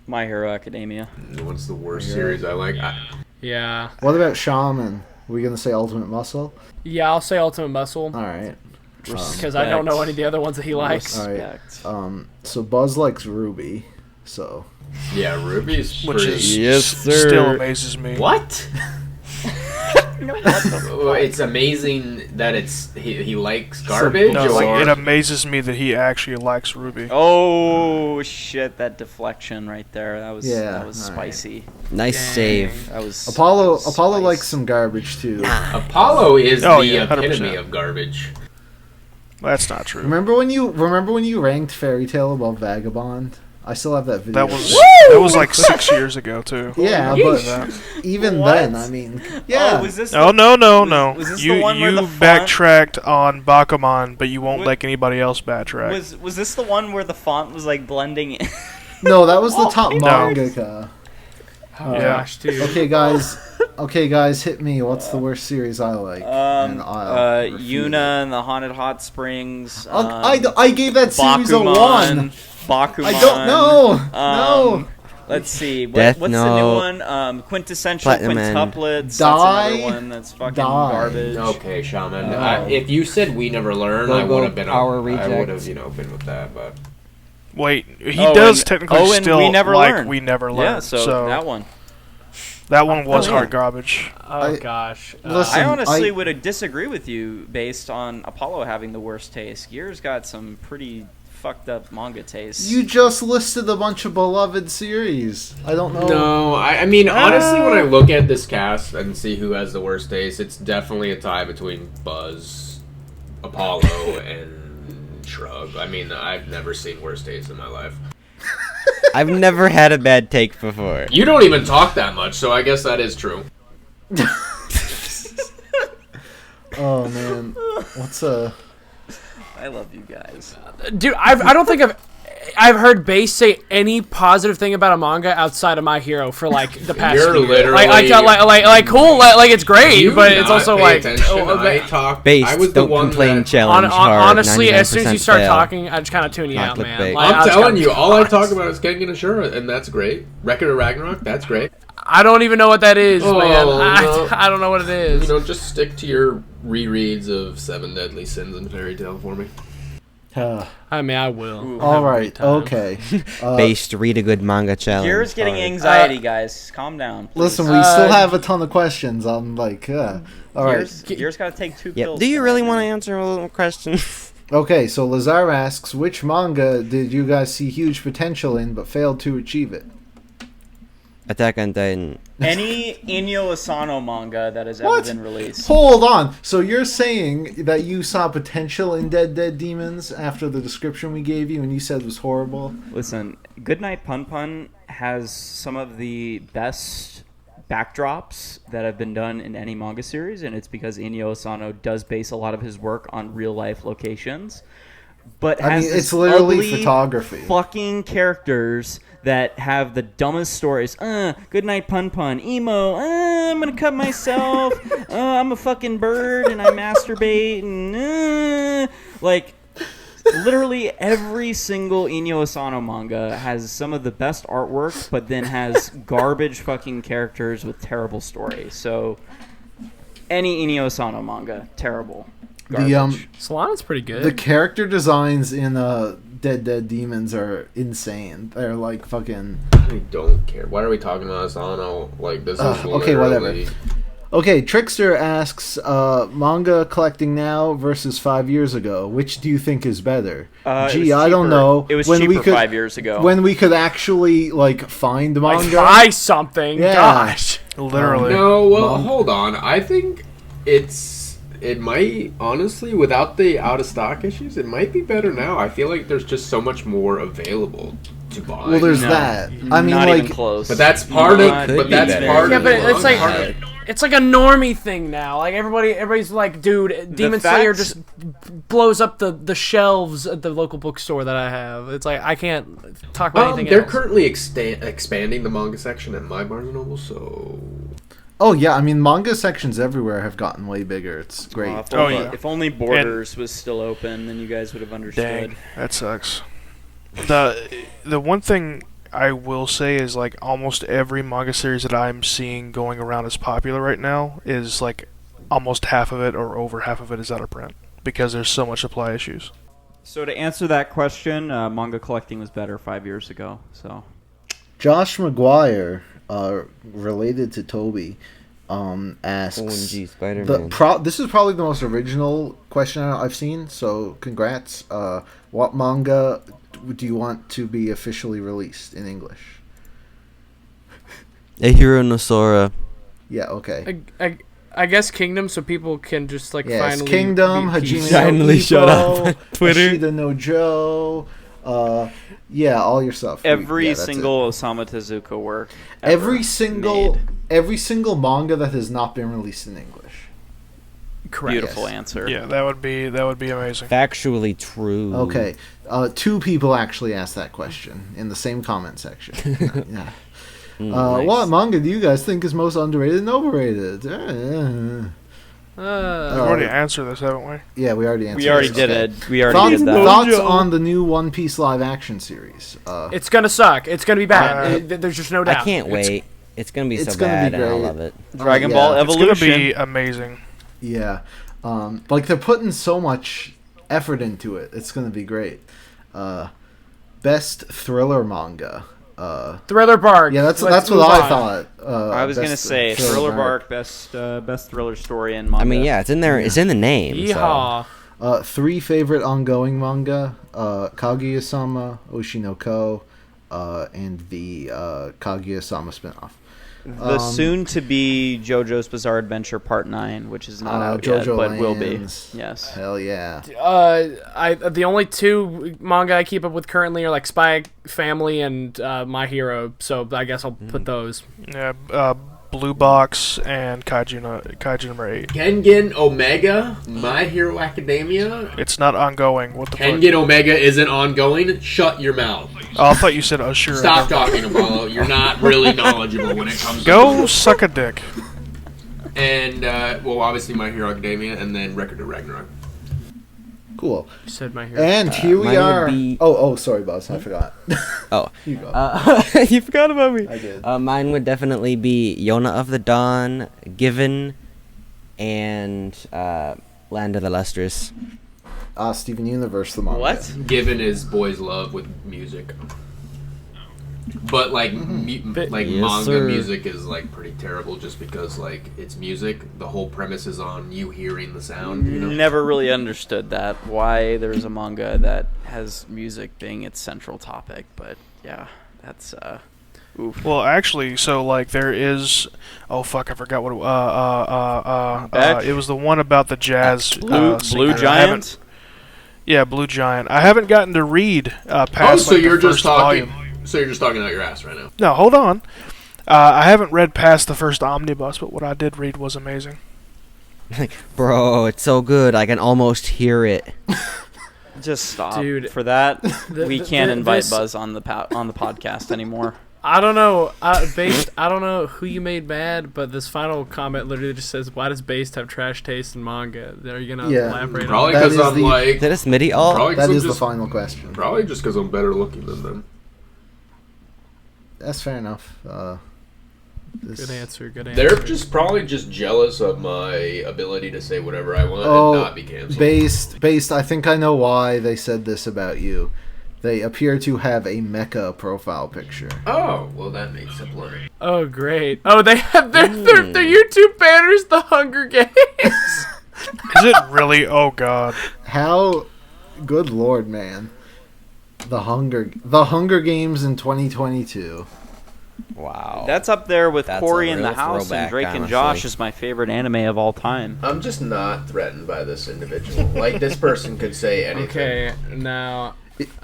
My Hero Academia. What's the worst series I like? Yeah. What about Shaman? Were you gonna say Ultimate Muscle? Yeah, I'll say Ultimate Muscle. All right. Because I don't know any of the other ones that he likes. All right. Respect. So Buzz likes Ruby. So Yeah, Ruby's which pretty... is Yes, sir. still amazes me. What? Oh, it's amazing that he likes garbage. No, or... like, it amazes me that he actually likes Ruby. Oh shit! That deflection right there. That was Yeah, that was all right. spicy. Nice save. That was Apollo that was likes spice. some garbage too. Apollo is Oh, the yeah, epitome 100%. of garbage. That's not true. Remember when you ranked Fairy Tail above Vagabond? I still have that video. That was like 6 years ago too. Yeah, but even What? then, I mean, yeah. Oh, was this? No, no. Was this You the one where the font backtracked on Bakuman, but you won't What- like anybody else backtrack. was this the one where the font was like blending in? No, that was the top my mangaka. Oh, Yeah. gosh, dude. Okay, guys, hit me. What's the worst series I like? And I'll refute Yuna and the Haunted Hot Springs. it. I gave that series a Bakuman. 1. Bakuman. I don't know. No. Let's see. Death What's the new Note. one? Quintessential Platinum End. Quintuplets. Die. That's another one that's fucking Die. garbage. Okay, Shaman. No. If you said We Never Learn, I Go-Go would have been. Power I would have, Rejects. been with that. But Wait, he Oh, does and- technically oh, and still We Never like Learn. We Never Learn. Yeah, so that one. That one was Oh, hard yeah. garbage. Oh, I- gosh. Listen, I honestly I- would disagree with you based on Apollo having the worst taste. Gear's got some pretty fucked up manga tastes. You just listed a bunch of beloved series. I don't know. no, I mean honestly, when I look at this cast and see who has the worst taste, it's definitely a tie between Buzz, Apollo, and Shrug. I mean, I've never seen worse taste in my life. I've never had a bad take before. You don't even talk that much, so I guess that is true. Oh man, what's I love you guys. Dude, I don't think I've heard Base say any positive thing about a manga outside of My Hero for like the past You're year. literally- like cool, like it's great, You but do it's not also pay like attention. I talk. Base, I was the don't one complain that, challenge hard. honestly, as soon as you 99% start fail. talking, I just kind of tune you Not out, man. clickbait. Like, I I'm just telling gotta you, be all I honest. talk about is Kengan Ashura, and that's great. Record of Ragnarok, that's great. I don't even know what that is, Oh, man. no. I don't know what it is. You know, just stick to your rereads of Seven Deadly Sins and Fairy Tail for me. I mean, I will. All right. Okay. Based, read a good manga challenge. Yours getting anxiety, guys. Calm down. Please. Listen, we still have a ton of questions. I'm like, all right. Yours got to take 2 Yep. pills. Do you really tonight, want to man. answer a little question? Okay, so Lazar asks, which manga did you guys see huge potential in but failed to achieve it? Attack on Titan. Any Inyo Asano manga that has What? ever been released. Hold on. So you're saying that you saw potential in Dead Demons after the description we gave you and you said was horrible? Listen, Goodnight Pun Pun has some of the best backdrops that have been done in any manga series, and it's because Inyo Asano does base a lot of his work on real-life locations. But I has mean, this it's literally ugly photography. fucking characters that have the dumbest stories. Goodnight Pun Pun. Emo. I'm gonna cut myself. I'm a fucking bird and I masturbate. And like, literally every single Inyo Asano manga has some of the best artwork, but then has garbage fucking characters with terrible stories. So, any Inyo Asano manga, terrible. Garbage. Solana's pretty good. The character designs in Dead Demons are insane. They're like fucking... I don't care. Why are we talking about Asano? Like, this is okay, literally... whatever. Okay, Trickster asks, manga collecting now versus 5 years ago. Which do you think is better? It was I don't cheaper. know. It was When we cheaper could- 5 years ago. When we could actually, like, find like, manga. buy something. Yeah. Gosh. Literally. No, well, hold on. I think it might, honestly, without the out-of-stock issues, it might be better now. I feel like there's just so much more available to buy. Well, there's No, that. I mean, not like... even close. But that's part Not- of... But that's better. part Yeah, of but the it's like manga. it's like a normie thing now. Like everybody's like, dude, Demon Slayer fact- just blows up the shelves at the local bookstore that I have. It's like I can't talk about anything They're else. currently expanding the manga section at my Barnes & Noble, so... Oh, yeah, I mean, manga sections everywhere have gotten way bigger. It's great. If Oh, only, yeah. if only Borders was still open, then you guys would have understood. Dang, that sucks. The one thing I will say is, like, almost every manga series that I'm seeing going around as popular right now is, like, almost half of it or over half of it is out of print because there's so much supply issues. So to answer that question, manga collecting was better 5 years ago. So Josh McGuire, related to Toby, asks... OMG, Spider-Man. This is probably the most original question I've seen, so congrats. What manga do you want to be officially released in English? Ehiro no Sora. Yeah, okay. I guess Kingdom, so people can just like Yes, finally Kingdom, be Hajime peace. no Finally shut up Ippo, on Twitter. Ashita no Joe, yeah, all your stuff. every Yeah, that's single it. Osamu Tezuka work. every ever single made. every single manga that has not been released in English. Correct. Beautiful Yes. answer. Yeah, that would be amazing. Factually true. Okay, 2 people actually asked that question in the same comment section. Yeah. Nice. What manga do you guys think is most underrated and overrated? We've already answered this, haven't we? Yeah, we already answered. We already this. did Okay. it. We already did that. Thoughts on the new One Piece live action series? It's gonna suck. It's gonna be bad. There's just no doubt. I can't wait. It's gonna be it's so gonna be bad, and I great. love it. Dragon yeah. Ball It's It's Evolution. gonna be amazing. Yeah, like they're putting so much effort into it. It's gonna be great. Best thriller manga. Thriller Bark. Yeah, that's Let's what move I on. thought. I was gonna best say Thriller Bark, best thriller story in manga. I mean, yeah, it's in there. It's in the name. So. Yeehaw. 3 favorite ongoing manga: Kaguya-sama, Oshinoko, and the Kaguya-sama spinoff. The soon-to-be JoJo's Bizarre Adventure Part 9, which is not out JoJo yet, but will be. Lands. Yes. Hell yeah. The only 2 manga I keep up with currently are like Spy Family and My Hero, so I guess I'll put those. Yeah, Blue Box and Kaiju number 8. Kengen Omega, My Hero Academia. It's not ongoing. What the fuck? Kengen Omega isn't ongoing. Shut your mouth. Oh, I thought you said Ashura. Stop talking, Apollo. You're not really knowledgeable when it comes to Go suck a dick. And, well, obviously My Hero Academia, and then Record of Ragnarok. Cool. You said My Hero. And here we mine would are. be- Oh, sorry, Buzz. I forgot. Oh, You go. you forgot about me. I did. Mine would definitely be Yona of the Dawn, Given, and Land of the Lustrous. Steven Universe the manga. What? Given his boy's love with music. But like Yes, manga sir. music is like pretty terrible just because like it's music. The whole premise is on you hearing the sound, you know. Never really understood that, why there's a manga that has music being its central topic, but yeah, that's oof. Well, actually, so like there is. Oh fuck! I forgot what. Beck? It was the one about the jazz. Blue singer. I Giant? haven't- Yeah, Blue Giant. I haven't gotten to read past. Oh, so like, the you're just first talking. volume. So you're just talking out your ass right now. No, hold on. I haven't read past the first omnibus, but what I did read was amazing. Bro, it's so good. I can almost hear it. Just stop. Dude, For that, the- we the- can't invite this- Buzz on the podcast anymore. I don't know. I don't know who you made mad, but this final comment literally just says, "Why does Based have trash taste in manga?" Are you gonna Yeah. elaborate Probably on That because is I'm the- like. Is that a Smitty all? Probably That because is I'm the just. final question. Probably just because I'm better looking than them. That's fair enough. that? This- Good answer. Good answer. They're just probably just jealous of my ability to say whatever I want Oh, and not be canceled. Based. I think I know why they said this about you. They appear to have a mecha profile picture. Oh, well that makes it blurry. Oh, great. Oh, they have their YouTube banners, The Hunger Games. Is it really? Oh god. How? Good lord, man. The Hunger Games in 2022. Wow. That's up there with That's Corey a in the real House, and throwback, Drake and honestly. Josh is my favorite anime of all time. I'm just not threatened by this individual. Like this person could say anything. Okay, now.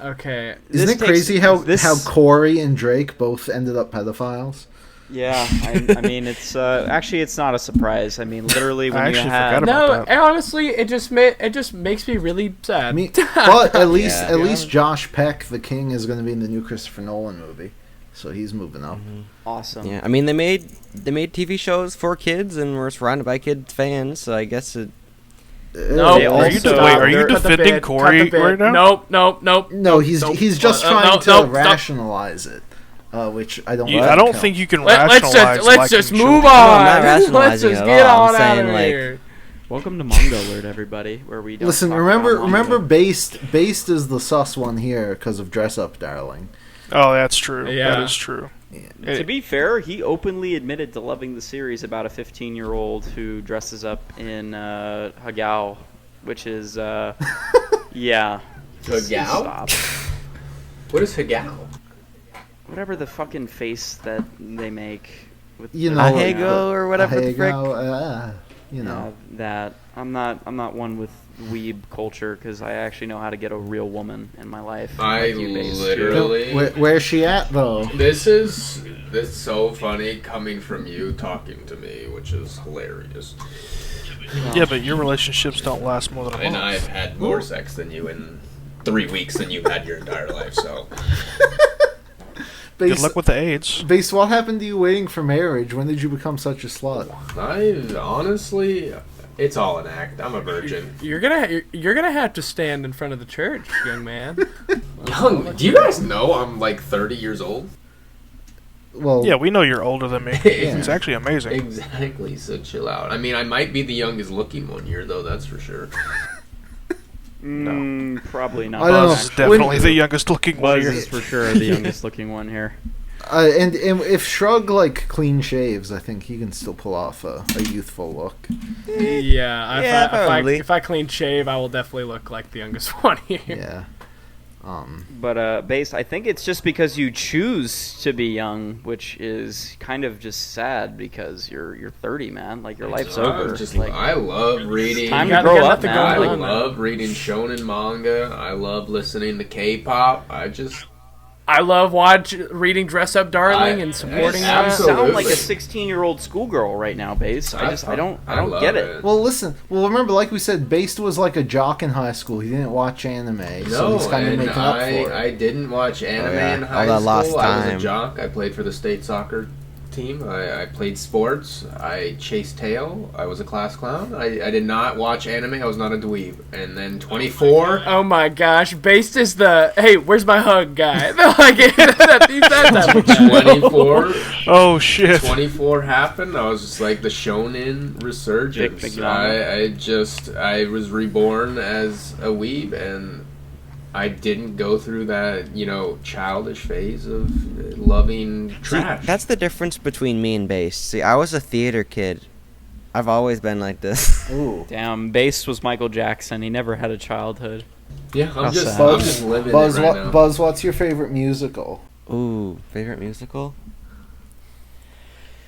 Okay. Isn't This it crazy how this- Corey and Drake both ended up pedophiles? Yeah, I mean, it's actually it's not a surprise. I mean, literally when I you actually have forgot about No, that. honestly, it just makes me really sad. I mean, but at least Yeah. at least Josh Peck, the King, is going to be in the new Christopher Nolan movie, so he's moving up. awesome. Yeah, I mean they made TV shows for kids, and we're surrounded by kid fans, so I guess it. No, They Are you, also- wait, are you they're- Cut the defending bit, Corey cut the bit. right now? Nope. No, he's Don't- just no, trying to stop. rationalize it, which I don't. I don't think you can rationalize. Let's liking just children. move No, I'm not on. rationalizing Let's just it at get all. on I'm out saying, of like- here. Welcome to Manga Alert, everybody, where we don't Listen, talk remember, about manga. based is the sus one here because of Dress Up Darling. Oh, that's true. Yeah. That is true. To be fair, he openly admitted to loving the series about a 15-year-old who dresses up in hagao, which is yeah. Hagao? Stop. What is hagao? Whatever the fucking face that they make with You the- know, Ahego or whatever the frick. You know. Yeah, that I'm not one with weeb culture because I actually know how to get a real woman in my life. I like you, Base, too. literally. Where's she at though? This is so funny coming from you talking to me, which is hilarious. Yeah, but your relationships don't last more than a And month. I've had more sex than you in 3 weeks than you've had your entire life. So Good Base, luck with the AIDS. Base, what happened to you waiting for marriage? When did you become such a slut? I honestly, it's all an act. I'm a virgin. You're gonna have to stand in front of the church, young man. Young, do you guys know I'm like 30 years old? Well, Yeah, we know you're older than me. It's actually amazing. Exactly. So chill out. I mean, I might be the youngest looking one here, though. That's for sure. Probably not. I don't know. Buzz is definitely the youngest looking one Buzz here. is for sure the youngest looking one here. and if Shrug like clean shaves, I think he can still pull off a youthful look. Yeah, Yeah, probably. if I clean shave, I will definitely look like the youngest one here. Yeah. But Base, I think it's just because you choose to be young, which is kind of just sad because you're 30, man. Like your life's over. Like, I love reading. time You to got grow up, nothing man. I going on, love reading shonen manga. I love listening to K-pop. I love reading Dress Up Darling and supporting You that. absolutely. sound like a 16-year-old schoolgirl right now, Base. I don't love get it. Well, listen. Well, remember, like we said, Based was like a jock in high school. He didn't watch anime, so No, he's kind of and making up for it. I didn't watch anime yeah. in All high that school. lost I was a time. jock. I played for the state soccer team. I played sports. I chased tail. I was a class clown. I did not watch anime. I was not a dweeb. And then 24. Oh my gosh, Based is the hey, where's my hug guy? Like he's that type of guy. 24. Oh shit. 24 happened. I was just like the shonen resurgence. Big I was reborn as a weeb, and I didn't go through that, childish phase of loving trash. See, that's the difference between me and Based. See, I was a theater kid. I've always been like this. Ooh. Damn, Based was Michael Jackson. He never had a childhood. Yeah, I'm just living Buzz, it right now. Buzz, what's your favorite musical? Ooh, favorite musical?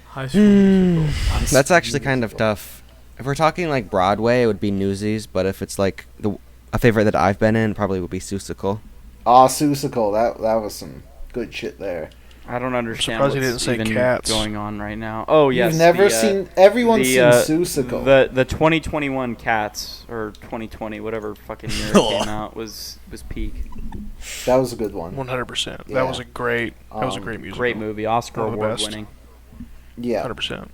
High School Musical. That's actually kind of tough. If we're talking like Broadway, it would be Newsies. But if it's like a favorite that I've been in, probably would be Seussical. Seussical. That was some good shit there. I don't understand surprised what's you didn't say even Cats. going on right now. Oh, yes. You've never seen... Everyone's seen Seussical. The 2021 Cats, or 2020, whatever fucking year it came out, was peak. That was a good one. 100%. Yeah. That was a great musical. Great movie. Oscar One of the award best. winning. Yeah. 100%.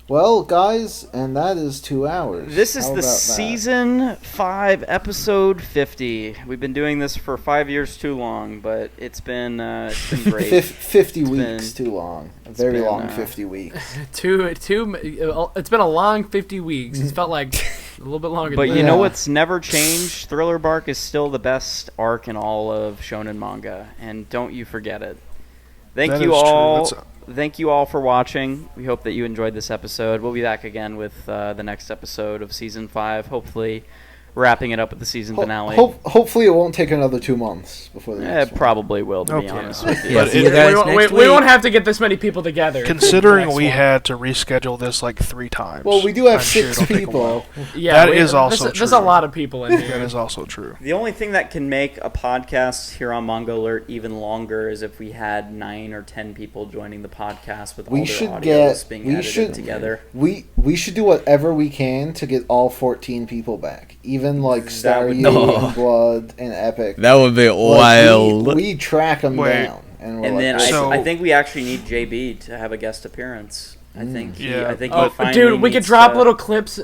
Well, guys, and that is 2 hours. This is How the about that? season 5, episode 50. We've been doing this for 5 years too long, but it's been great. 50 It's weeks been- too long. A very been, long 50 weeks. It's been a long 50 weeks. It's felt like a little bit longer. But than you that. know Yeah. what's never changed? Thriller Bark is still the best arc in all of shonen manga, and don't you forget it. Thank That you is true. all. That's- Thank you all for watching. We hope that you enjoyed this episode. We'll be back again with the next episode of season 5. Hopefully, wrapping it up with the season finale. Hopefully it won't take another 2 months before the next It one. probably will, to be Okay. honest with you. Yeah, But see you it- guys we, won't, next we week. won't have to get this many people together. Considering The we next one. had to reschedule this like 3 times. Well, we do have I'm sure 6 it'll take a people. while. Yeah, That is also there's true. a lot of people in That here. is also true. The only thing that can make a podcast here on Manga Alert even longer is if we had 9 or 10 people joining the podcast with We all should their audios get- being we edited should- together. We should do whatever we can to get all 14 people back. Even like Star would- U No. and Blood and Epic. That would be Like, wild. we track them Wait. down. And, we're And like, then So- I think we actually need JB to have a guest appearance. I think he, Yeah. I think he Oh, finally dude, we could needs drop to- little clips.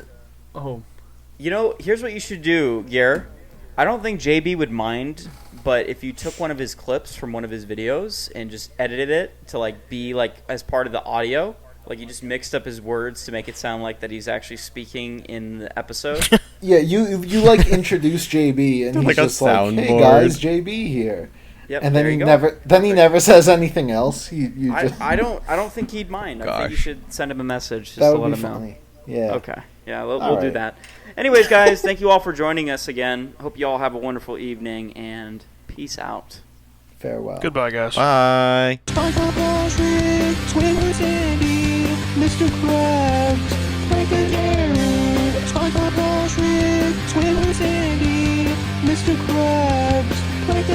Oh, You know, here's what you should do, Yer. I don't think JB would mind, but if you took one of his clips from one of his videos and just edited it to like be like as part of the audio, like you just mixed up his words to make it sound like that he's actually speaking in the episode. yeah, you like introduce JB and he's Like a just like, hey soundboard. guys, JB here. Yep, And there then you he go. never says anything else. You just I don't think he'd mind. I think you Gosh. should send him a message just that to would let be him know. funny. Yeah. Okay. Yeah, we'll All do right. that. Anyways, guys, thank you all for joining us again. Hope you all have a wonderful evening, and peace out. Farewell. Goodbye, guys. Bye. SpongeBob, Patrick, Squidward, Sandy, Mr. Krabs, Frank and Jared. SpongeBob, Patrick, Squidward, Sandy, Mr. Krabs, Frank